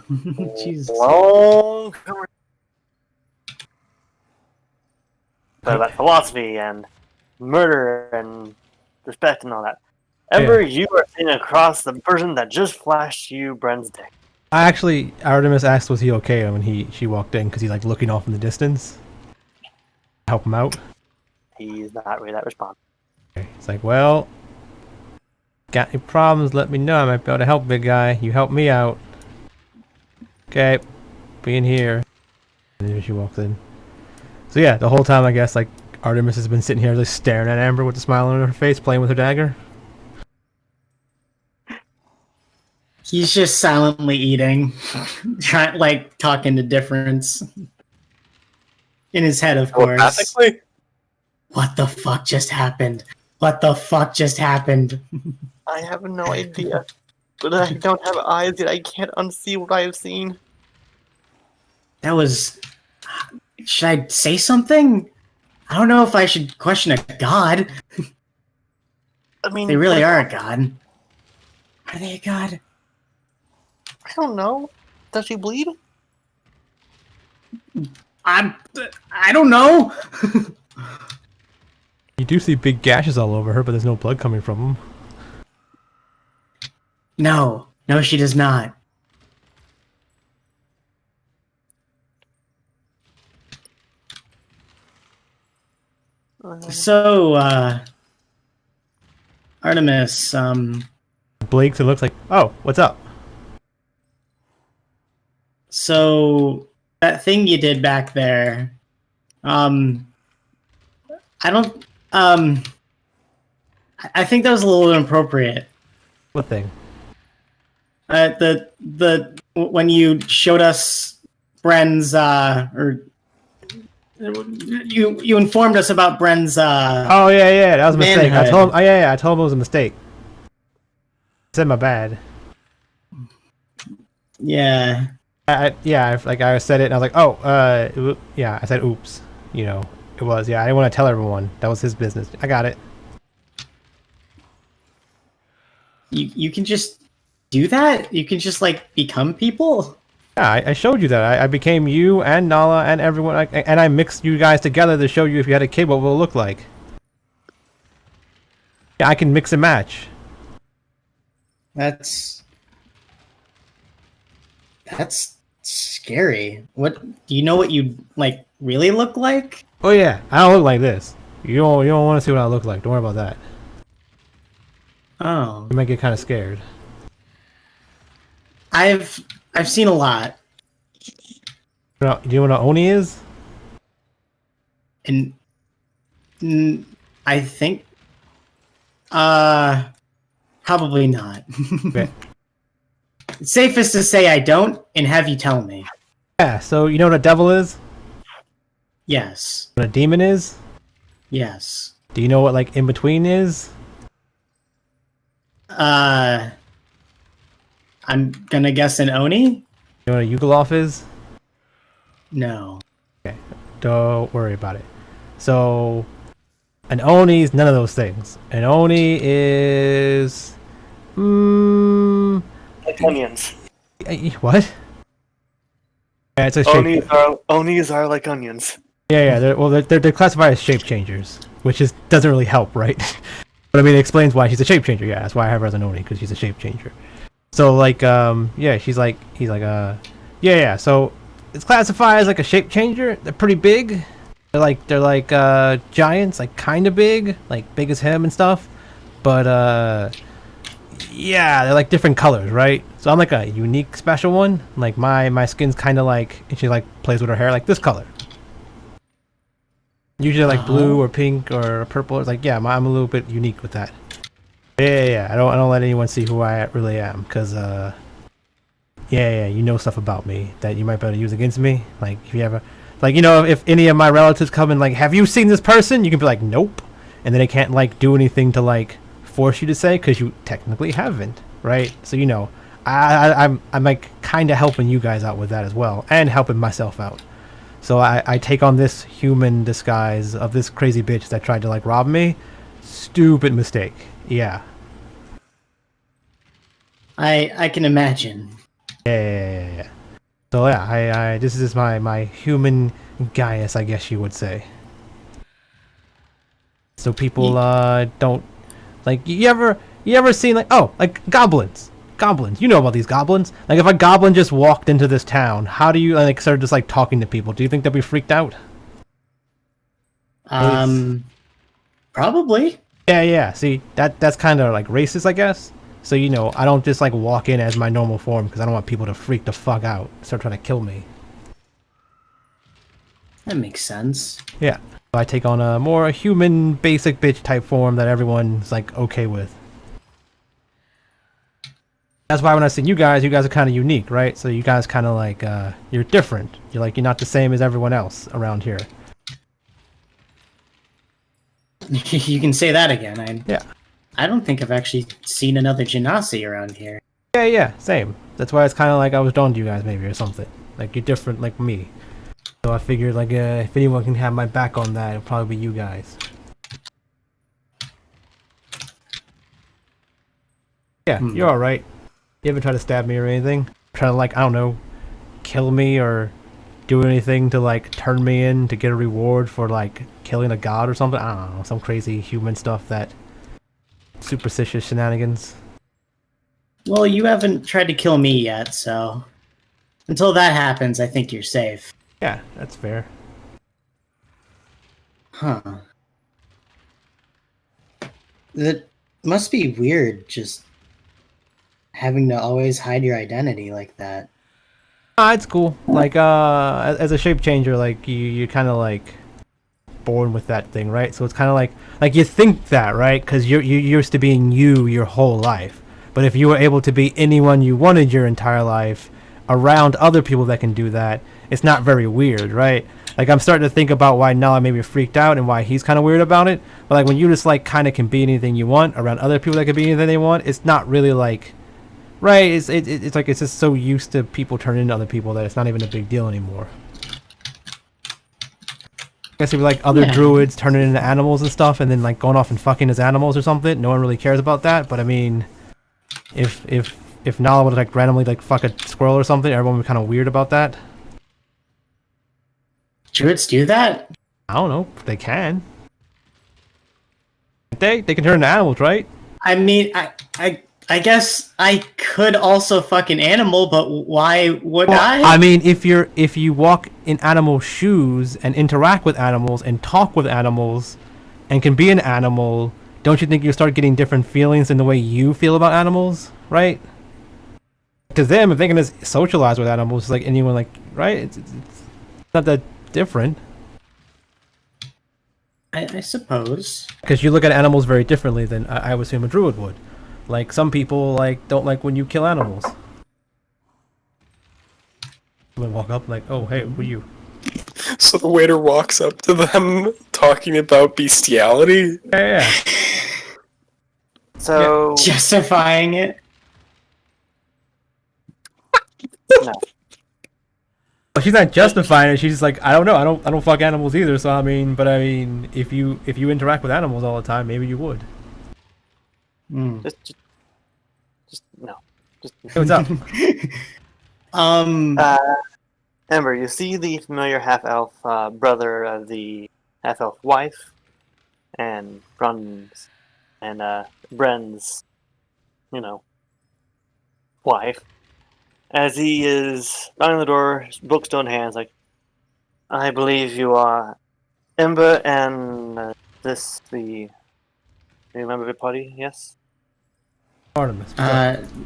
Jesus. long conversation about philosophy and murder and respect and all that. Ember, you are sitting across the person that just flashed you Bren's dick. Artemis asked was he okay when she walked in because he's like looking off in the distance. Help him out. He's not really that responsive. Okay. It's like, well, got any problems? Let me know. I might be able to help, big guy. You help me out. Okay, be in here. And then she walks in. So yeah, the whole time I guess like Artemis has been sitting here just staring at Amber with a smile on her face, playing with her dagger. He's just silently eating, trying like talking to difference in his head, of course. Telepathically? What the fuck just happened? What the fuck just happened? I have no idea. But I don't have eyes yet. I can't unsee what I have seen. That was. Should I say something? I don't know if I should question a god. I mean, They really are a god. Are they a god? I don't know. Does she bleed? I don't know. You do see big gashes all over her, but there's no blood coming from them. No, she does not. So, Artemis, Blinks and looks like, oh, what's up? so that thing you did back there, I don't, I think that was a little inappropriate. What thing? When you showed us Bren's, or you informed us about Bren's, Oh yeah, that was a mistake. I manhood. told him. Oh yeah, I told him it was a mistake. I said my bad. Yeah. I said it, and I was like, oh, yeah, I said, oops. You know, it was. Yeah, I didn't want to tell everyone. That was his business. I got it. You can just do that? You can just like become people? Yeah, I showed you that. I became you and Nala and everyone, and I mixed you guys together to show you if you had a kid what will it look like. Yeah, I can mix and match. That's scary. What do you know what you like really look like? Oh yeah, I don't look like this. You don't want to see what I look like. Don't worry about that. Oh. You might get kind of scared. I've seen a lot. Do you know what an Oni is? And I think probably not. Okay. It's safest to say I don't and have you tell me. Yeah, so you know what a devil is? Yes. What a demon is? Yes. Do you know what like in between is? I'm gonna guess an Oni? You know what a Yugoloth is? No. Okay, don't worry about it. So, an Oni is none of those things. An Oni is... Like onions. What? Yeah, it's a shape... Onis are like onions. Yeah, they're classified as shape changers, which doesn't really help, right? But I mean, it explains why she's a shape changer. Yeah, that's why I have her as an Oni, because she's a shape changer. So like, yeah, he's like, yeah. So it's classified as like a shape changer. They're pretty big. They're like giants, like kind of big, like big as him and stuff. But yeah, they're like different colors, right? So I'm like a unique, special one. Like my skin's kind of like, and she like plays with her hair like this color. Usually like blue or pink or purple. It's like, yeah, I'm a little bit unique with that. Yeah. I don't let anyone see who I really am, cause you know stuff about me that you might be able to use against me. Like if you ever, like if any of my relatives come and like, have you seen this person? You can be like, nope, and then they can't like do anything to like force you to say because you technically haven't, right? So I'm like kind of helping you guys out with that as well, and helping myself out. So I take on this human disguise of this crazy bitch that tried to like rob me. Stupid mistake. Yeah. I can imagine. Yeah. So yeah, I this is my human Gaius, I guess you would say. So people don't like you ever seen like goblins. Goblins. You know about these goblins. Like if a goblin just walked into this town, how do you like start just like talking to people? Do you think they'll be freaked out? Probably. Yeah. See, that's kind of like racist, I guess. So I don't just like walk in as my normal form because I don't want people to freak the fuck out, start trying to kill me. That makes sense. Yeah. So I take on a more human, basic bitch type form that everyone's like okay with. That's why when I see you guys are kind of unique, right? So you guys kind of like you're different. You're not the same as everyone else around here. You can say that again. Yeah. I don't think I've actually seen another Genasi around here. Yeah, same. That's why it's kind of like I was drawn to you guys maybe or something. Like you're different like me. So I figured like if anyone can have my back on that, it'll probably be you guys. Yeah, you're alright. You ever try to stab me or anything? Try to like, I don't know, kill me or do anything to like turn me in to get a reward for like killing a god or something? I don't know, some crazy human stuff that superstitious shenanigans. Well, you haven't tried to kill me yet, so until that happens, I think you're safe. Yeah, that's fair. Huh. That must be weird, just having to always hide your identity like that. It's cool. Like, as a shape changer, like you're kind of like born with that thing, right? So it's kind of like you think that, right? Because you're used to being you your whole life. But if you were able to be anyone you wanted your entire life around other people that can do that, it's not very weird, right? Like I'm starting to think about why Nala maybe freaked out and why he's kind of weird about it. But like when you just like kind of can be anything you want around other people that can be anything they want, it's not really like. Right, it's like it's just so used to people turning into other people that it's not even a big deal anymore. I guess it'd be like other druids turning into animals and stuff, and then like going off and fucking as animals or something. No one really cares about that. But I mean, if Nala would like randomly like fuck a squirrel or something, everyone would be kind of weird about that. Druids do that? I don't know. They can. They can turn into animals, right? I mean, I guess I could also fuck an animal, but why would I? I mean, if you walk in animal shoes and interact with animals and talk with animals and can be an animal, don't you think you start getting different feelings in the way you feel about animals, right? To them, if they can just socialize with animals, it's like anyone, like, right? It's not that different. I suppose. Because you look at animals very differently than I would assume a druid would. Like some people like don't like when you kill animals. They walk up like, "Oh, hey, who are you?" So the waiter walks up to them talking about bestiality. Yeah. So Justifying it? no. Well, she's not justifying it. She's just like, I don't know. I don't fuck animals either. So I mean, if you interact with animals all the time, maybe you would. Just no. Just Hey, what's up? Ember, you see the familiar half-elf brother of the half-elf wife, and Bren's wife. As he is knocking on the door, book still in hands, like, I believe you are Ember and you remember the party? Yes. Artemis.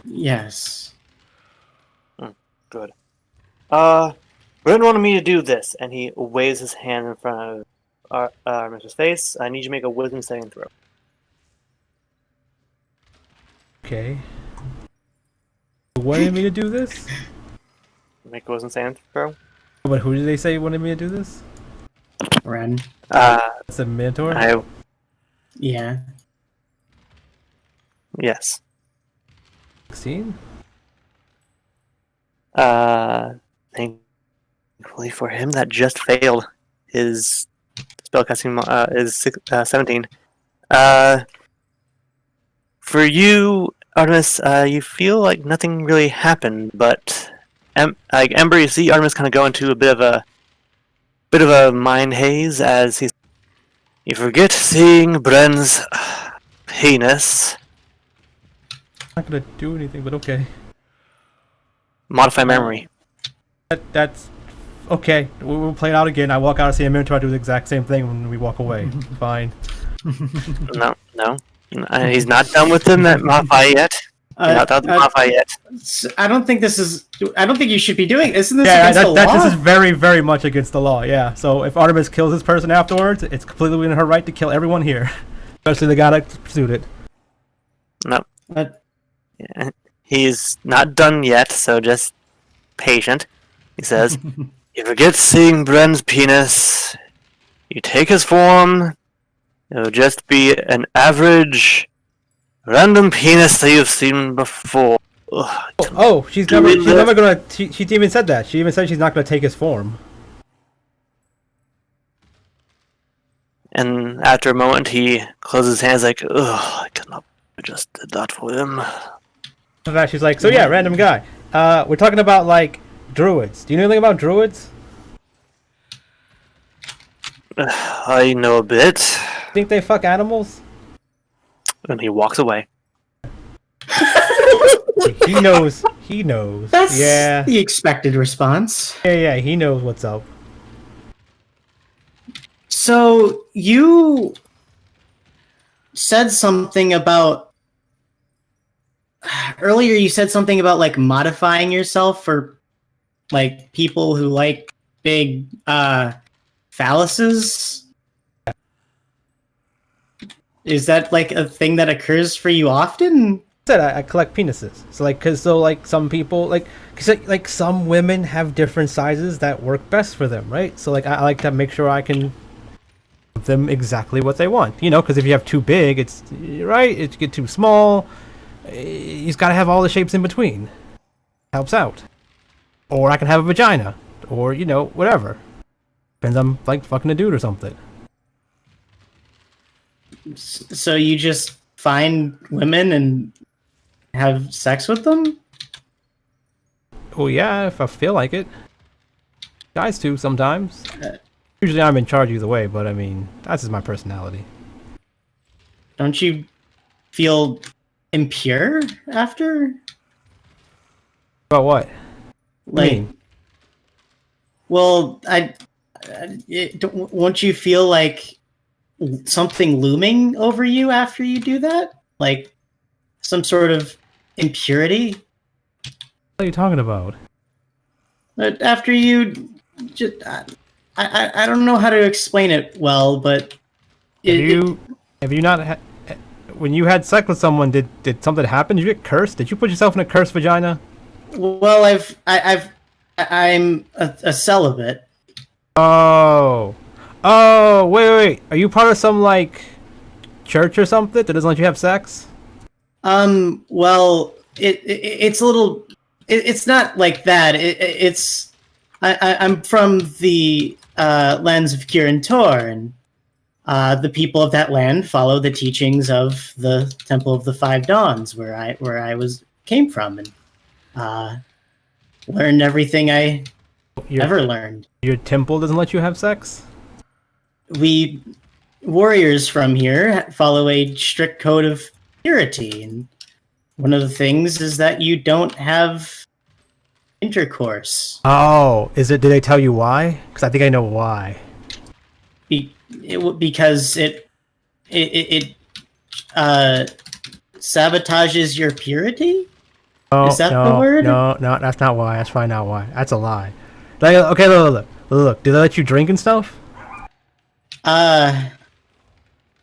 Yes. Good. Bren wanted me to do this, and he waves his hand in front of Mr. Face. I need you to make a wisdom saving throw. Okay. Who wanted me to do this? Make a wisdom saving throw. But who did they say wanted me to do this? Ren. That's a Minotaur? Yeah. Yes. 16? Thankfully for him, that just failed. His spellcasting is 17. For you, Artemis, you feel like nothing really happened, but like Ember, you see Artemis kind of go into a bit of a mind haze as he's. You forget seeing Bren's penis. I'm not gonna do anything, but okay. Modify memory. That's okay. We'll play it out again. I walk out and see a Minotaur. I do the exact same thing when we walk away. Fine. No. He's not done with them at modify yet. Not done with modify yet. I don't think this is. I don't think you should be doing. Isn't this Yeah, against the law? this is very, very much against the law. Yeah. So if Artemis kills this person afterwards, it's completely within her right to kill everyone here, especially the guy that pursued it. No. But Yeah. He's not done yet, so just patient. He says, "You forget seeing Bren's penis. You take his form. It'll just be an average, random penis that you've seen before." Ugh. Oh, she's never gonna. She even said that. She even said she's not gonna take his form. And after a moment, he closes his hands like, "Ugh, I cannot. I just did that for him." In fact, she's like, so yeah, random guy. We're talking about like druids. Do you know anything about druids? I know a bit. Think they fuck animals? And he walks away. He knows. He knows. that's Yeah. the expected response. Yeah. He knows what's up. So you said something about earlier. You said something about like modifying yourself for like people who like big phalluses. Is that like a thing that occurs for you often? Said I collect penises. So like, some people like some women have different sizes that work best for them, right? So like I like to make sure I can give them exactly what they want, you know, because if you have too big, it's right. If you get too small, you've got to have all the shapes in between. Helps out. Or I can have a vagina, or you know, whatever. Depends on like fucking a dude or something. So you just find women and have sex with them? Well, yeah, if I feel like it. Guys too sometimes. Usually I'm in charge either way, but I mean, that's just my personality. Don't you feel impure after? About what? Like, mean? well, won't you feel like something looming over you after you do that? Like some sort of impurity? What are you talking about? But after you just, I don't know how to explain it well, but Have you not when you had sex with someone, did something happen? Did you get cursed? Did you put yourself in a cursed vagina? well, I'm a celibate. Oh, wait. Are you part of some like church or something that doesn't let you have sex? Well, it's a little. It's not like that. It's. I'm from the lands of Kirin Tor, and the people of that land follow the teachings of the Temple of the Five Dawns, where I came from, and learned everything I ever learned. Your temple doesn't let you have sex? We warriors from here follow a strict code of purity, and one of the things is that you don't have intercourse. Oh, is it? Did they tell you why? Because I think I know why. Because it sabotages your purity. Oh, Is that no, the word? No, that's not why. That's probably not why. That's a lie. Like, okay, look. Did they let you drink and stuff?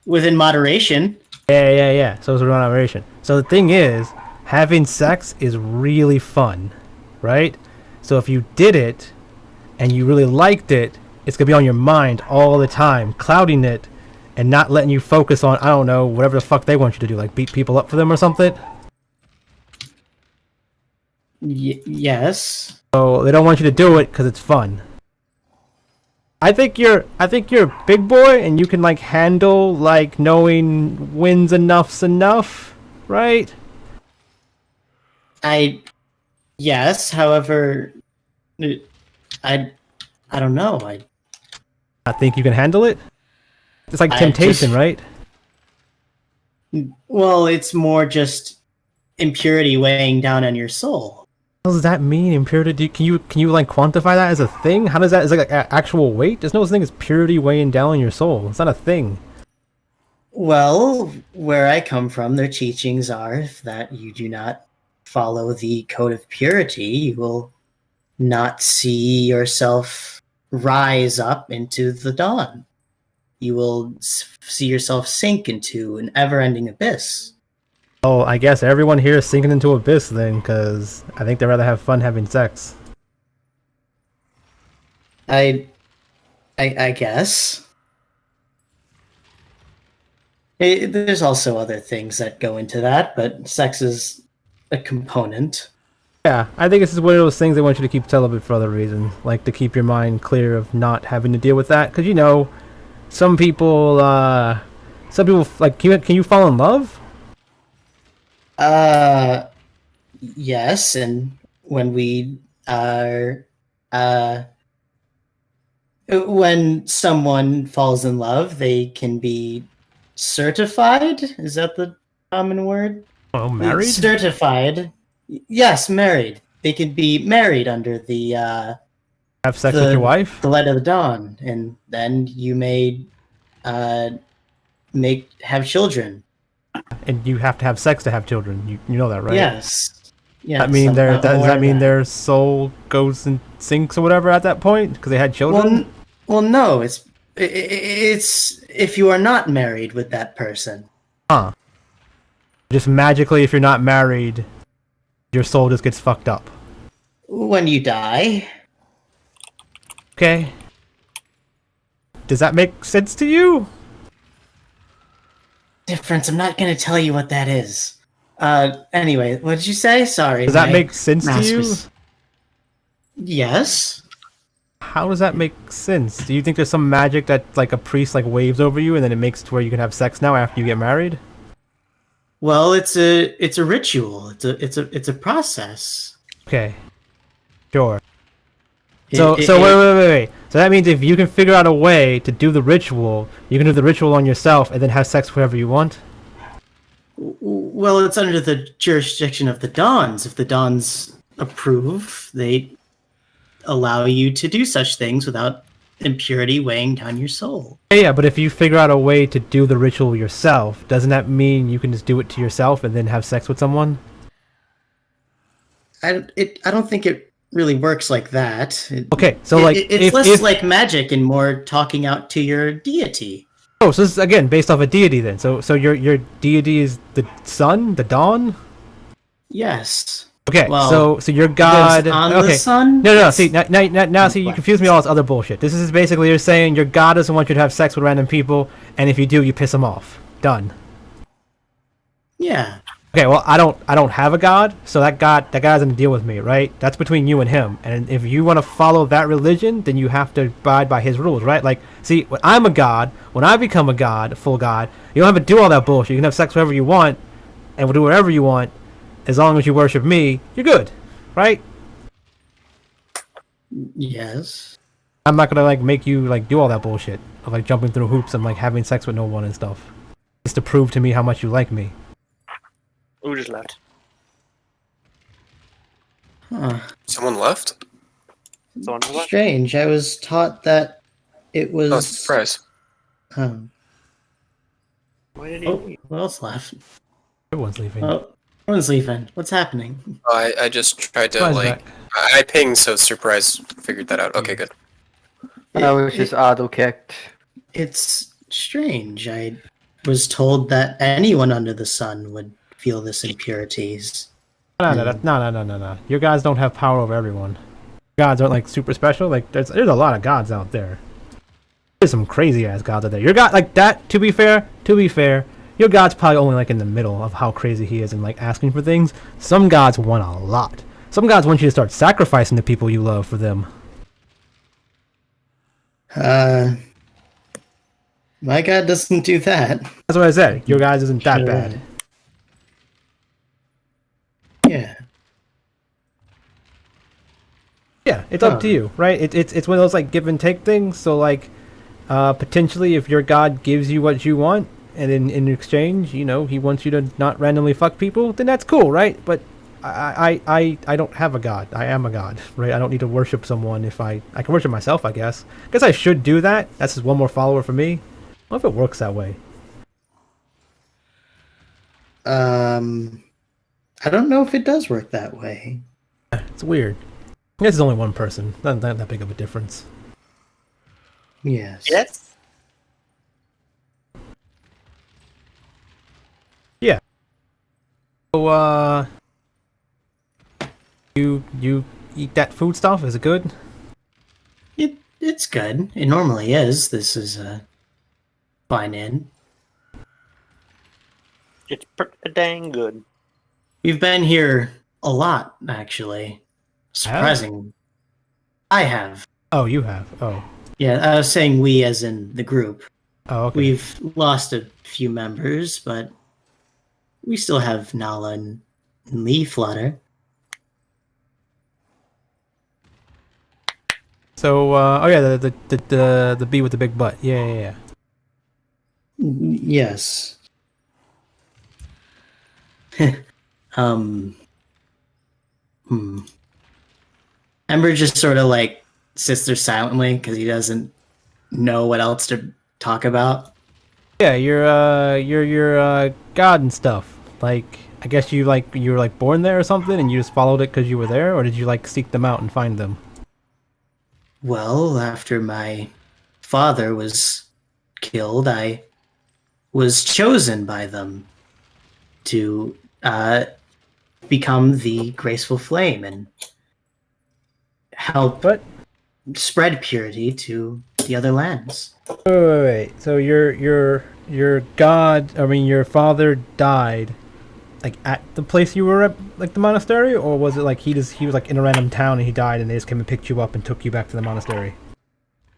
Within moderation. Yeah. So it's a run operation. So the thing is, having sex is really fun, right? So if you did it and you really liked it, it's gonna be on your mind all the time, clouding it and not letting you focus on, I don't know, whatever the fuck they want you to do, like beat people up for them or something. Yes. So they don't want you to do it because it's fun. I think you're a big boy and you can like handle like knowing when's enough's enough, right? Yes. However, I don't know. I think you can handle it. It's like I temptation, just- right? Well, it's more just impurity weighing down on your soul. What does that mean? Impurity? Can you like quantify that as a thing? How does that? Is it like actual weight? There's no such thing as purity weighing down on your soul. It's not a thing. Well, where I come from, their teachings are that you do not follow the code of purity, you will not see yourself rise up into the dawn. You will see yourself sink into an ever-ending abyss. Oh, I guess everyone here is sinking into abyss then, because I think they'd rather have fun having sex. I guess. There's also other things that go into that, but sex is a component. Yeah, I think this is one of those things they want you to keep celibate for other reasons, like to keep your mind clear of not having to deal with that. Because you know, some people like, can you fall in love? Yes, and when we are, when someone falls in love, they can be certified. Is that the common word? Oh, married? Certified. Yes, married. They can be married under the Have sex with your wife? the light of the dawn, and then you may have children. And you have to have sex to have children. You know that, right? Yes. Yes. I mean, I'm does that aware mean of their soul goes and sinks or whatever at that point because they had children? Well, no. It's if you are not married with that person. Huh. Just magically, if you're not married, your soul just gets fucked up. When you die. Okay. Does that make sense to you? Difference. I'm not going to tell you what that is. Anyway, what did you say? Sorry. Does that my make sense to you? master's- Yes. How does that make sense? Do you think there's some magic that like a priest like waves over you and then it makes it to where you can have sex now after you get married? Well, it's a ritual. It's a process. Okay. Sure. It- So it- so it- wait. So that means if you can figure out a way to do the ritual, you can do the ritual on yourself and then have sex wherever you want? Well, it's under the jurisdiction of the Dons. If the Dons approve, they allow you to do such things without impurity weighing down your soul. Yeah, but if you figure out a way to do the ritual yourself, doesn't that mean you can just do it to yourself and then have sex with someone? I don't think it really works like that. Okay, so like it's less like magic and more talking out to your deity. Oh, so this is again based off a deity then. So your deity is the sun, the dawn? Yes. Okay, Well, so your Lives god. on Okay, the sun. no. See now, see you What? confuse me all this other bullshit. This is basically you're saying your god doesn't want you to have sex with random people, and if you do, you piss him off. Done. Yeah. Okay, well I don't have a god, so that god doesn't deal with me, right? That's between you and him. And if you want to follow that religion, then you have to abide by his rules, right? Like, see, when I'm a god, when I become a god, a full god, you don't have to do all that bullshit. You can have sex wherever you want, and do whatever you want, as long as you worship me. You're good, right? Yes. I'm not gonna like make you like do all that bullshit of like jumping through hoops and like having sex with no one and stuff, just to prove to me how much you like me. Who just left? Huh. Someone left? Someone just left? Strange. I was taught that it was. Oh, surprise. Why did he Oh, leave? who else left? Everyone's leaving. Oh, everyone's leaving. What's happening? I just tried to, Surprise like... back. I pinged, so Surprise figured that out. Okay, good. I was just auto kicked. It's strange. was told that anyone under the sun would feel this impurities. No. Your gods don't have power over everyone. Gods aren't like super special. Like there's a lot of gods out there. There's some crazy ass gods out there. Your god like that. To be fair, your god's probably only like in the middle of how crazy he is and like asking for things. Some gods want a lot. Some gods want you to start sacrificing the people you love for them. My god doesn't do that. That's what I said. Your god isn't that bad. Yeah. Yeah, it's up to you, right? It's one of those like give and take things. So like, potentially, if your god gives you what you want, and in exchange, you know, he wants you to not randomly fuck people, then that's cool, right? But I don't have a god. I am a god, right? I don't need to worship someone. If I can worship myself, I guess. I guess I should do that. That's just one more follower for me. I don't know if it works that way. I don't know if it does work that way. It's weird. I guess it's only one person. Not that big of a difference. Yes. Yes. Yeah. So you eat that food stuff? Is it good? It's good. It normally is. This is fine in. It's pretty dang good. We've been here a lot, actually. Surprising. I have. Oh, you have. Oh. Yeah, I was saying we as in the group. Oh, okay. We've lost a few members, but we still have Nala and Lee Flutter. So, oh yeah, the bee with the big butt. Yeah. Yes. Ember just sort of like sits there silently because he doesn't know what else to talk about. Yeah, your god and stuff. Like, I guess you were like born there or something, and you just followed it because you were there, or did you like seek them out and find them? Well, after my father was killed, I was chosen by them to become the graceful flame and help spread purity to the other lands. Wait. So your god, I mean your father died like at the place you were at, like the monastery, or was it like he was like in a random town and he died and they just came and picked you up and took you back to the monastery?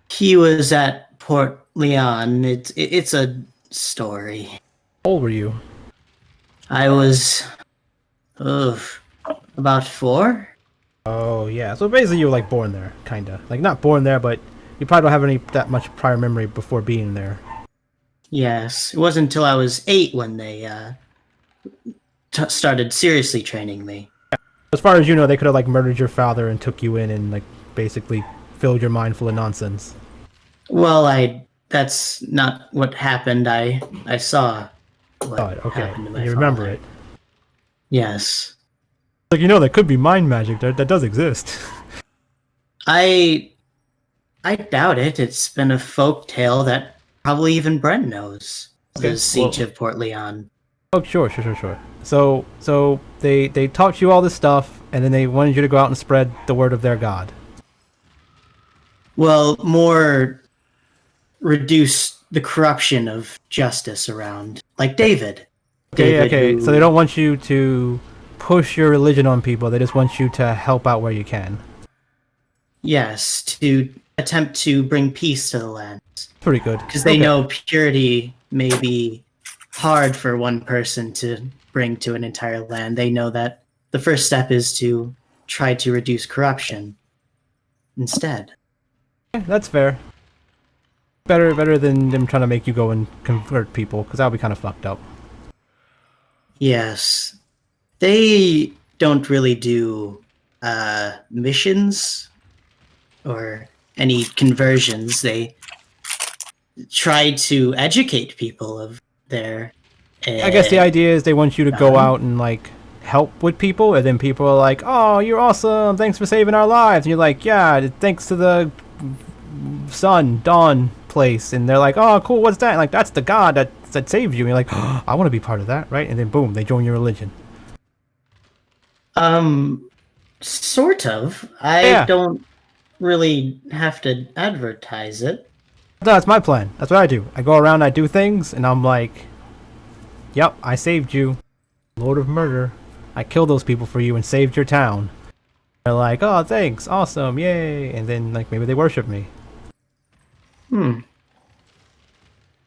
He was at Port Leon. It's a story. How old were you? I was about 4. Oh yeah, so basically you were like born there, kinda. Like not born there, but you probably don't have that much prior memory before being there. Yes, it wasn't until I was 8 when they started seriously training me. As far as you know, they could have like murdered your father and took you in and like basically filled your mind full of nonsense. Well, that's not what happened. I saw what Okay, happened to my you remember father. it. Yes. Like, you know, there could be mind magic that does exist. I doubt it. It's been a folk tale that probably even Brent knows. Okay, The Siege of Port Leon. Oh, sure. So they taught you all this stuff, and then they wanted you to go out and spread the word of their god. Well, more reduce the corruption of justice around, like David. Okay. who- So they don't want you to push your religion on people. They just want you to help out where you can. Yes, to attempt to bring peace to the land. Pretty good. Because they know purity may be hard for one person to bring to an entire land. They know that the first step is to try to reduce corruption instead. Yeah, that's fair. Better than them trying to make you go and convert people, because that would be kind of fucked up. Yes. They don't really do missions or any conversions. They try to educate people of their. I guess the idea is they want you to go out and like help with people, and then people are like, "Oh, you're awesome! Thanks for saving our lives." And you're like, "Yeah, thanks to the sun, dawn place." And they're like, "Oh, cool! What's that?" And like, that's the god that that saved you. And you're like, oh, I want to be part of that, right? And then boom, they join your religion. Sort of. I Yeah. don't really have to advertise it. No, that's my plan. That's what I do. I go around, I do things, and I'm like, yep, I saved you, Lord of Murder. I killed those people for you and saved your town. They're like, oh, thanks, awesome, yay. And then, like, maybe they worship me.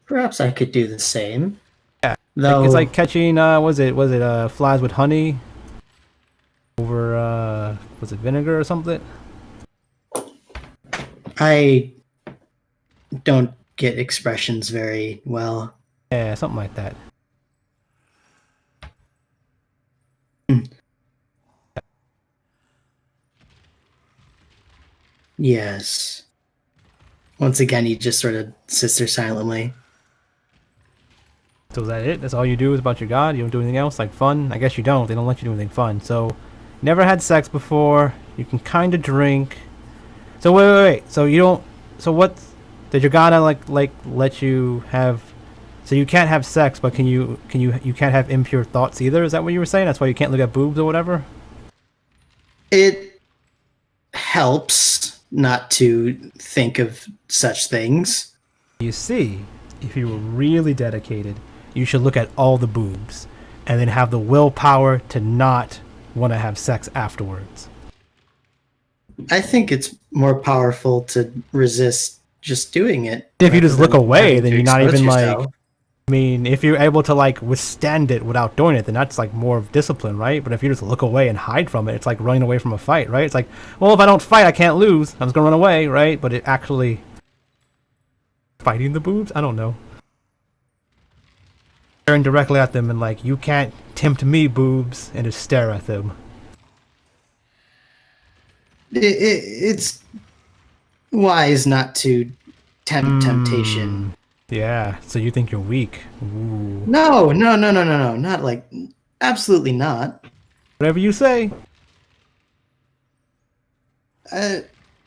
Perhaps I could do the same. Yeah. Though It's like catching, was it flies with honey over, was it vinegar or something? I don't get expressions very well. Yeah, something like that. Yes. Once again, he just sort of sits there silently. So is that it? That's all you do is about your god? You don't do anything else? Like fun? I guess you don't. They don't let you do anything fun. So, never had sex before. You can kind of drink. So wait. So you don't. So what? Did your god like let you have? So you can't have sex, but you can't have impure thoughts either. Is that what you were saying? That's why you can't look at boobs or whatever. It helps not to think of such things. You see, if you were really dedicated, you should look at all the boobs, and then have the willpower to not want to have sex afterwards. I think it's more powerful to resist just doing it. If you just rather look than away, having then to you're not expose even yourself. like. I mean, if you're able to like withstand it without doing it, then that's like more of discipline, right? But if you just look away and hide from it, it's like running away from a fight, right? It's like, well, if I don't fight, I can't lose. I'm just gonna run away, right? But it actually fighting the boobs, I don't know. Staring directly at them and like, you can't tempt me, boobs, and just stare at them. It's wise not to tempt temptation. Yeah, so you think you're weak. Ooh. No, not like, absolutely not. Whatever you say.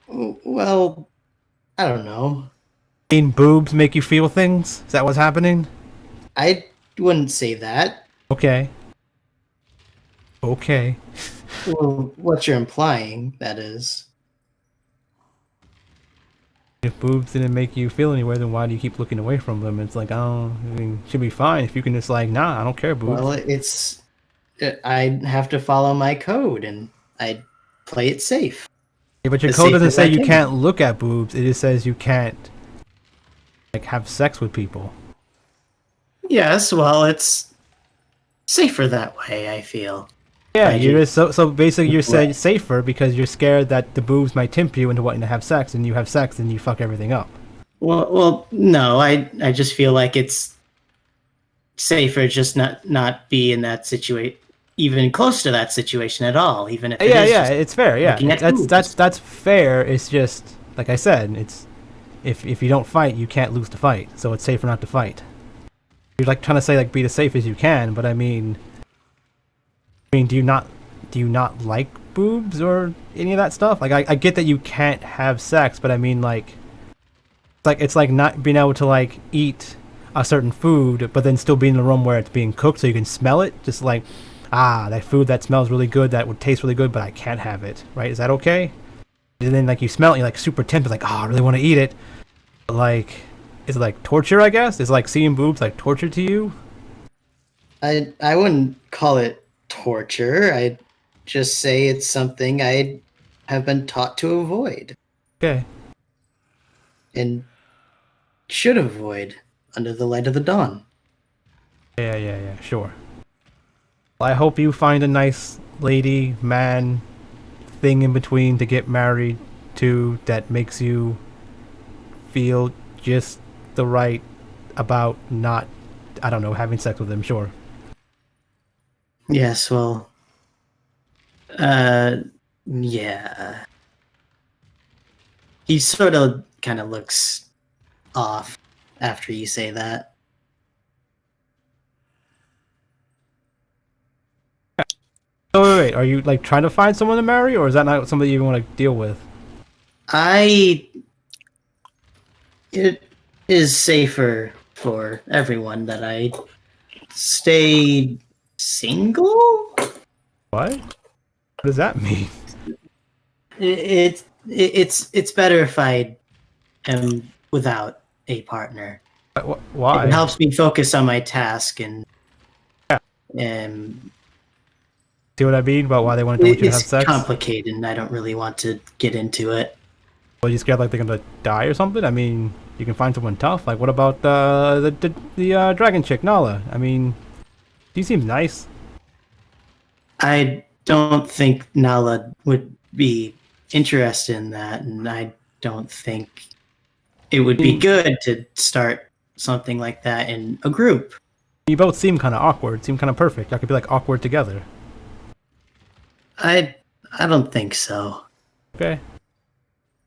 Well, I don't know. Seeing boobs make you feel things? Is that what's happening? I wouldn't say that. Okay. Okay. Well, what you're implying, that is. If boobs didn't make you feel anywhere, then why do you keep looking away from them? It's like, oh, I mean, should be fine if you can just like, nah, I don't care, boobs. Well, I have to follow my code, and I play it safe. Yeah, but your as code safe doesn't as say I you can. can't look at boobs. It just says you can't like have sex with people. Yes, well, it's safer that way, I feel. Yeah, Right, you're you- just so basically you're saying Right. safer because you're scared that the boobs might tempt you into wanting to have sex, and you have sex and you fuck everything up. Well, no, I just feel like it's safer just not be in that situation, even close to that situation at all, even if it Yeah, is yeah, just it's fair. Yeah, looking at that's boobs. that's fair. It's just like I said, it's if you don't fight, you can't lose the fight. So it's safer not to fight. You're like trying to say like be as safe as you can, but I mean, do you not like boobs or any of that stuff? Like I get that you can't have sex, but I mean like it's like not being able to like eat a certain food, but then still be in the room where it's being cooked so you can smell it. Just like, that food that smells really good, that would taste really good, but I can't have it. Right? Is that okay? And then like you smell it, you're like super tempted, like, oh, I really want to eat it. But like, is it like torture? I guess is like seeing boobs like torture to you. I wouldn't call it torture. I'd just say it's something I have been taught to avoid Okay. and should avoid under the light of the dawn. Yeah, sure. Well, I hope you find a nice lady, man, thing in between to get married to that makes you feel just the right about not, I don't know, having sex with them, sure. Yes, well, yeah. He sort of kind of looks off after you say that. So wait, are you like trying to find someone to marry, or is that not somebody you even want to deal with? It is safer for everyone that I stay single. What? What does that mean? It's better if I am without a partner. Why? It helps me focus on my task and See what I mean about why they want you to have it's sex? complicated, and I don't really want to get into it. Well, you scared like they're gonna die or something? I mean, you can find someone tough. Like, what about the dragon chick, Nala? I mean, she seems nice. I don't think Nala would be interested in that, and I don't think it would be good to start something like that in a group. You both seem kind of awkward. Seem kind of perfect. I could be like awkward together. I don't think so. Okay.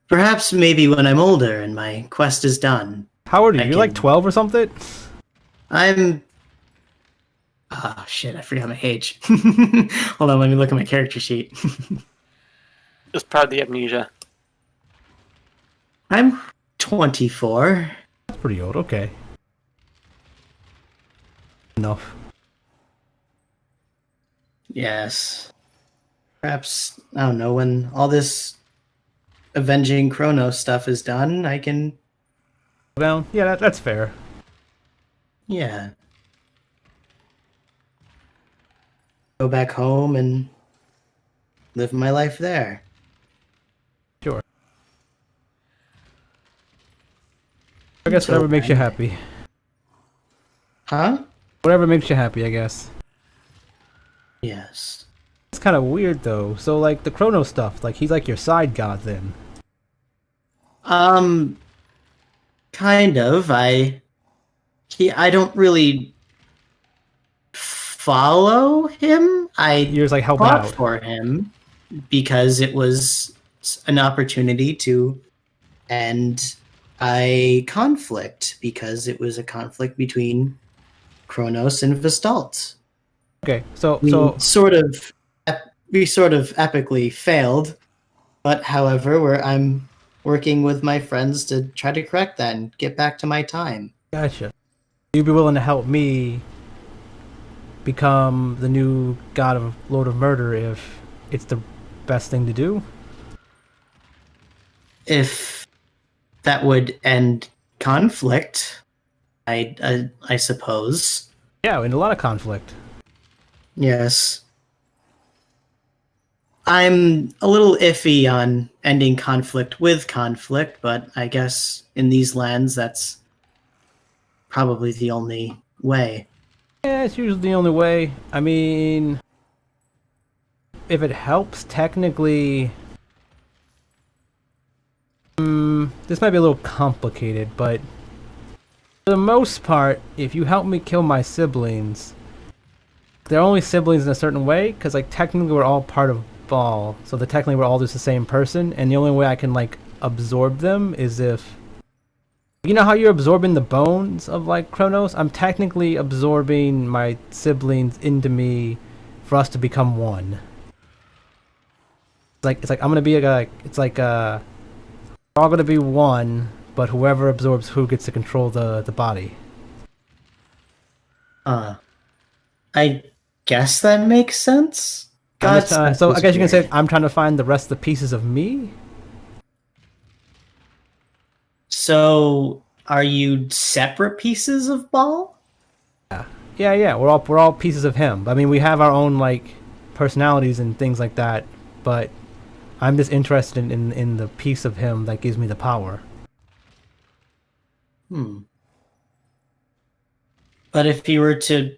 Perhaps maybe when I'm older and my quest is done. How old are you? I You're like can- 12 or something? I'm. Oh shit! I forgot my age. Hold on, let me look at my character sheet. Just part of the amnesia. I'm 24. That's pretty old. Okay. Enough. Yes. Perhaps, I don't know, when all this avenging Chronos stuff is done, I can. Down? Yeah, that's fair. Yeah. Go back home and live my life there. Sure. I guess whatever makes you happy. Huh? Whatever makes you happy, I guess. Yes. It's kind of weird though. So like the Chrono stuff, like he's like your side god then. Kind of. I don't really follow him. You're just like helping fought out. for him because it was an opportunity to end a conflict, because it was a conflict between Kronos and Vestalt. Okay, so We sort of epically failed, but however, I'm working with my friends to try to correct that and get back to my time. gotcha. You'd be willing to help me become the new god of Lord of Murder if it's the best thing to do? If that would end conflict, I suppose. Yeah, in a lot of conflict. Yes. I'm a little iffy on ending conflict with conflict, but I guess in these lands that's probably the only way. Yeah, it's usually the only way. I mean, if it helps, technically... this might be a little complicated, but... for the most part, if you help me kill my siblings... they're only siblings in a certain way, because like technically we're all part of Ball, so technically we're all just the same person, and the only way I can like absorb them is if... you know how you're absorbing the bones of like Kronos? I'm technically absorbing my siblings into me for us to become one. It's like I'm gonna be we're all gonna be one, but whoever absorbs who gets to control the body. I guess that makes sense. So I guess you can say I'm trying to find the rest of the pieces of me. So, are you separate pieces of Ball? Yeah. We're all pieces of him. I mean, we have our own like personalities and things like that, but I'm just interested in the piece of him that gives me the power. But if you were to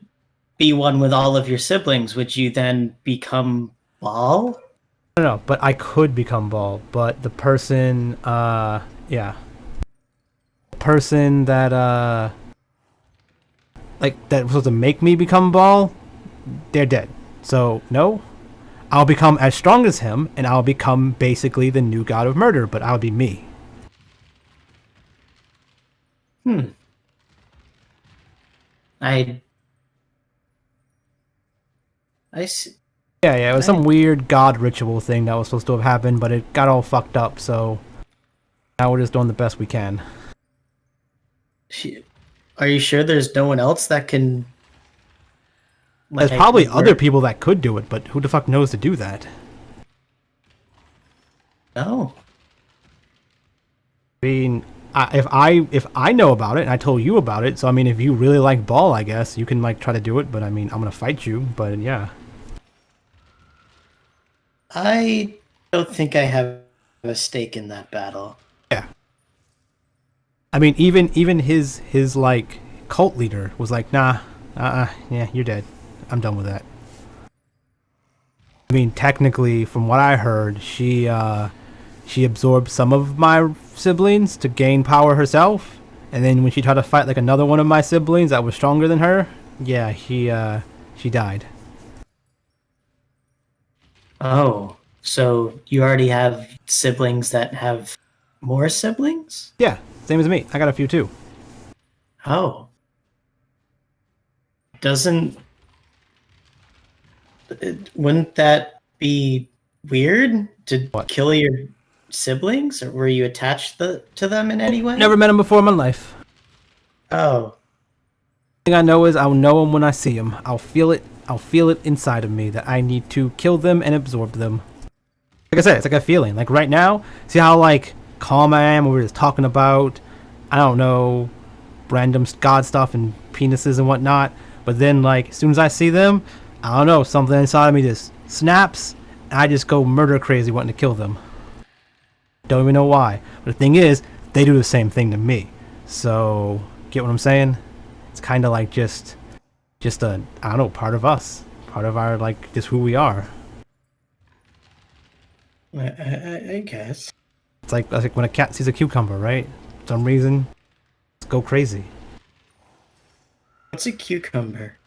be one with all of your siblings, would you then become Ball? No, but I could become Ball, but the person, yeah. The person that, like, that was supposed to make me become Ball, they're dead. So, no. I'll become as strong as him, and I'll become basically the new god of murder, but I'll be me. I see. Yeah, it was some weird god ritual thing that was supposed to have happened, but it got all fucked up, so now we're just doing the best we can. Are you sure there's no one else that can? There's probably other people that could do it, but who the fuck knows to do that? No. I mean, if I know about it and I told you about it, so I mean, if you really like ball, I guess you can like try to do it. But I mean, I'm gonna fight you. But yeah, I don't think I have a stake in that battle. yeah. I mean, even his like cult leader was like, nah, yeah, you're dead. I'm done with that. I mean, technically, from what I heard, she absorbed some of my siblings to gain power herself, and then when she tried to fight like another one of my siblings that was stronger than her, yeah, she died. Oh, so you already have siblings that have more siblings? Yeah, same as me. I got a few too. Oh. Wouldn't that be weird to What? kill your siblings? Or were you attached to them in any way? Never met him before in my life. Oh. Thing I know is I'll know him when I see him. I'll feel it. I'll feel it inside of me that I need to kill them and absorb them. Like I said, it's like a feeling. Like right now, see how like calm I am when we're just talking about, I don't know, random god stuff and penises and whatnot. But then like as soon as I see them, I don't know, something inside of me just snaps and I just go murder crazy wanting to kill them. Don't even know why. But the thing is, they do the same thing to me. So, get what I'm saying? It's kind of like just a, I don't know, part of us. Part of our, like, just who we are. I guess. It's like when a cat sees a cucumber, right? For some reason, it's go crazy. What's a cucumber?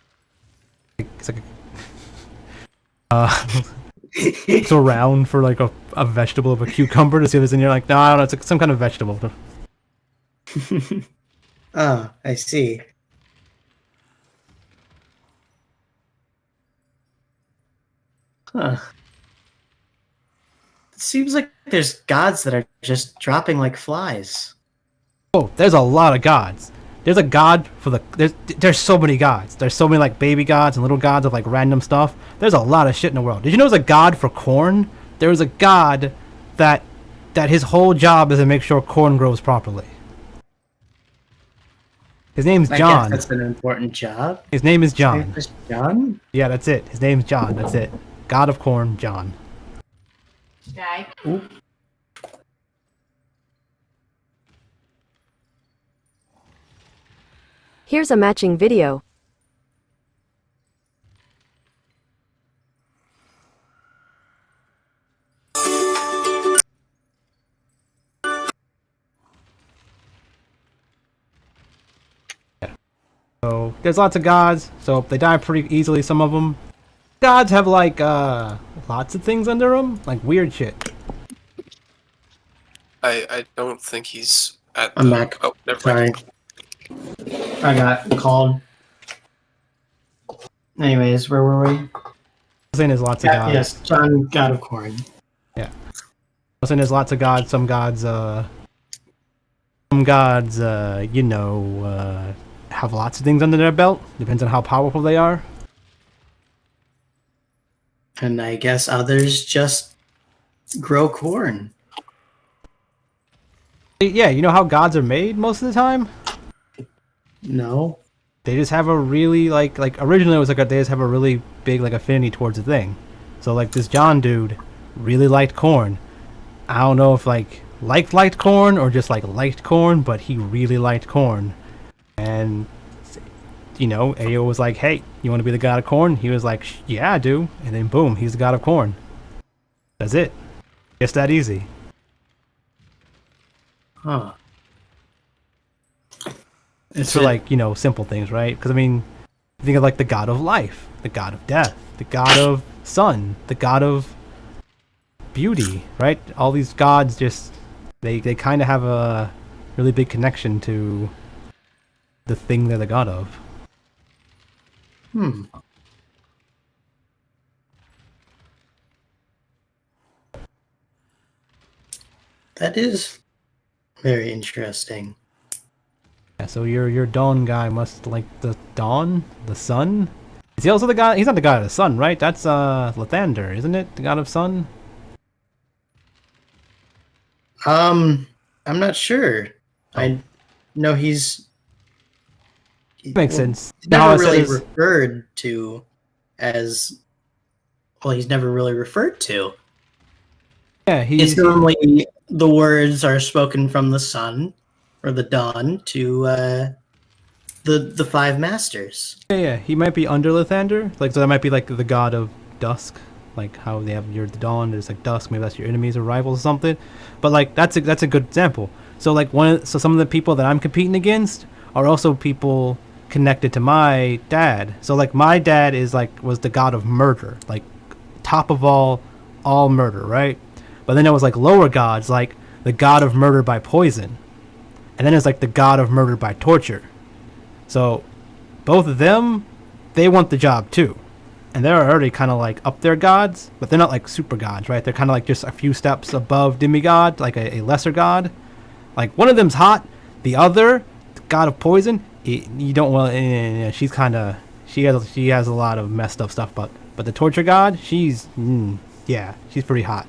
It's like it's around for like a vegetable of a cucumber to see if it's in here. Like, no, I don't know. It's like some kind of vegetable. Ah, I see. Huh. It seems like there's gods that are just dropping like flies. Oh, there's a lot of gods. There's a god for the there's so many gods. There's so many like baby gods and little gods of like random stuff. There's a lot of shit in the world. Did you know there's a god for corn? There's a god that his whole job is to make sure corn grows properly. His name's I John. guess that's an important job. His name is His John. name is John? Yeah, that's it. His name's John. That's it. God of corn, John. Guy. Ooh. Here's a matching video. So there's lots of gods. So they die pretty easily. Some of them. Gods have like lots of things under them, like weird shit. I don't think he's at I'm the... back. Oh, never Sorry. mind. I got called. Anyways, where were we? I'm saying there's lots of gods. Yes, John, God of Corn. I'm saying there's lots of gods. Some gods, you know, have lots of things under their belt. Depends on how powerful they are. And I guess others just grow corn. Yeah, you know how gods are made most of the time? No. They just have a really like originally it was like they just have a really big like affinity towards a thing. So like this John dude really liked corn. I don't know if like liked corn or just like liked corn, but he really liked corn. And you know, Ayo was like, "Hey, you want to be the god of corn?" He was like, "Yeah, I do." And then boom, he's the god of corn. That's it. It's that easy. Huh. It's for like, you know, simple things, right? Because I mean, think of like the god of life, the god of death, the god of sun, the god of beauty, right? All these gods just they kind of have a really big connection to the thing they're the god of. That is very interesting. Yeah, so your dawn guy must like the dawn, the sun. Is he also the god? He's not the god of the sun, right? That's Lathander, isn't it? The god of sun. I'm not sure. I know Makes sense. he's Now never it really says- referred to as. Well, he's never really referred to. Yeah, It's normally the words are spoken from the sun or the dawn to the five masters. yeah. He might be under Lathander. Like, so that might be like the god of dusk. Like how they have your dawn, there's like dusk. Maybe that's your enemies or rivals or something. But like that's a good example. So like so some of the people that I'm competing against are also people connected to my dad. So like my dad was the god of murder, like top of all murder, right? But then there was like lower gods, like the god of murder by poison, and then there's like the god of murder by torture. So both of them, they want the job too. And they're already kind of like up there gods, but they're not like super gods, right? They're kind of like just a few steps above demigod, like a lesser god. Like one of them's hot, the other, the god of poison, you don't want. She's kind of she has a lot of messed up stuff, but the torture god, she's pretty hot.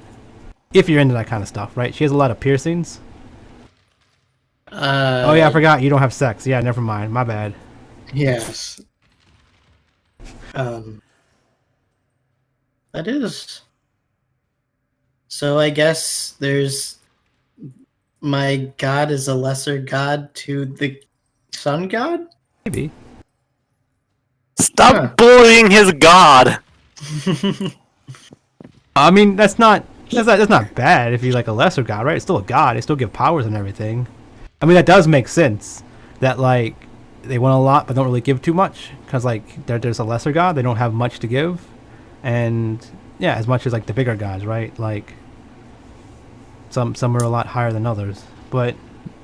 If you're into that kind of stuff, right? She has a lot of piercings. Oh yeah, I forgot you don't have sex. Yeah, never mind. My bad. Yes. That is. So I guess there's my god is a lesser god to the sun god? Maybe. Stop bullying his god. I mean, that's not bad if you're like a lesser god, right? It's still a god. They still give powers and everything. I mean, that does make sense. That like they want a lot but don't really give too much because like there's a lesser god. They don't have much to give, and yeah, as much as like the bigger gods, right? Like some are a lot higher than others. But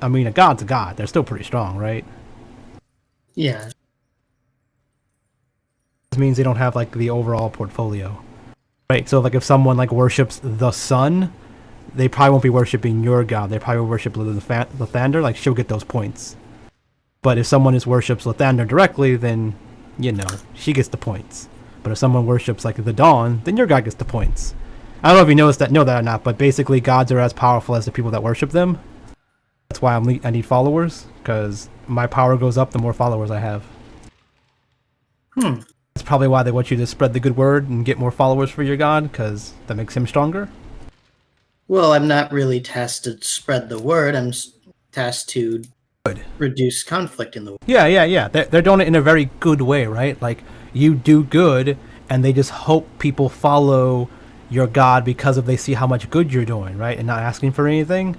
I mean, a god's a god. They're still pretty strong, right? Yeah. This means they don't have like the overall portfolio. Right, so like if someone like worships the sun, they probably won't be worshipping your god. They probably will worship Lathander. Like she'll get those points. But if someone worships Lathander directly, then she gets the points. But if someone worships like the dawn, then your god gets the points. I don't know if you know that or not, but basically gods are as powerful as the people that worship them. That's why I need followers, because my power goes up the more followers I have. That's probably why they want you to spread the good word and get more followers for your god, because that makes him stronger. Well, I'm not really tasked to spread the word. I'm tasked to reduce conflict in the world. Yeah. They're doing it in a very good way, right? Like, you do good, and they just hope people follow your god because they see how much good you're doing, right? And not asking for anything.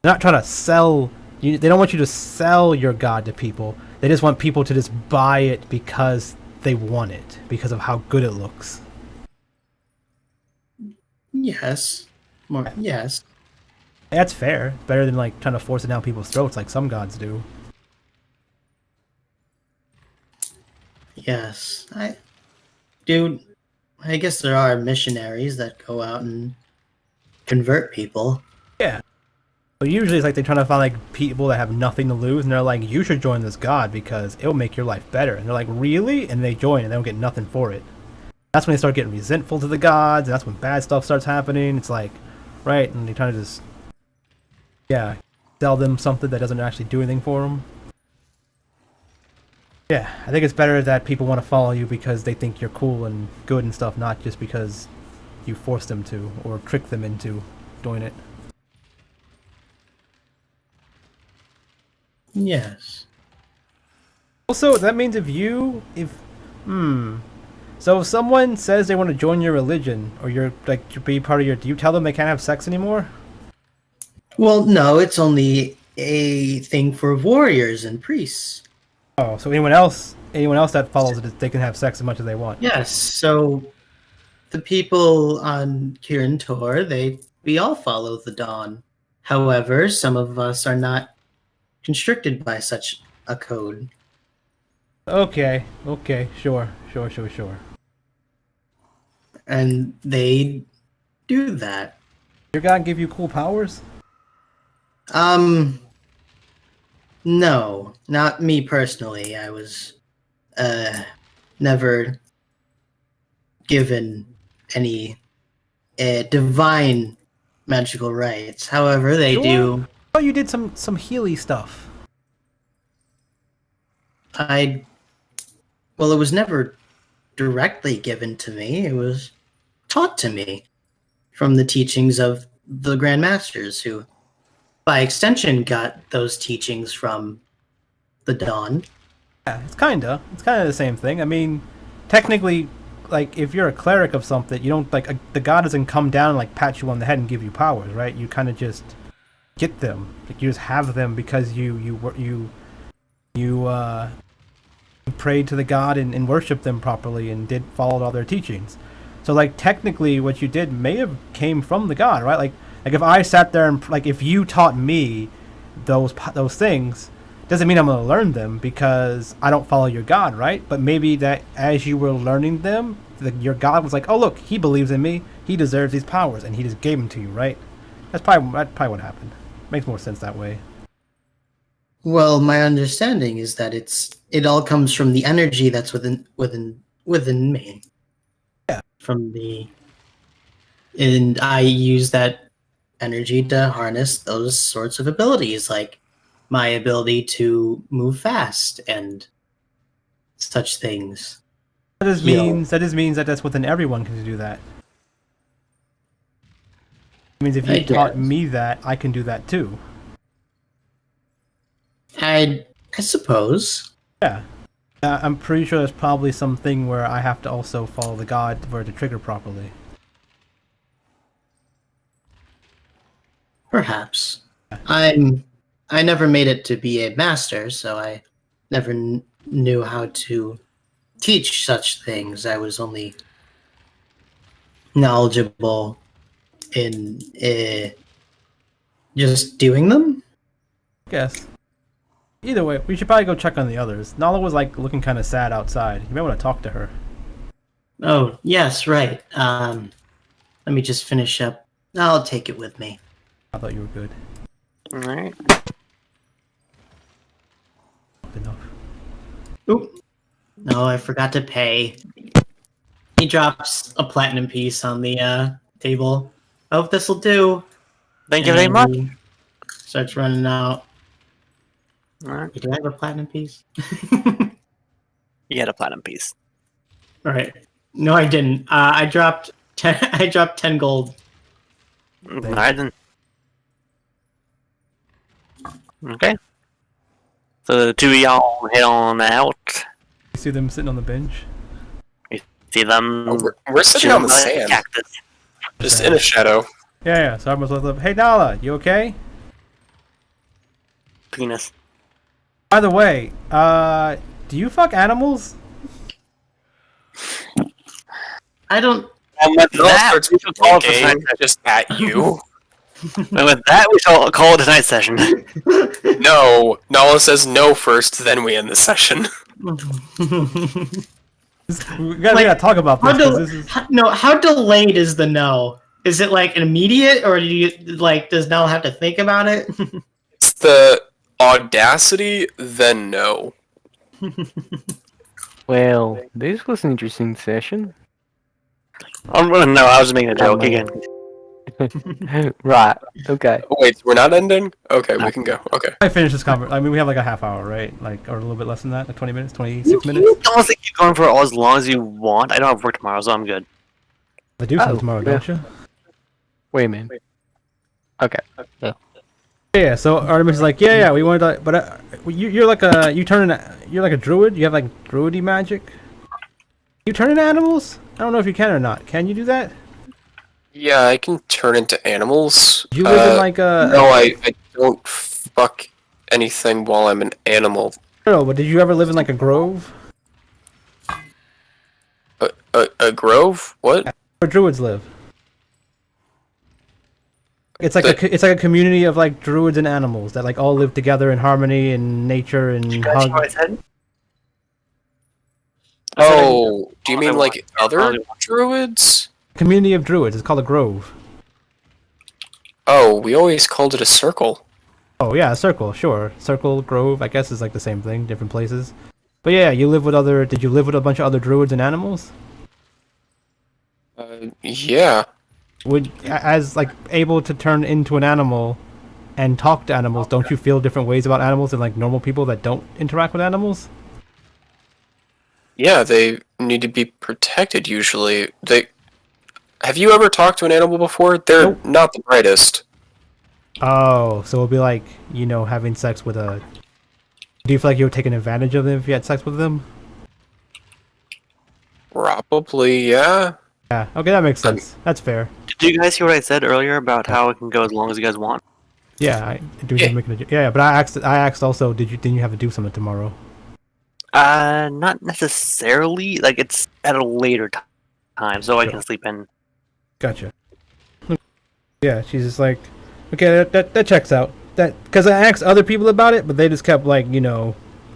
They're not trying to sell. They don't want you to sell your god to people. They just want people to just buy it because they want it, because of how good it looks. Yes. Yes. That's fair. Better than like trying to force it down people's throats like some gods do. Yes. I guess there are missionaries that go out and convert people. Yeah. But usually it's like they're trying to find like people that have nothing to lose, and they're like, you should join this god because it'll make your life better. And they're like, really? And they join and they don't get nothing for it. That's when they start getting resentful to the gods, and that's when bad stuff starts happening. It's like, right? And they try to just, sell them something that doesn't actually do anything for them. Yeah, I think it's better that people want to follow you because they think you're cool and good and stuff, not just because you force them to or trick them into doing it. Yes. Also, that means so if someone says they want to join your religion or you're like to be part of your, do you tell them they can't have sex anymore? Well, no, it's only a thing for warriors and priests. Oh, so anyone else that follows it, they can have sex as much as they want. Yes, so the people on Kirin Tor, we all follow the dawn. However, some of us are not constricted by such a code. Okay, sure. And they do that. Your god give you cool powers? No, not me personally. I was never given any divine magical rights. However, they Sure. do. Oh, you did some Healy stuff. Well, it was never directly given to me. It was taught to me from the teachings of the Grand Masters, who, by extension, got those teachings from the Dawn. Yeah, it's kinda the same thing. I mean, technically, like if you're a cleric of something, you don't like the god doesn't come down and like pat you on the head and give you powers, right? You kind of just get them. Like you just have them because you prayed to the god and worshipped them properly and did followed all their teachings. So like technically, what you did may have came from the god, right? Like if I sat there and like if you taught me those things, doesn't mean I'm going to learn them because I don't follow your god, right? But maybe that as you were learning them, your god was like, oh look, he believes in me, he deserves these powers, and he just gave them to you, right? That's probably what happened. Makes more sense that way. Well, my understanding is that it all comes from the energy that's within me. Yeah. And I use that energy to harness those sorts of abilities, like my ability to move fast and such things. That just You know. means that that's within everyone can do that. It means if you I taught guess. me that, I can do that too. I suppose. Yeah. I'm pretty sure there's probably something where I have to also follow the god for it to trigger properly. Perhaps. I never made it to be a master, so I never knew how to teach such things. I was only knowledgeable in just doing them. I guess. Either way, we should probably go check on the others. Nala was like looking kind of sad outside. You might want to talk to her. Oh, yes, right. Let me just finish up. I'll take it with me. I thought you were good. Alright. Enough. Oop. No, I forgot to pay. He drops a platinum piece on the table. I hope this'll do. Thank you very much. And starts running out. Alright. Do I have a platinum piece? You had a platinum piece. Alright. No, I didn't. I dropped 10. I dropped 10 gold. I didn't. Okay. So the two of y'all head on out. You see them sitting on the bench? See them. Oh, we're sitting on the chilling sand, cactus. just in a shadow. Yeah. So I was like, hey Nala, you okay? Penis. By the way, do you fuck animals? I don't. And with It all that, starts we with shall call it for game tonight's just at you. session. And with that, we shall call it tonight's session. No, Nala says no first, then we end the session. We gotta talk about this. How, 'Cause this is... how delayed is the no? Is it like an immediate, or do you like? Does Nell have to think about it? It's the audacity, then no. Well, this was an interesting session. No, I was just making a joke again. Right. Okay. Oh, wait, we're not ending? Okay, we can go. Okay. I finished this conversation. I mean, we have like a half hour, right? Like, or a little bit less than that, like 20 minutes, 26 You minutes. can honestly keep going for as long as you want. I don't have work tomorrow, so I'm good. I do some Oh, tomorrow, yeah. don't you? Wait a minute. Okay. Yeah. So Artemis is like, yeah, we wanted to, but you're like a, you're like a druid. You have like druidy magic. You turn into animals? I don't know if you can or not. Can you do that? Yeah, I can turn into animals. Do you live in like a? No, I don't fuck anything while I'm an animal. No, but did you ever live in like a grove? A grove? What? Where druids live? It's like it's like a community of like druids and animals that like all live together in harmony and nature and hug. Oh, do you mean like other druids? Community of druids. It's called a grove. Oh, we always called it a circle. Oh yeah, Circle, sure. Circle, Grove, I guess is like the same thing, different places. But yeah, you live with other. Did you live with a bunch of other druids and animals? Yeah. Would as like able to turn into an animal and talk to animals? Don't you feel different ways about animals than like normal people that don't interact with animals? Yeah, they need to be protected usually. Have you ever talked to an animal before? They're Nope. not the brightest. Oh, so it'll be like having sex with a. Do you feel like you would take advantage of them if you had sex with them? Probably, yeah. Yeah. Okay, that makes sense. That's fair. Did you guys hear what I said earlier about how it can go as long as you guys want? Yeah, I do. Yeah. Yeah, but I asked also. Didn't you have to do something tomorrow? Not necessarily. Like it's at a later time, so I Sure. can sleep in. Gotcha. Yeah, she's just like, okay, that checks out. That because I asked other people about it, but they just kept like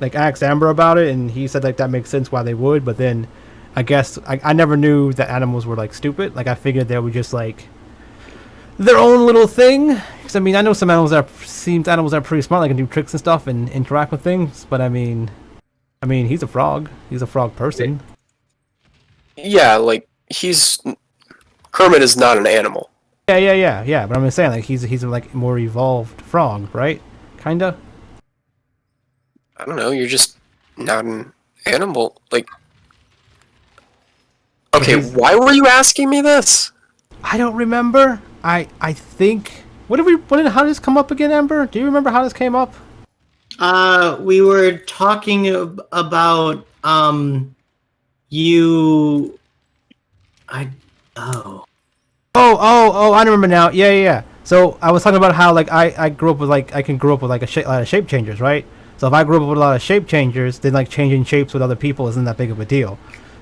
like I asked Amber about it, and he said like that makes sense why they would. But then, I guess I never knew that animals were like stupid. Like I figured they were just like their own little thing. Because I mean, I know some animals animals are pretty smart, like can do tricks and stuff and interact with things. But I mean, he's a frog. He's a frog person. Yeah, like, Kermit is not an animal. Yeah. But I'm just saying, like he's a like more evolved frog, right? Kinda. I don't know, you're just not an animal. Like, okay, he's- why were you asking me this? I don't remember. I think. How did this come up again, Amber? Do you remember how this came up? We were talking about you. Oh. Oh, I remember now. Yeah. So I was talking about how like I grew up with like I can grow up with like a lot of shape changers, right? So if I grew up with a lot of shape changers, then like changing shapes with other people isn't that big of a deal.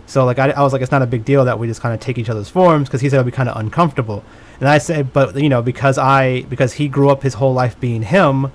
So like I was like it's not a big deal that we just kind of take each other's forms because he said it'd be kind of uncomfortable, and I said but because he grew up his whole life being him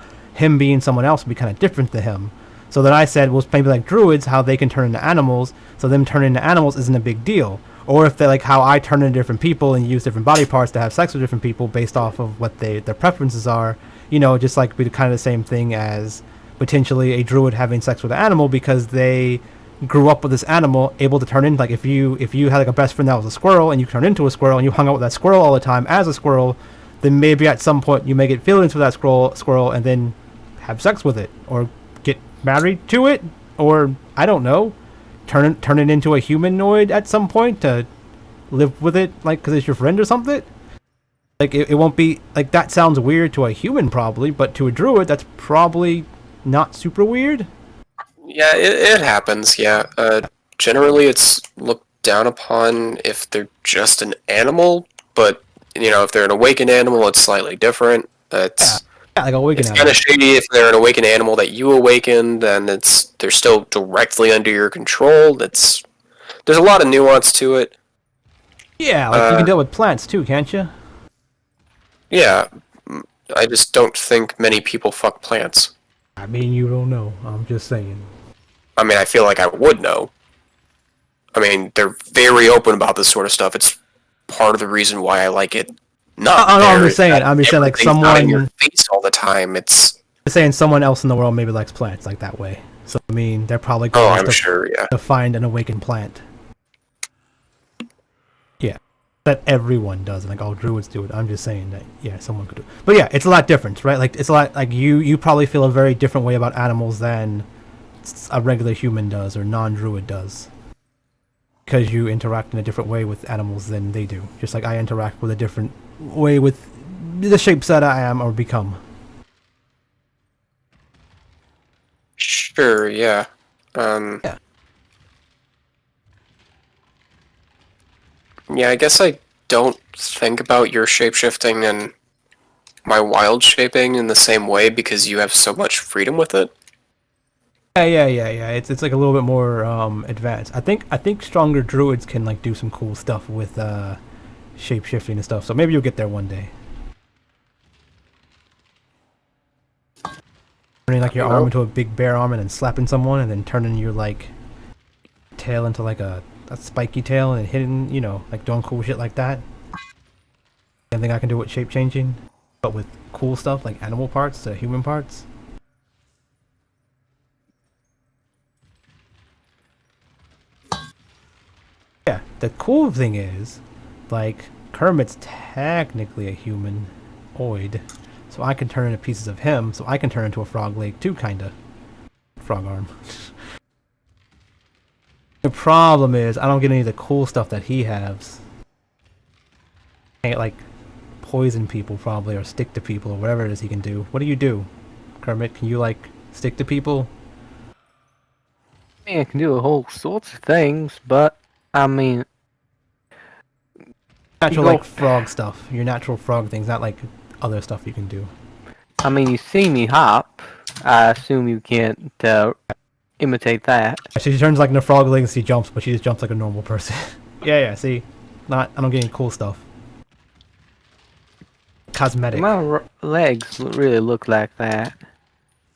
being someone else would be kind of different to him. So then I said well maybe like druids how they can turn into animals, so them turning into animals isn't a big deal. Or if they like how I turn into different people and use different body parts to have sex with different people based off of what their preferences are, just like be kind of the same thing as potentially a druid having sex with an animal because they grew up with this animal able to turn into like if you had like a best friend that was a squirrel and you turned into a squirrel and you hung out with that squirrel all the time as a squirrel, then maybe at some point you may get feelings for that squirrel and then have sex with it or get married to it or I don't know turn it into a humanoid at some point to live with it like because it's your friend or something. Like it won't be like that sounds weird to a human probably, but to a druid that's probably not super weird. Yeah, it happens, yeah. Generally it's looked down upon if they're just an animal, but, if they're an awakened animal, it's slightly different. Yeah, like a wicked It's animal. kind of shady if they're an awakened animal that you awakened, and they're still directly under your control. There's a lot of nuance to it. Yeah, like you can deal with plants too, can't you? Yeah, I just don't think many people fuck plants. I mean, you don't know. I'm just saying. I mean, I feel like I would know. I mean, they're very open about this sort of stuff. It's part of the reason why I like it. Not No, I'm there, just saying. that I'm just saying, like everything's not in your someone face all the time. It's saying someone else in the world maybe likes plants like that way. So I mean, they're probably oh, going I'm sure, yeah. to find an awakened plant. Yeah, that everyone does, and like all druids do it. I'm just saying that yeah, someone could do it. But yeah, it's a lot different, right? Like it's a lot like you probably feel a very different way about animals than a regular human does or non-druid does. Because you interact in a different way with animals than they do. Just like I interact with a different way with the shapes that I am or become. Sure, yeah. Yeah. Yeah, I guess I don't think about your shapeshifting and my wild shaping in the same way because you have so much freedom with it. Yeah. It's like a little bit more advanced. I think stronger druids can like do some cool stuff with shape shifting and stuff. So maybe you'll get there one day. Turning like your arm into a big bear arm and then slapping someone and then turning your like tail into like a spiky tail and hitting, like doing cool shit like that. I think I can do with shape changing. but with cool stuff like animal parts to human parts. Yeah, the cool thing is, like, Kermit's technically a humanoid, so I can turn into pieces of him, so I can turn into a frog leg too, kinda. Frog arm. The problem is, I don't get any of the cool stuff that he has. Can't, like, poison people, probably, or stick to people, or whatever it is he can do. What do you do, Kermit? Can you, like, stick to people? I mean, I can do a whole sorts of things, but I mean, Natural, go- like, frog stuff. Your natural frog things, not, like, other stuff you can do. you see me hop. I assume you can't imitate that. Actually, she turns, like, into frog legs, she jumps, but she just jumps like a normal person. yeah, see? I don't get any cool stuff. Cosmetic. My legs really look like that.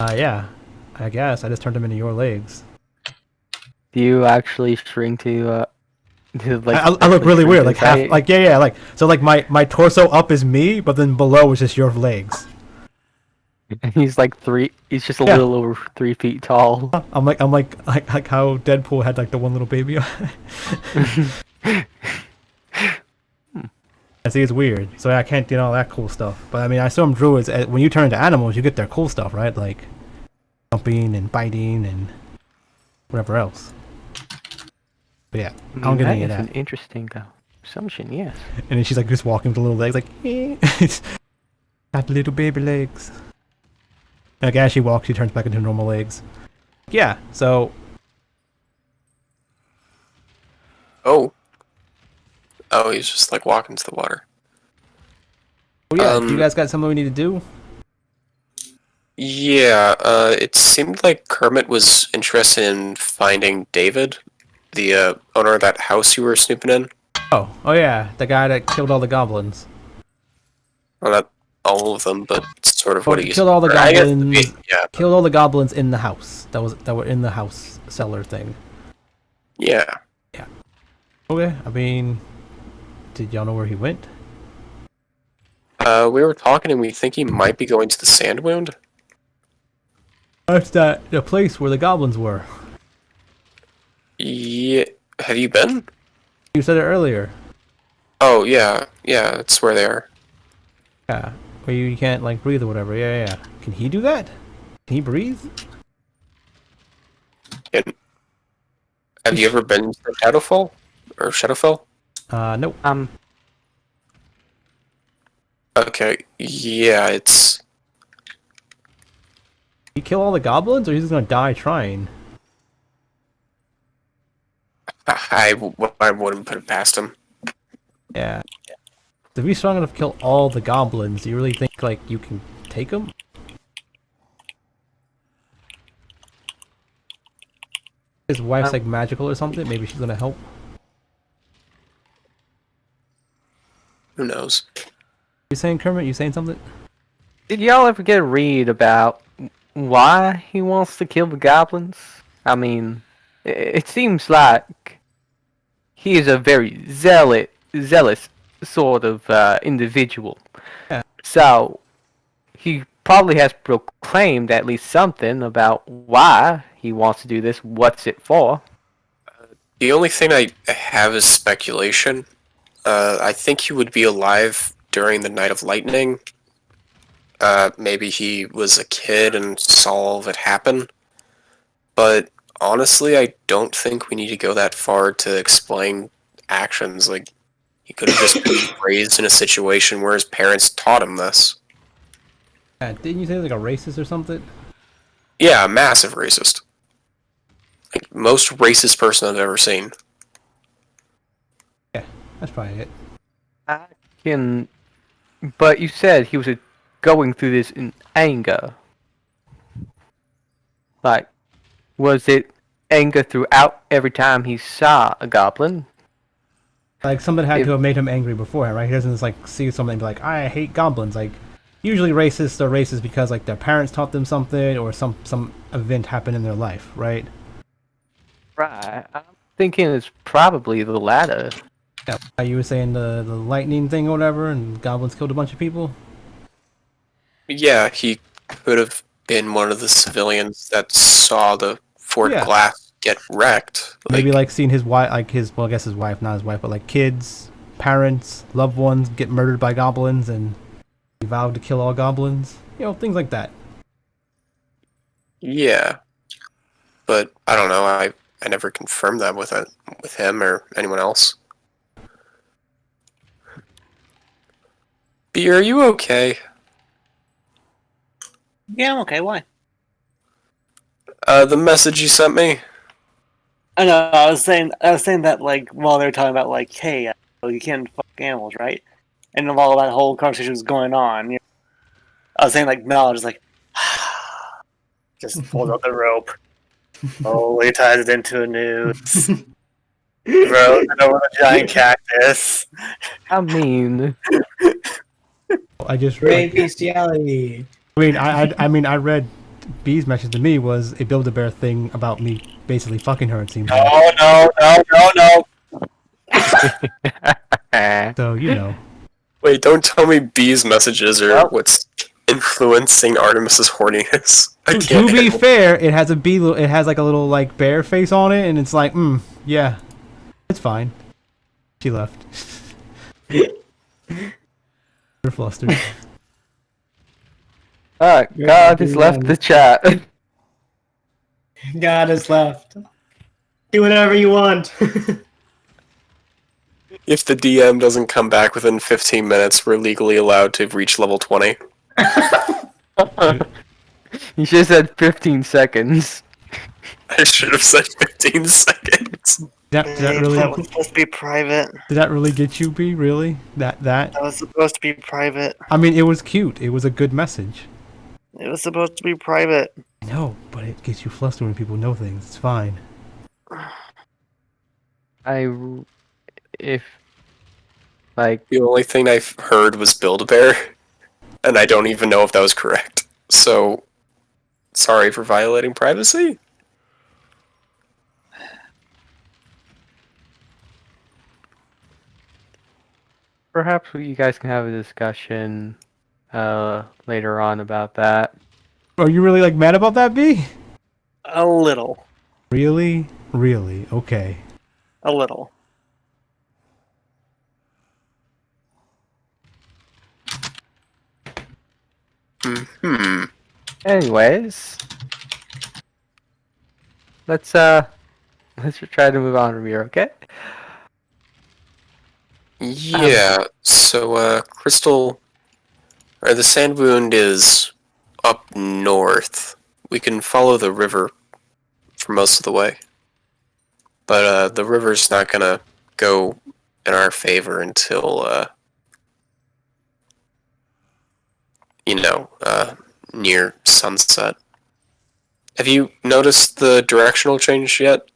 Yeah. I guess. I just turned them into your legs. Do you actually shrink to like? I look really weird, like half, height? like like so, like my torso up is me, but then below is just your legs. He's like three. He's just a Yeah. little over 3 feet tall. I'm like how Deadpool had like the one little baby. I see, it's weird, so I can't do all that cool stuff. But I mean, I assume druids, when you turn into animals, you get their cool stuff, right? Like jumping and biting and whatever else. But yeah, I don't get any of That is that. an interesting assumption. Yes. And then she's like just walking with the little legs, like, got little baby legs. And like as she walks, she turns back into normal legs. Yeah, so Oh. Oh, he's just like walking to the water. oh yeah, you guys got something we need to do? Yeah, it seemed like Kermit was interested in finding David, the owner of that house you were snooping in. Oh yeah, the guy that killed all the goblins. Well, not all of them, but sort of Well, what he killed all the or I guess- goblins. Yeah, Killed all the goblins in the house. That were in the house cellar thing. yeah. Okay, I mean, did y'all know where he went? We were talking, and we think he might be going to the Sand Wound. That's the place where the goblins were. Yeah, have you been? You said it earlier. Oh yeah, that's where they are. Yeah, where you can't like breathe or whatever. Yeah. Can he do that? Can he breathe? And have you ever been to Shadowfall or Shadowfell? Nope. Okay, yeah, it's. He kill all the goblins, or he's just gonna die trying? I wouldn't put it past him. Yeah. To be strong enough to kill all the goblins, do you really think like you can take them? His wife's like magical or something. Maybe she's gonna help. Who knows? You saying, Kermit? You saying something? Did y'all ever get a read about why he wants to kill the goblins? I mean, it seems like he is a very zealous sort of individual. Yeah. So he probably has proclaimed at least something about why he wants to do this. What's it for? The only thing I have is speculation. I think he would be alive during the Night of Lightning. Maybe he was a kid and saw all of it happen. But honestly, I don't think we need to go that far to explain actions. Like, he could have just been raised in a situation where his parents taught him this. Yeah, didn't you say like a racist or something? Yeah, a massive racist. Like, most racist person I've ever seen. Yeah, that's probably it. I can, but you said he was going through this in anger. Like, was it anger throughout every time he saw a goblin? Like something had to have made him angry beforehand, right? He doesn't just like see something and be like, I hate goblins. Like, usually racists are racist because like their parents taught them something or some event happened in their life, right? Right. I'm thinking it's probably the latter. Yeah. You were saying the lightning thing or whatever, and goblins killed a bunch of people. Yeah, he could have been one of the civilians that saw the Fort Yeah. Glass get wrecked. Maybe like seeing his wife, like his, well, I guess his wife, not his wife, but like kids, parents, loved ones get murdered by goblins, and he vowed to kill all goblins. You know, things like that. Yeah, but I don't know. I never confirmed that with him or anyone else. B, are you okay? Yeah, I'm okay. Why? The message you sent me. I know. I was saying that like while they were talking about like, hey, you can't fuck animals, right? And while that whole conversation was going on, I was saying like, no, just like, just pulls out the rope, slowly ties it into a noose, throws it over the giant cactus. I mean, I just, Great bestiality. I mean, I read B's message to me was a Build-A-Bear thing about me basically fucking her. It seems like. No. So you know. Wait, don't tell me B's messages are Well- what's influencing Artemis's horniness. I To can't be handle- fair, it has it has like a little like bear face on it, and it's like, yeah, it's fine. She left. They're flustered. alright, God has left the chat. God is left. Do whatever you want. If the DM doesn't come back within 15 minutes, we're legally allowed to reach level 20. You should have said 15 seconds. I should have said 15 seconds. Did that really? That was supposed to be private. Did that really get you, B? Really? That? That was supposed to be private. I mean, it was cute. It was a good message. It was supposed to be private. I know, but it gets you flustered when people know things. It's fine. If, like, The only thing I've heard was Build-A-Bear, and I don't even know if that was correct. So, sorry for violating privacy. perhaps you guys can have a discussion later on about that. Are you really like mad about that, B? A little. Really? Really? Okay. A little. Hmm. Anyways, let's try to move on from here, okay? Yeah, so, Crystal... Or the Sand Wound is up north. We can follow the river for most of the way. But, the river's not gonna go in our favor until, near sunset. Have you noticed the directional change yet?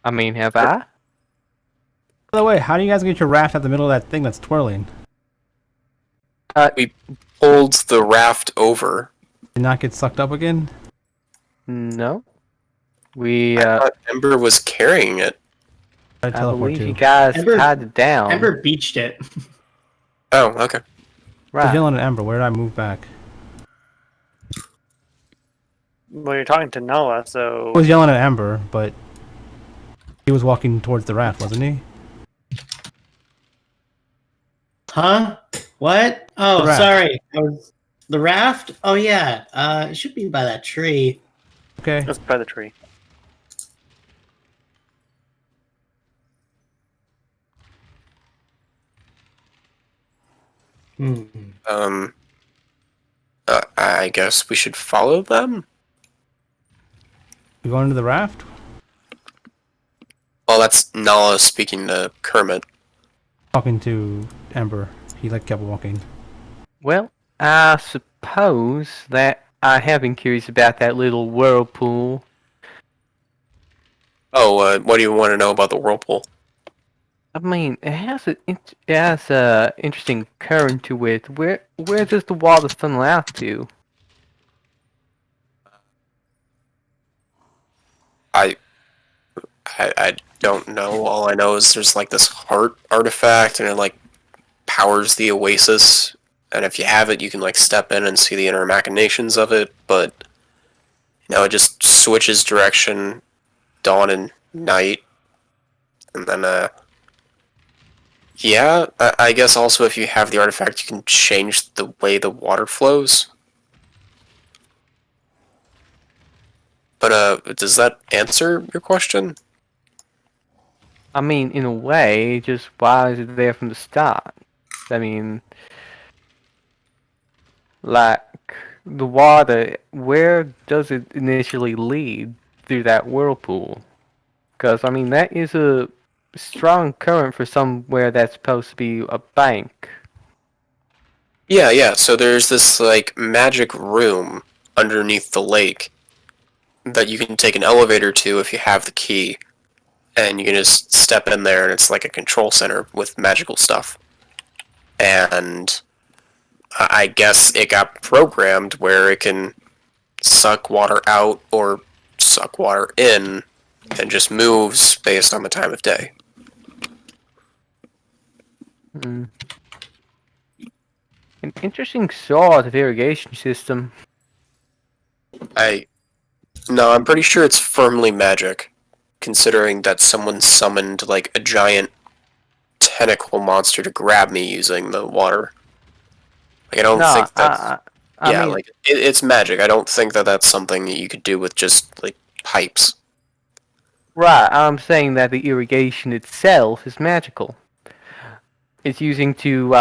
I mean, have I? By the way, how do you guys get your raft at the middle of that thing that's twirling? We pulled the raft over. Did not get sucked up again? No. We, I thought Ember was carrying it. I I teleport believe to. you guys Ember- tied it down. Ember beached it. Oh, okay. Right. Right. Dylan and Ember, where did I move back? Well, you're talking to Noah, so I was yelling at Ember, but he was walking towards the raft, wasn't he? Huh? What? Oh, The raft. sorry. The raft? Oh, yeah. It should be by that tree. Okay. that's by the tree. Hmm. I guess we should follow them? You going to the raft? Well, that's Nala speaking to Kermit. Talking to Ember. He like kept walking. Well, I suppose that I have been curious about that little whirlpool. Oh, what do you want to know about the whirlpool? I mean, it has a interesting current to it. Where does the water funnel out to? I don't know. All I know is there's like this heart artifact, and it like powers the oasis, and if you have it, you can like step in and see the inner machinations of it. But it just switches direction, dawn and night, and then yeah, I guess also if you have the artifact, you can change the way the water flows. But does that answer your question? I mean, in a way, just why is it there from the start? I mean, like, the water, where does it initially lead through that whirlpool? Because, I mean, that is a strong current for somewhere that's supposed to be a bank. Yeah. So there's this like magic room underneath the lake that you can take an elevator to if you have the key, and you can just step in there, and it's like a control center with magical stuff. And I guess it got programmed where it can suck water out or suck water in, and just moves based on the time of day. Hmm. An interesting sort of irrigation system. No, I'm pretty sure it's firmly magic, considering that someone summoned like a giant tentacle monster to grab me using the water. Like, I don't No, think that's I yeah, mean, like it's magic. I don't think that that's something that you could do with just like pipes. right, I'm saying that the irrigation itself is magical. It's using to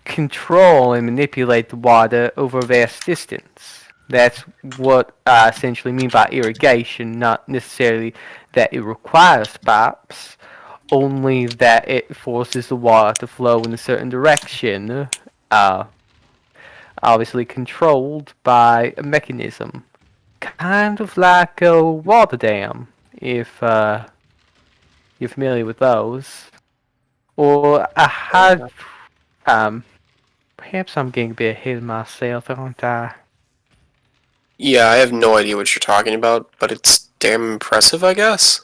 control and manipulate the water over a vast distance. That's what I essentially mean by irrigation, not necessarily that it requires pipes, only that it forces the water to flow in a certain direction, uh, obviously controlled by a mechanism. Kind of like a water dam, if you're familiar with those. Or a hyd... Perhaps I'm getting a bit ahead of myself, aren't I? Yeah, I have no idea what you're talking about, but it's damn impressive, I guess.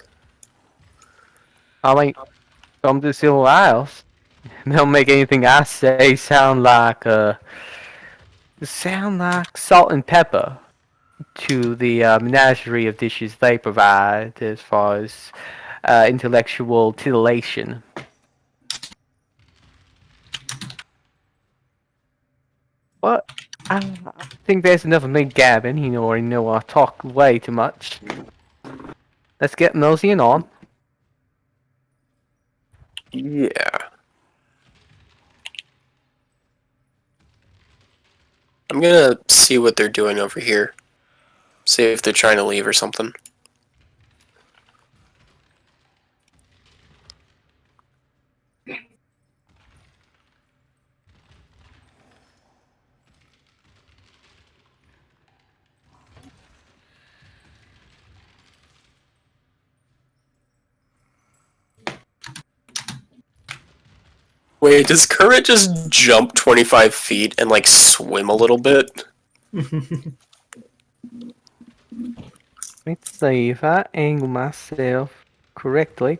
I mean, come to Silver Isles. They'll make anything I say sound like salt and pepper to the menagerie of dishes they provide as far as intellectual titillation. But I think there's enough of me gabbing. You already know I talk way too much. Let's get nosing on. Yeah. I'm gonna see what they're doing over here. See if they're trying to leave or something. Wait, does Kermit just jump 25 feet and like swim a little bit? Let's see if I angle myself correctly.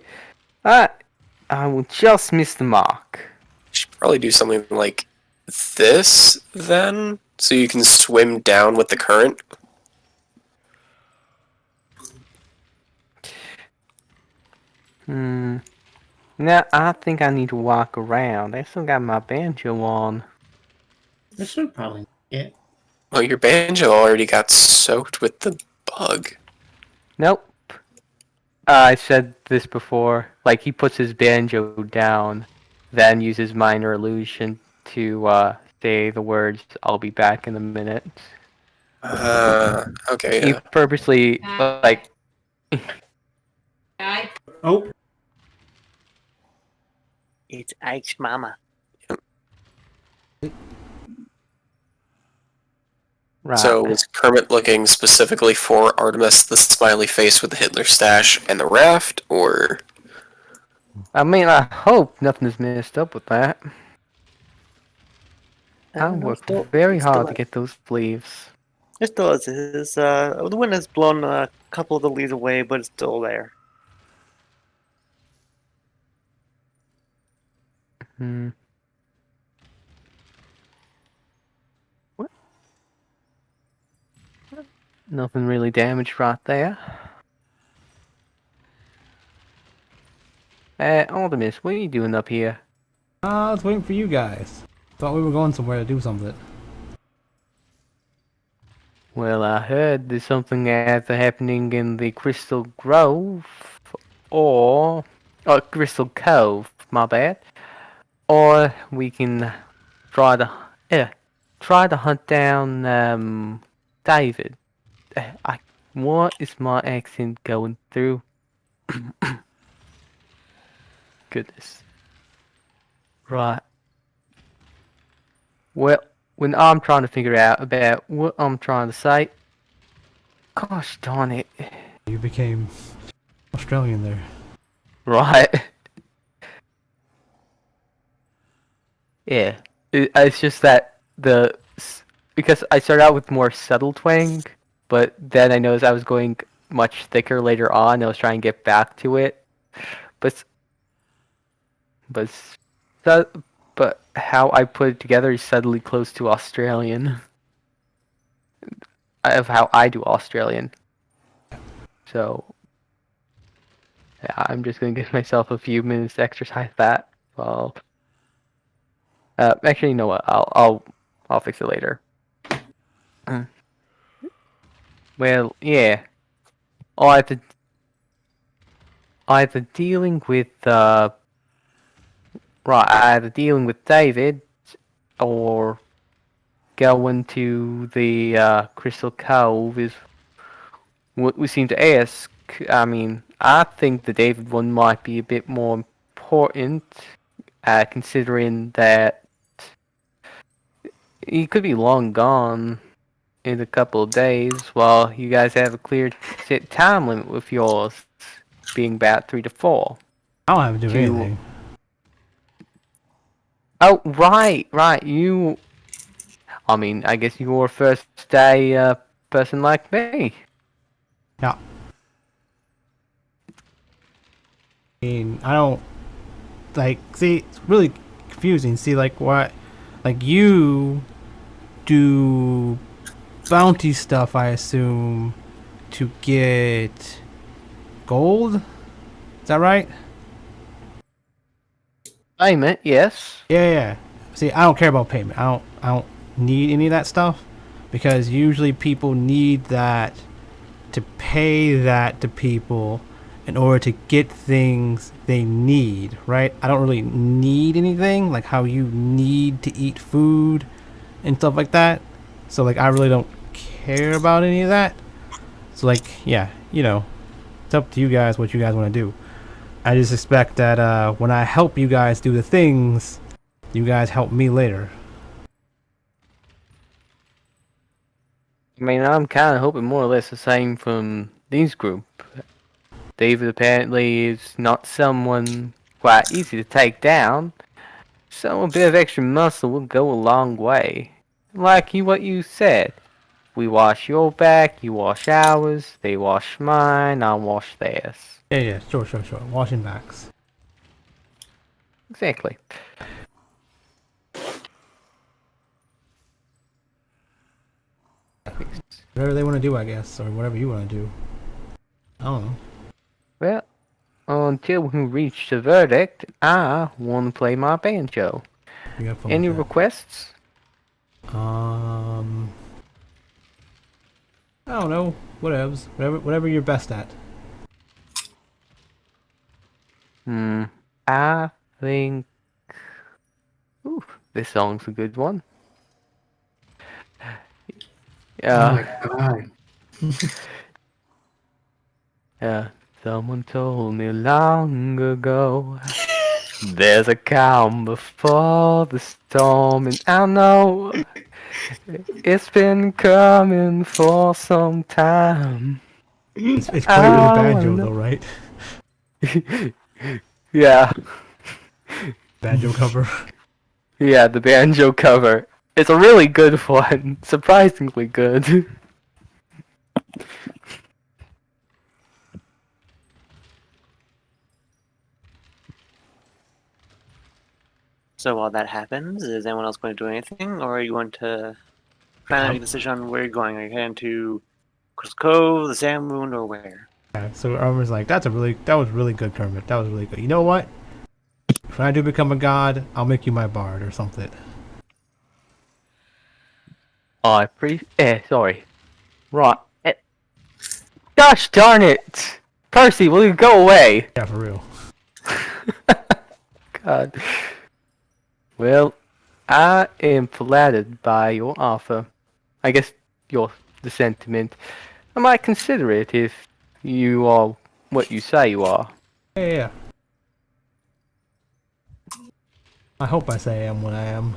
I will just miss the mark. You should probably do something like this then, so you can swim down with the current. Now I think I need to walk around. I still got my banjo on. This should probably it. Well, your banjo already got soaked with the bug. Nope. I said this before. Like, he puts his banjo down, then uses minor illusion to say the words, "I'll be back in a minute." Okay, He yeah. purposely, like, Guy? Oh, It's Ike's mama. right. So was Kermit looking specifically for Artemis, the smiley face with the Hitler stash, and the raft, or? I mean, I hope nothing's messed up with that. I worked very hard to get those leaves. It still is. The wind has blown a couple of the leaves away, but it's still there. Hmm. Nothing really damaged right there. Artemis, what are you doing up here? I was waiting for you guys. Thought we were going somewhere to do something. Well, I heard there's something either happening in the Crystal Grove, or Crystal Cove, my bad. Or we can try to, try to hunt down, David. What is my accent going through? Goodness. Right. Well, when I'm trying to figure out about what I'm trying to say, gosh darn it. You became Australian there. Right. Yeah. It's just that because I started out with more subtle twang, but then I noticed I was going much thicker later on. I was trying to get back to it, but but but how I put it together is subtly close to Australian of how I do Australian. So yeah, I'm just gonna give myself a few minutes to exercise that. Well, actually, you know what? I'll fix it later. Well, yeah. Either either dealing with either dealing with David or going to the Crystal Cove is what we seem to ask. I mean, I think the David one might be a bit more important, considering that he could be long gone in a couple of days, while you guys have a clear set time limit with yours being about 3 to 4. I don't have to do To- anything. Oh, right. You. I mean, I guess you're a first day person like me. Yeah. I mean, I don't see. It's really confusing. See, like what, like you do bounty stuff. I assume to get gold. Is that right? Payment, yes. Yeah. See, I don't care about payment. I don't need any of that stuff because usually people need that to pay that to people in order to get things they need, right? I don't really need anything like how you need to eat food and stuff like that. So like I really don't care about any of that. So like yeah, it's up to you guys what you guys want to do. I just expect that when I help you guys do the things, you guys help me later. I mean, I'm kind of hoping more or less the same from these group. David apparently is not someone quite easy to take down, so a bit of extra muscle will go a long way. Like what you said. We wash your back, you wash ours, they wash mine, I wash theirs. Yeah, sure. Washing backs. Exactly. Whatever they want to do, I guess, or whatever you want to do. I don't know. Well, until we reach the verdict, I want to play my banjo. You got fun Any with that. requests? I don't know. Whatever you're best at. I think... Ooh, this song's a good one. Oh my god. Someone told me long ago there's a calm before the storm, and I know it's been coming for some time. It's played with a banjo though, right? Yeah, Banjo cover. yeah, the banjo cover. It's a really good one, surprisingly good. So while that happens, is anyone else going to do anything, or are you going to plan a decision on where you're going? Are you heading to Crystal Cove, the Sand Moon, or where? Yeah, so Armor's like, that was really good, Kermit. That was really good. You know what? If I do become a god, I'll make you my bard or something. Sorry. Right. Gosh darn it! Percy, will you go away? Yeah, for real. God. Well, I am flattered by your offer. I guess the sentiment. I might consider it if you are what you say you are. Yeah. I hope I say I am what I am.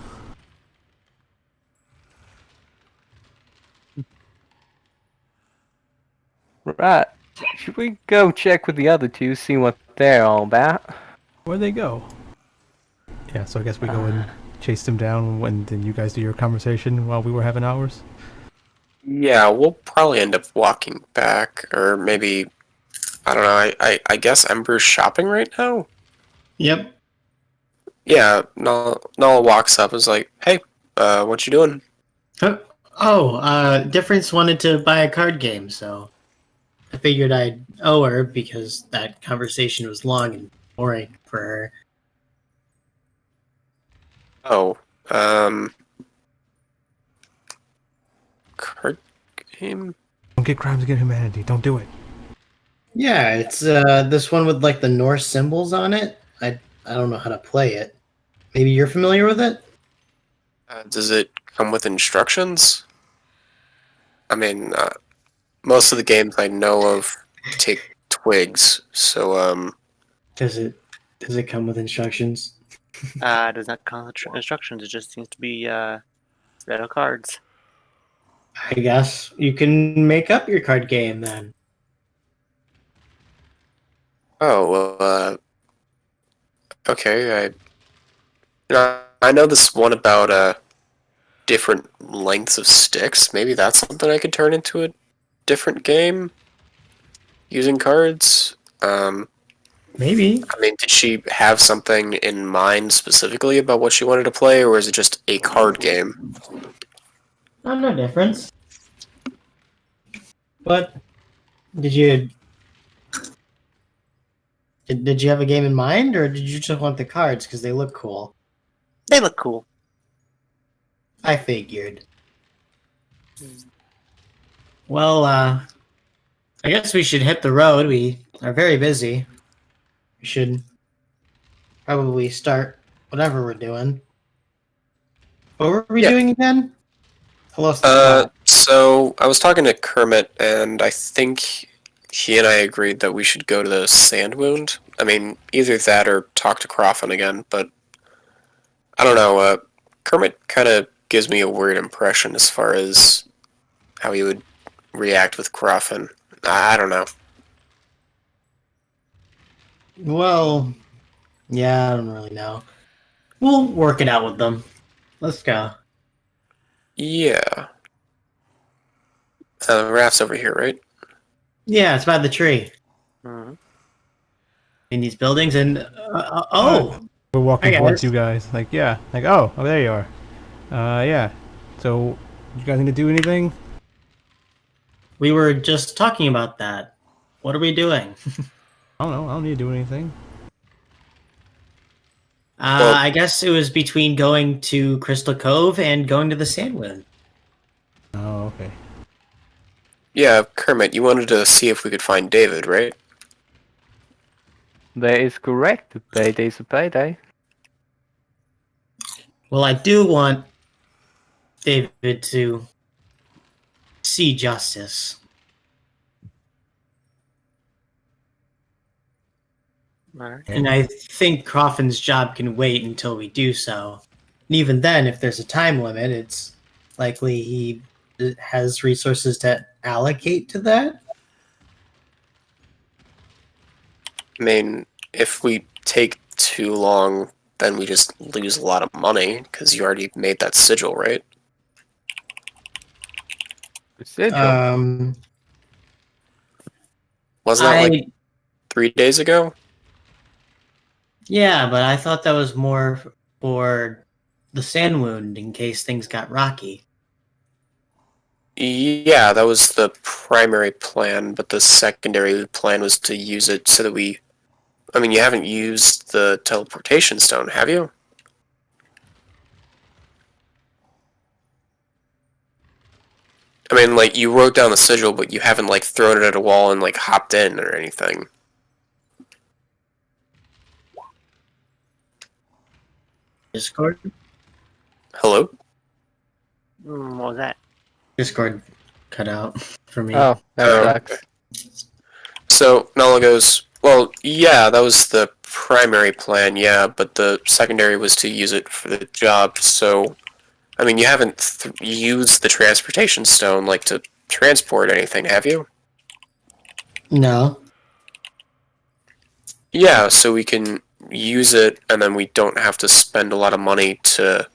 Right. Should we go check with the other two, see what they're all about? Where'd they go? Yeah, so I guess we go and chase them down, and then you guys do your conversation while we were having ours. Yeah, we'll probably end up walking back, or maybe I don't know. I guess Ember's shopping right now. Yep. Yeah, Nala walks up and is like, "Hey, what you doing?" Difference wanted to buy a card game, so I figured I'd owe her because that conversation was long and boring for her. Oh, card game. Don't get crimes against humanity. Don't do it. Yeah, it's this one with like the Norse symbols on it. I don't know how to play it. Maybe you're familiar with it? Does it come with instructions? I mean, most of the games I know of take twigs, so Does it come with instructions? Does not come with instructions. It just seems to be set of cards. I guess you can make up your card game then. Oh, well, okay. I know this one about different lengths of sticks. Maybe that's something I could turn into a different game using cards. Maybe. I mean, did she have something in mind specifically about what she wanted to play, or is it just a card game? No difference. But did you did you have a game in mind, or did you just want the cards because they look cool? They look cool. I figured. Well, I guess we should hit the road. We are very busy. We should probably start whatever we're doing. What were we doing again? I lost the plot. So I was talking to Kermit, and I think he and I agreed that we should go to the Sand Wound. I mean, either that or talk to Croffin again, but I don't know. Kermit kind of gives me a weird impression as far as how he would react with Croffin. I don't know. Well, yeah, I don't really know. We'll work it out with them. Let's go. Yeah. The raft's over here, right? Yeah, it's by the tree. Mhm. In these buildings, and oh, We're walking Hi, towards guys. you guys. Like, yeah. Like, oh, there you are. Yeah. So, you guys need to do anything? we were just talking about that. What are we doing? I don't know. I don't need to do anything. Well- I guess it was between going to Crystal Cove and going to the Sandwind. Oh, okay. Yeah, Kermit, you wanted to see if we could find David, right? That is correct. Payday's a payday. Well, I do want David to see justice. Alright. And I think Coffin's job can wait until we do so. And even then, if there's a time limit, it's likely he has resources to allocate to that. I mean, if we take too long, then we just lose a lot of money, because you already made that sigil, right? Um, Wasn't that like 3 days ago? Yeah, but I thought that was more for the sand wound in case things got rocky. Yeah, that was the primary plan, but the secondary plan was to use it so that we. I mean, you haven't used the teleportation stone, have you? I mean, like, you wrote down the sigil, but you haven't, like, thrown it at a wall and, like, hopped in or anything. Discord? Hello? What was that? Discord cut out for me. Oh, that Oh, sucks. okay. So, Nala goes, well, yeah, that was the primary plan, yeah, but the secondary was to use it for the job, so... I mean, you haven't used the transportation stone, like, to transport anything, have you? No. Yeah, so we can use it, and then we don't have to spend a lot of money to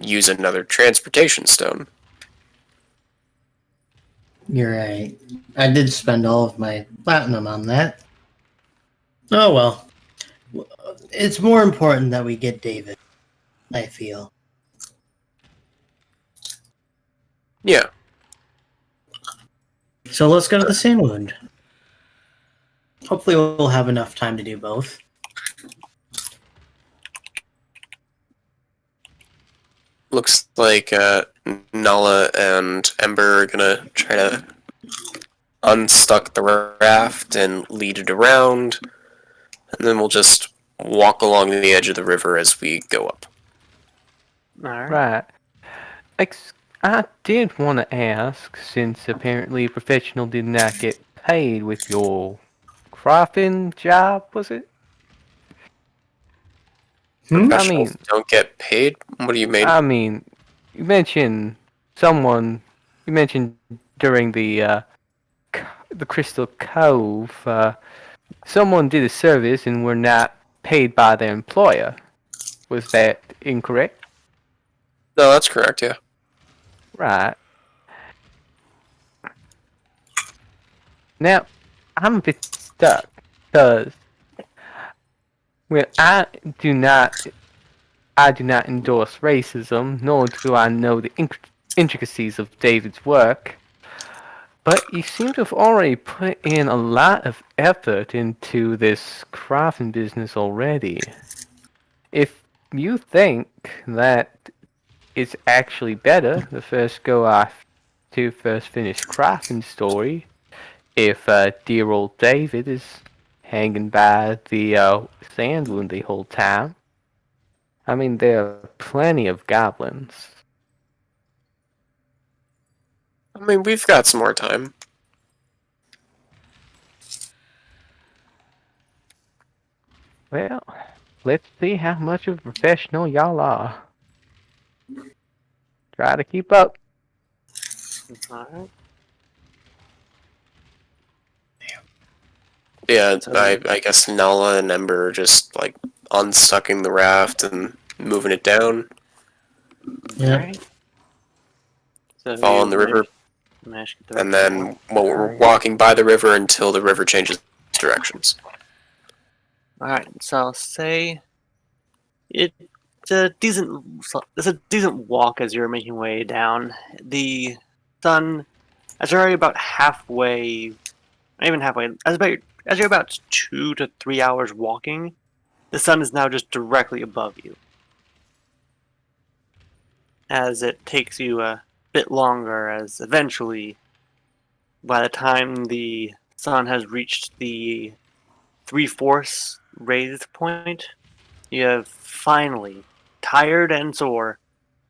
use another transportation stone. You're right. I did spend all of my platinum on that. Oh well. It's more important that we get David, I feel. Yeah. So let's go to the Sandwound. Hopefully we'll have enough time to do both. Looks like Nala and Ember are gonna try to unstuck the raft and lead it around, and then we'll just walk along the edge of the river as we go up. Alright. Right. I did want to ask, since apparently Professional did not get paid with your crafting job, was it? Professionals don't get paid? What do you mean? I mean, you mentioned someone. You mentioned during the Crystal Cove, someone did a service and were not paid by their employer. Was that incorrect? No, that's correct, yeah. Right. Now, I'm a bit stuck because, well, I do not endorse racism, nor do I know the intricacies of David's work. But you seem to have already put in a lot of effort into this crafting business already. If you think that it's actually better to first go off to first finish crafting story, if dear old David is hanging by the sand wound the whole time, I mean, there are plenty of goblins. I mean, we've got some more time. Well, let's see how much of a professional y'all are. Try to keep up. Alright. Yeah, I guess Nala and Ember are just, like, unsucking the raft and moving it down, Yeah. Alright. So following the river, managed to get the and rest then we're walking by the river until the river changes directions. Alright, so I'll say it's a decent walk as you're making way down. The sun, as you're already about halfway, not even halfway, as you're about 2 to 3 hours walking, the sun is now just directly above you. As it takes you a bit longer, as eventually, by the time the sun has reached the 3/4 raised point, you have finally, tired and sore,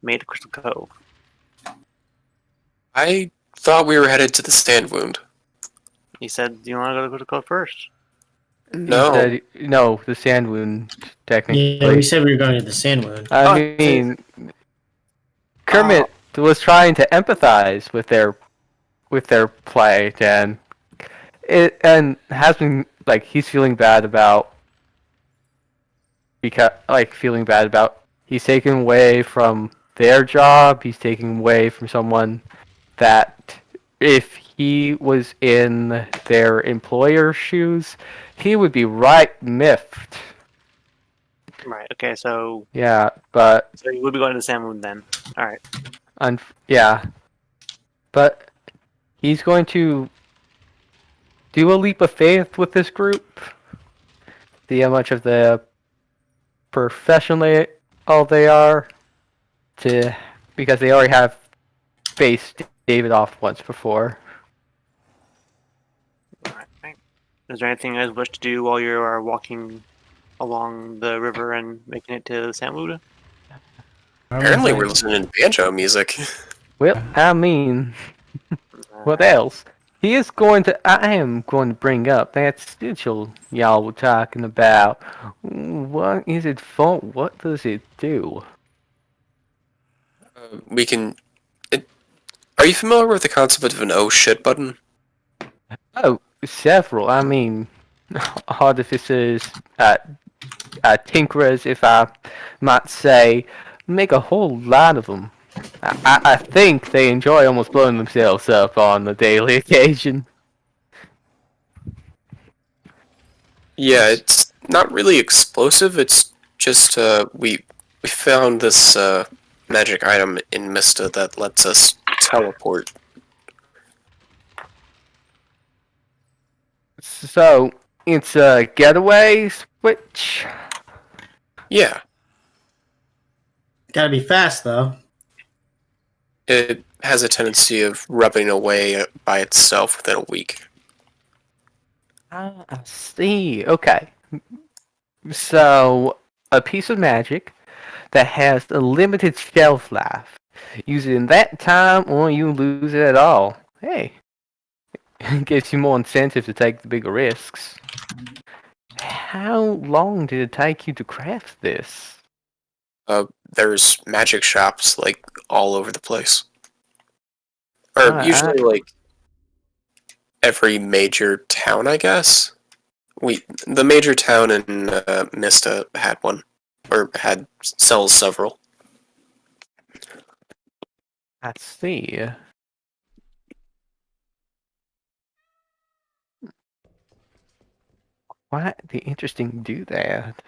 made a Crystal Cove. I thought we were headed to the stand wound. You said you want to go to Crystal Cove first. No. No, the sand wound, technically. Yeah, we said we were going to the Sandwound. I mean, Kermit was trying to empathize with their plight, and has been like he's feeling bad about he's taken away from their job. He's taken away from someone that if he was in their employer's shoes, he would be right miffed. Right. Okay. So Yeah, but you would be going to the Sand Moon then. All right. yeah. But he's going to do a leap of faith with this group. See how much of the professionally all they are because they already have faced David off once before. Alright. Is there anything you guys wish to do while you are walking along the river and making it to Samwood? Apparently, we're listening to banjo music. Well, I mean, what else? I am going to bring up that sigil y'all were talking about. What is it for? What does it do? We can. Are you familiar with the concept of an oh shit button? Oh, several. I mean, artificers, tinkerers, if I might say, make a whole lot of them. I think they enjoy almost blowing themselves up on a daily occasion. Yeah, it's not really explosive. It's just we found this magic item in Mista that lets us teleport. So, it's a getaway switch? Yeah, Gotta be fast though. it has a tendency of rubbing away by itself within a week. I see. Okay. So, a piece of magic that has a limited shelf life. Use it in that time or you lose it at all. Hey. It gives you more incentive to take the bigger risks. How long did it take you to craft this? There's magic shops like all over the place, or usually like every major town, I guess. The major town in Mista had one, or sells several. I see. Quite the interesting to do that.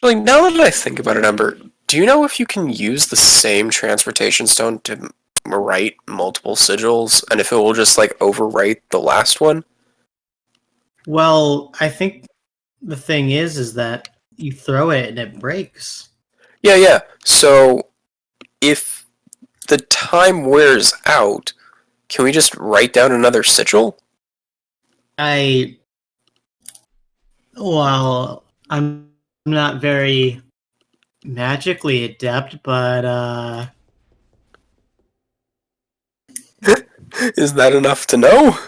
Actually, now that I think about it, Ember, do you know if you can use the same transportation stone to write multiple sigils, and if it will just like overwrite the last one? Well, I think the thing is that you throw it and it breaks. Yeah. So if the time wears out, can we just write down another sigil? Well, I'm not very magically adept, but Is that enough to know?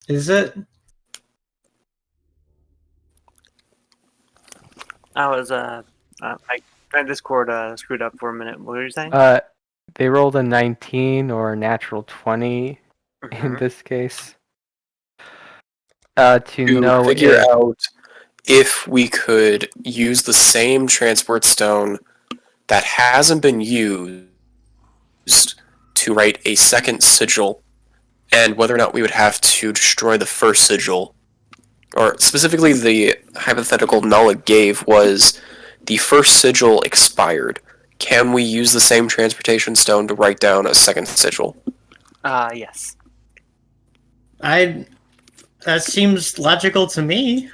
is it? My Discord screwed up for a minute. What were you saying? They rolled a 19 or a natural 20 in Mhm. this case. To know figure if out if we could use the same transport stone that hasn't been used to write a second sigil, and whether or not we would have to destroy the first sigil. Or specifically, the hypothetical Nulla gave was the first sigil expired. Can we use the same transportation stone to write down a second sigil? Yes. That seems logical to me.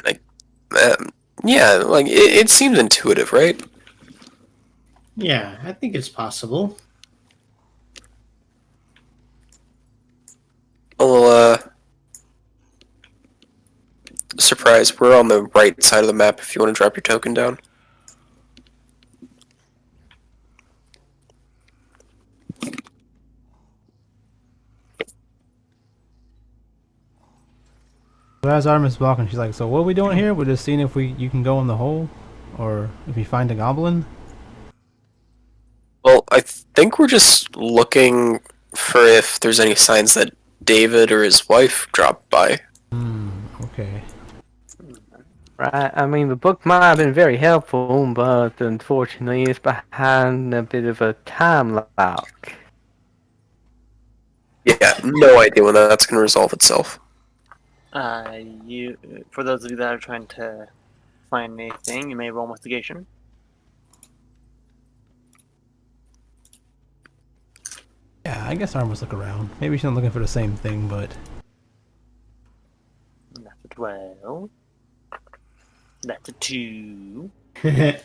Like, yeah, like it seems intuitive, right? Yeah, I think it's possible. Well, surprise, we're on the right side of the map if you want to drop your token down. So as Armin's walking, she's like, "So what are we doing here? We're just seeing if you can go in the hole, or if we find a goblin." Well, I think we're just looking for if there's any signs that David or his wife dropped by. Okay. right, I mean the book might have been very helpful, but unfortunately it's behind a bit of a time lock. Yeah, no idea when that's going to resolve itself. You, for those of you that are trying to find anything, you may roll investigation. Yeah, I guess Arm was look around. Maybe she's not looking for the same thing, but That's a 12. That's a 2. That's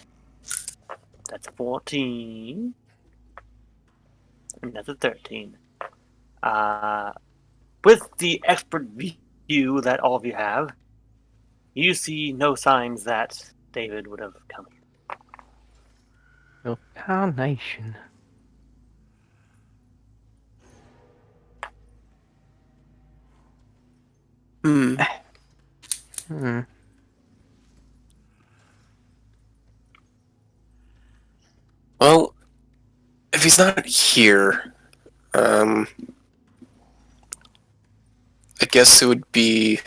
a 14. And that's a 13. With the expert view that all of you have, you see no signs that David would have come here. Oh, carnation. Hmm. Hmm. Well, if he's not here, I guess it would be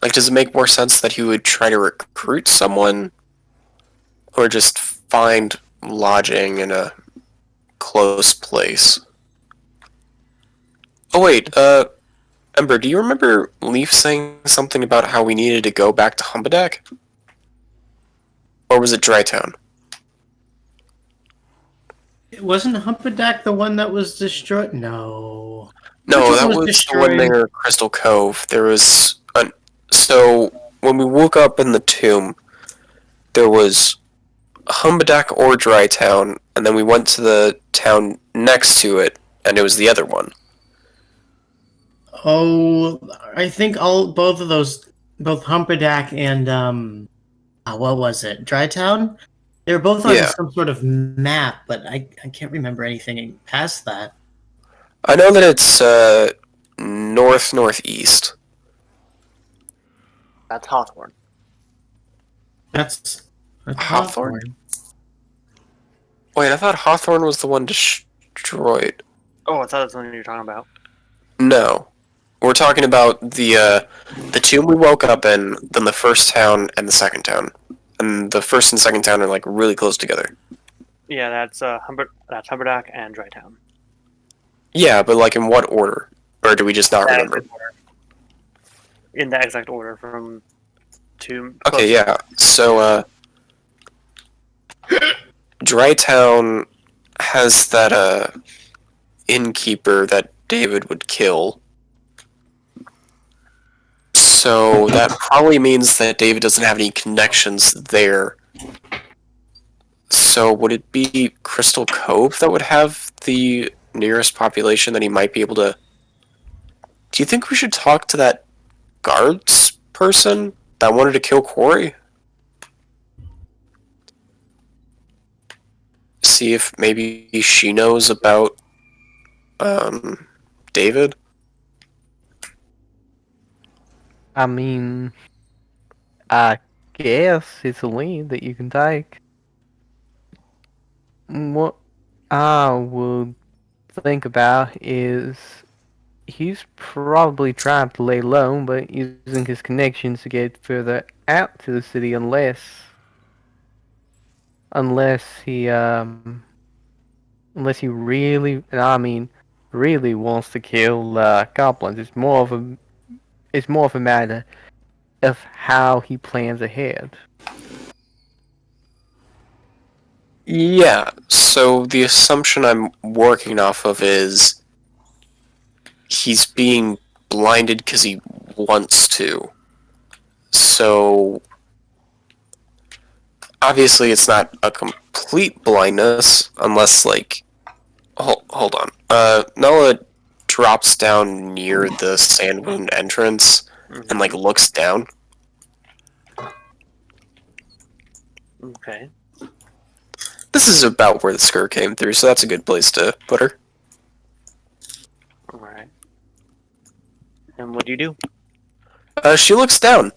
like, does it make more sense that he would try to recruit someone, or just find lodging in a close place? Oh wait, Ember, do you remember Leaf saying something about how we needed to go back to Humbadak? Or was it Drytown? Wasn't Humperdeck the one that was destroyed? No. No, Which that one was was the one destroyed? near Crystal Cove. There was so when we woke up in the tomb, there was Humbadak or Drytown, and then we went to the town next to it, and it was the other one. Oh, I think both of those, both Humperdeck and what was it? Drytown? They were both on Yeah. some sort of map, but I can't remember anything past that. I know that it's northeast. That's Hawthorne. That's Hawthorne? Wait, I thought Hawthorne was the one destroyed. Oh, I thought that's the one you were talking about. No. We're talking about the tomb we woke up in, then the first town and the second town. And the first and second town are like really close together. Yeah, that's Humberdock and Drytown. Yeah, but like in what order? Or do we just not remember? In the exact order from two. Okay, yeah. So Drytown has that innkeeper that David would kill. So that probably means that David doesn't have any connections there. So would it be Crystal Cove that would have the nearest population that he might be able to... Do you think we should talk to that guards person that wanted to kill Quarry? See if maybe she knows about David? I mean, I guess it's a lead that you can take. What I would think about is he's probably trying to lay low, but using his connections to get further out to the city unless he really, and I mean really wants to kill goblins. It's more of a matter of how he plans ahead. Yeah, so the assumption I'm working off of is he's being blinded because he wants to. So obviously it's not a complete blindness unless like hold on. Nala drops down near the Sandwind entrance and like looks down. Okay. This is about where the skirt came through, so that's a good place to put her. Alright. And what do you do? She looks down.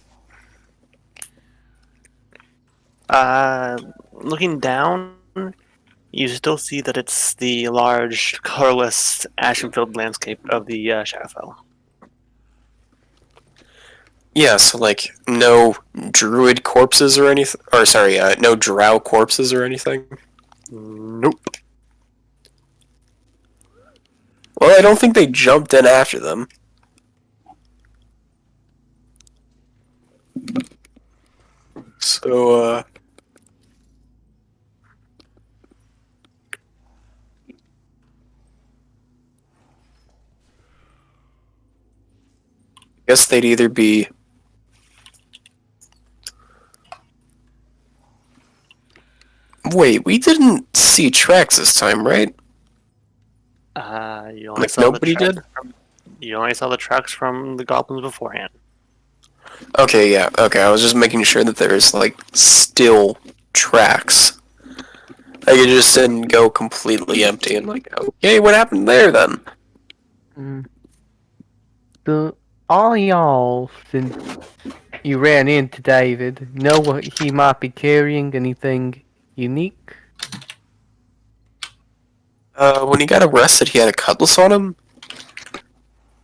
Looking down, you still see that it's the large, colorless, ashen-filled landscape of the Shadowfell. Yeah, so like no druid corpses or anything. Or sorry, no drow corpses or anything. Nope. Well, I don't think they jumped in after them. So, guess they'd either be... Wait, we didn't see tracks this time, right? You only Like, saw the nobody tracks did? you only saw the tracks from the goblins beforehand. Okay, yeah, okay, I was just making sure that there's, like, still tracks. Like, it just didn't go completely empty, and like, okay, what happened there, then? Do all y'all, since you ran into David, know what he might be carrying? Anything unique? When he got arrested, he had a cutlass on him,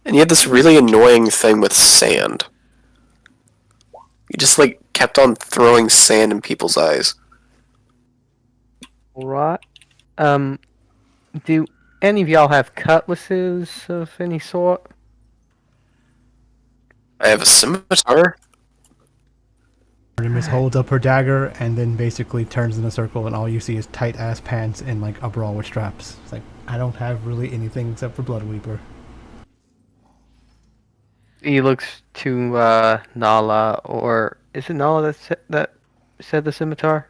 and he had this really annoying thing with sand. He just, like, kept on throwing sand in people's eyes. Alright. Do any of y'all have cutlasses of any sort? I have a scimitar. Artemis holds up her dagger and then basically turns in a circle, and all you see is tight ass pants and like a bra with straps. It's like, I don't have really anything except for Blood Weeper. He looks to Nala, or is it Nala that said the scimitar?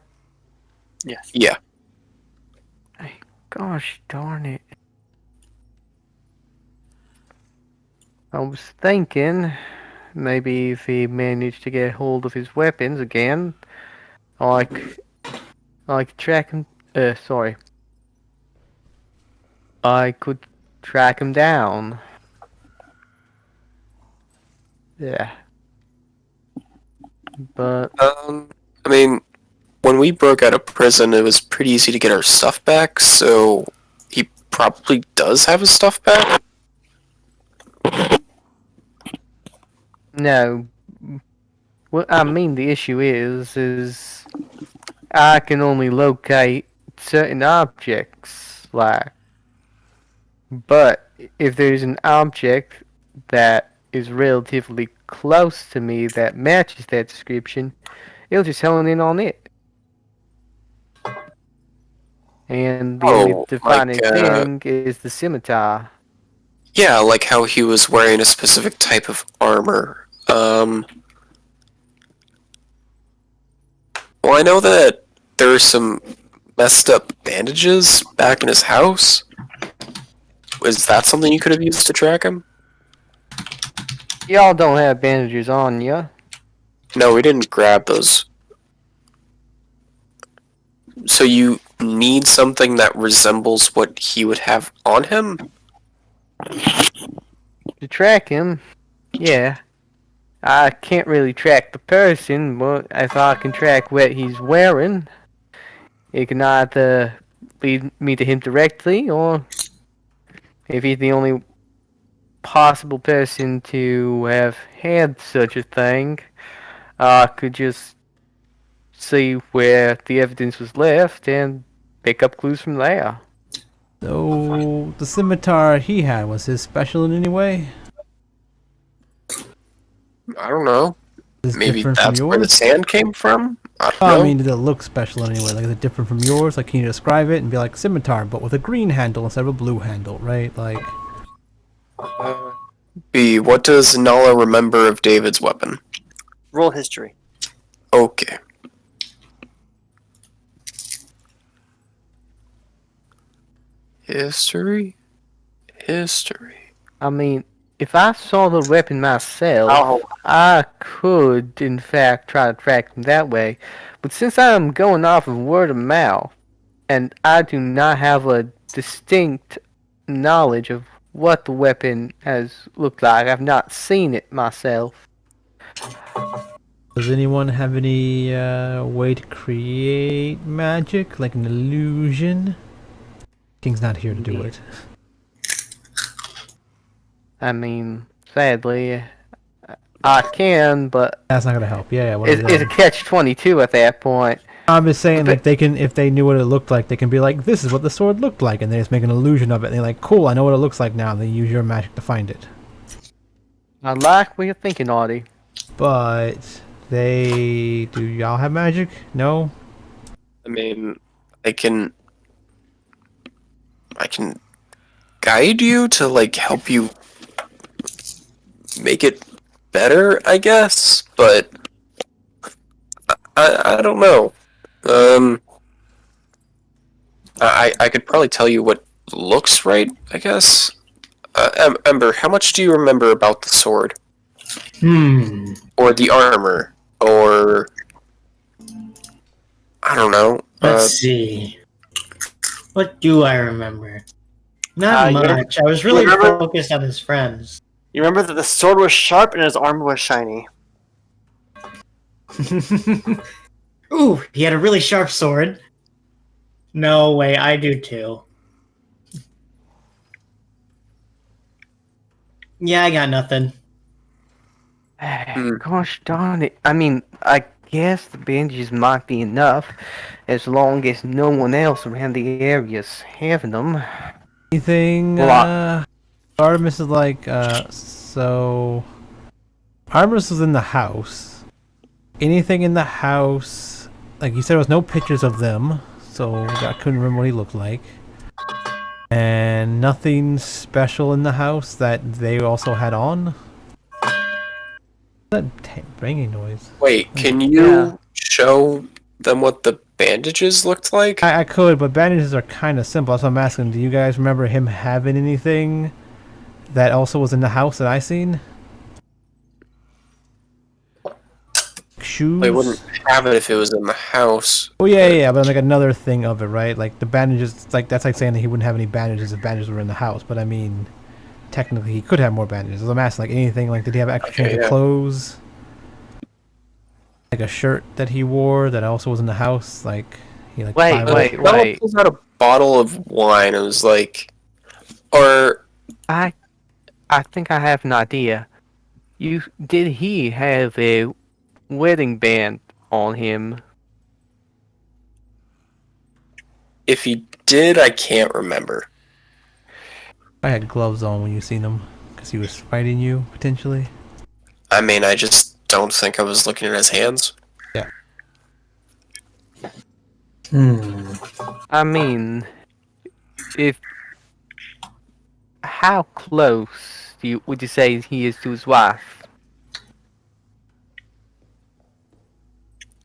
Yes. Yeah. Gosh darn it. I was thinking maybe if he managed to get hold of his weapons again, I could track him. Sorry. I could track him down. Yeah. But I mean, when we broke out of prison, it was pretty easy to get our stuff back, so he probably does have his stuff back. no. What I mean, the issue is I can only locate certain objects, like. But if there's an object that is relatively close to me that matches that description, it'll just hone in on it. And the only Oh, defining like, thing is the scimitar. Yeah, like how he was wearing a specific type of armor. Well, I know that there are some messed up bandages back in his house. Is that something you could have used to track him? Y'all don't have bandages on ya. No, we didn't grab those. So you need something that resembles what he would have on him? To track him, yeah. I can't really track the person, but if I can track what he's wearing, it can either lead me to him directly, or if he's the only possible person to have had such a thing, I could just see where the evidence was left and pick up clues from there. So, the scimitar he had, was his special in any way? I don't know. Is it Maybe different from that's where the yours? sand came from? I don't Oh, know. I mean, did it look special in any way? Like, is it different from yours? Like, can you describe it and be like, scimitar, but with a green handle instead of a blue handle, right? Like, B, what does Nala remember of David's weapon? Roll history. Okay. History? I mean, if I saw the weapon myself, Oh, I could, in fact, try to track him that way. But since I'm going off of word of mouth, and I do not have a distinct knowledge of what the weapon has looked like, I've not seen it myself. does anyone have any way to create magic, like an illusion? King's not here to do it. I mean, sadly, I can, but That's not gonna help. Yeah, what is it's a that? catch-22 at that point. I'm just saying, like, they can, if they knew what it looked like, they can be like, this is what the sword looked like, and they just make an illusion of it, and they're like, cool, I know what it looks like now, and they use your magic to find it. I like what you're thinking, Audie. But Do y'all have magic? No? I mean, I can guide you to like help you make it better, I guess, but I don't know. I could probably tell you what looks right, I guess. Ember, how much do you remember about the sword? Or the armor? Or I don't know. Let's see. What do I remember? Not you remember- much. I was really remember- focused on his friends. You remember that the sword was sharp and his armor was shiny. Ooh, he had a really sharp sword. No way, I do too. Yeah, I got nothing. Gosh darn it. I mean, I guess the bandages might be enough, as long as no one else around the area's having them. Anything, Well, Artemis is like, so... Artemis was in the house. Anything in the house... Like, you said there was no pictures of them, so I couldn't remember what he looked like. And nothing special in the house that they also had on? That banging noise. Wait, can you show them what the bandages looked like? I could, but bandages are kind of simple. That's what I'm asking. Do you guys remember him having anything that also was in the house that I seen? Shoes? They wouldn't have it if it was in the house. Oh yeah, but like another thing of it, right? Like the bandages, like that's like saying that he wouldn't have any bandages if bandages were in the house. But I mean, technically he could have more bandages. So I'm asking, like anything, like did he have extra change of clothes? Like a shirt that he wore that also was in the house? Like he like Wait. Bella pulls out a bottle of wine. It was like, or I think I have an idea. Did he have a wedding band on him? if he did, I can't remember. I had gloves on when you seen him because he was fighting you potentially. I mean, I just don't think I was looking at his hands. Yeah. I mean, how close would you say he is to his wife?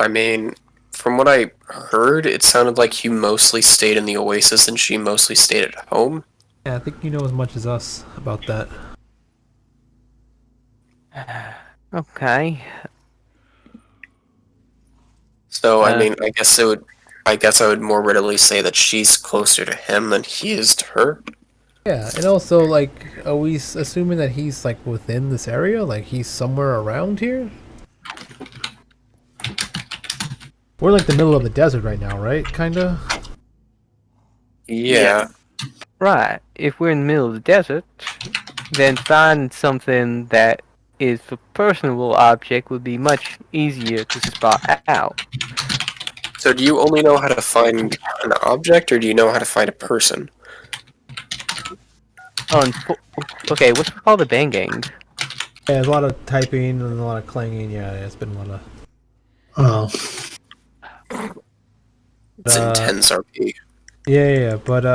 I mean, from what I heard, it sounded like he mostly stayed in the Oasis and she mostly stayed at home. Yeah, I think you know as much as us about that. Okay. So, I mean, I guess I would more readily say that she's closer to him than he is to her. Yeah, and also, like, are we assuming that he's, like, within this area? Like, he's somewhere around here? We're, like, the middle of the desert right now, right? Kinda? Yeah. Right. If we're in the middle of the desert, then find something that is a personable object would be much easier to spot out. So do you only know how to find an object, or do you know how to find a person? Okay, what's it called? The banging. Yeah, there's a lot of typing and a lot of clanging. Yeah, it's been a lot of... Oh. It's intense RP. Yeah, but,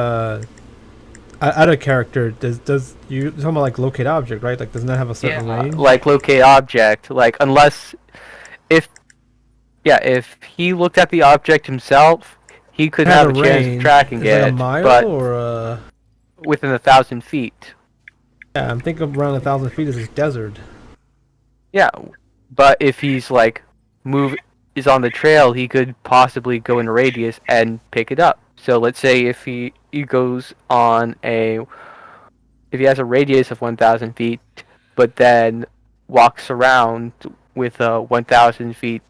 out of character, does you talking about, like, locate object, right? Like, doesn't that have a certain range? Like locate object. Like unless if he looked at the object himself, he could have a chance of tracking Is it it. a mile but or within 1,000 feet. Yeah, I'm thinking around 1,000 feet is this desert. Yeah, but if he's like is on the trail, he could possibly go in a radius and pick it up. So let's say if he goes on if he has a radius of 1,000 feet, but then walks around with a 1,000 feet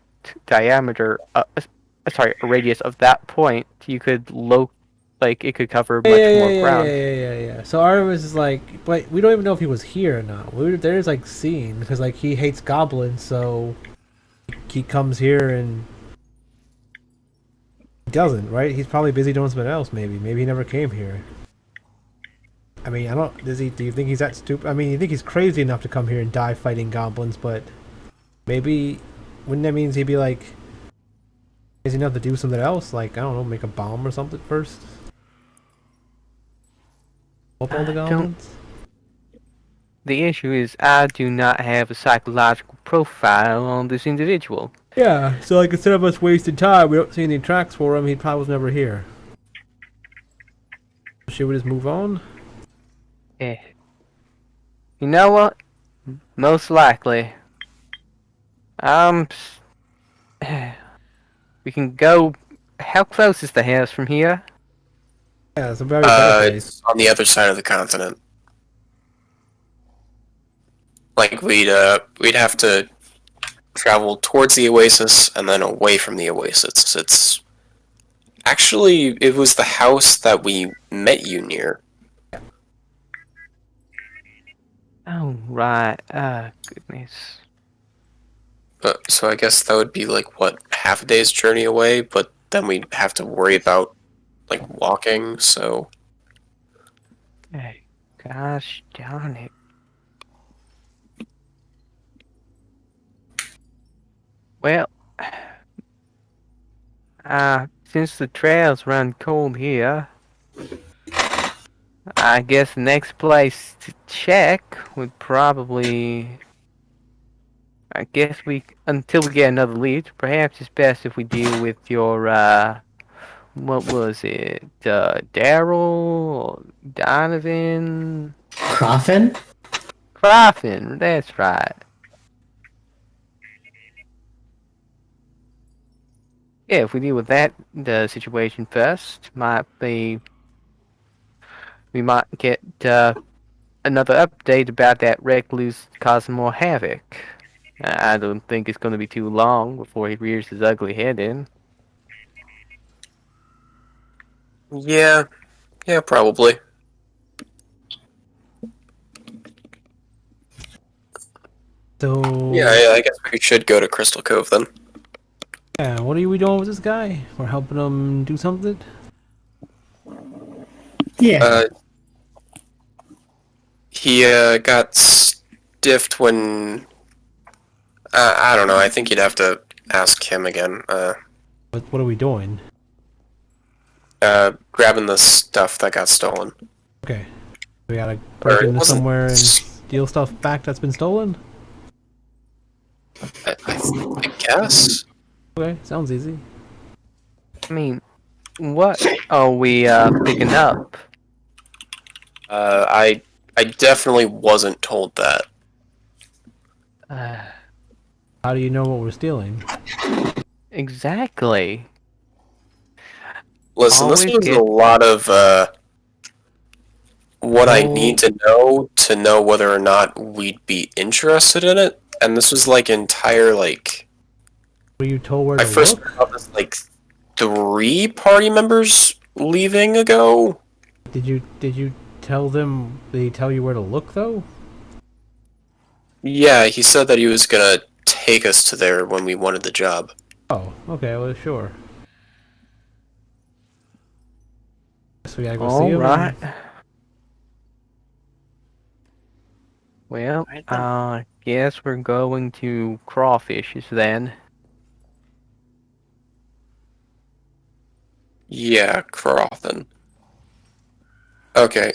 diameter, a radius of that point, you could it could cover much more ground. Yeah. So Artemis is like, but we don't even know if he was here or not. There's like scene because like he hates goblins, so he comes here and he doesn't, right? He's probably busy doing something else. Maybe he never came here. I mean, I don't. Do you think he's that stupid? I mean, you think he's crazy enough to come here and die fighting goblins, but maybe wouldn't that means he'd be like, is he have to do something else? Like, I don't know, make a bomb or something first? Help all the I don't- goblins? The issue is I do not have a psychological profile on this individual. Yeah, so like instead of us wasting time, we don't see any tracks for him, he probably was never here. Should we just move on? Eh. You know what? Most likely. Um, we can go. How close is the house from here? Yeah, it's a very better place. It's on the other side of the continent. Like we'd have to travel towards the oasis and then away from the oasis. It's actually it was the house that we met you near. Oh, right. Goodness. So I guess that would be like what half a day's journey away, but then we'd have to worry about like walking. So Hey, gosh darn it. Well, since the trails run cold here, I guess the next place to check would probably. I guess until we get another lead, perhaps it's best if we deal with your, what was it? Daryl? Or Donovan? Coffin? Coffin, that's right. Yeah, if we deal with the situation first, we might get, another update about that recluse causing more havoc. I don't think it's going to be too long before he rears his ugly head in. yeah, probably. So Yeah, I guess we should go to Crystal Cove then. yeah, what are we doing with this guy? We're helping him do something? Yeah. Uh, he got stiffed when I don't know. I think you'd have to ask him again. What are we doing? Grabbing the stuff that got stolen. Okay. We gotta break Or it into wasn't somewhere and steal stuff back that's been stolen? I guess. Okay, sounds easy. I mean, what are we picking up? I definitely wasn't told that. Uh, How do you know what we're stealing? exactly. Listen, this Always was a get- lot of what I Well- need to know whether or not we'd be interested in it, and this was like entire like Were you told where I to first look? heard about this like 3 party members leaving ago. Did you tell them? Did he tell you where to look though? Yeah, he said that he was gonna take us to there when we wanted the job. Oh, okay, well sure. So we gotta go see All him. right. Well, Right then. guess we're going to crawfishes then. Yeah, Crofton. Okay,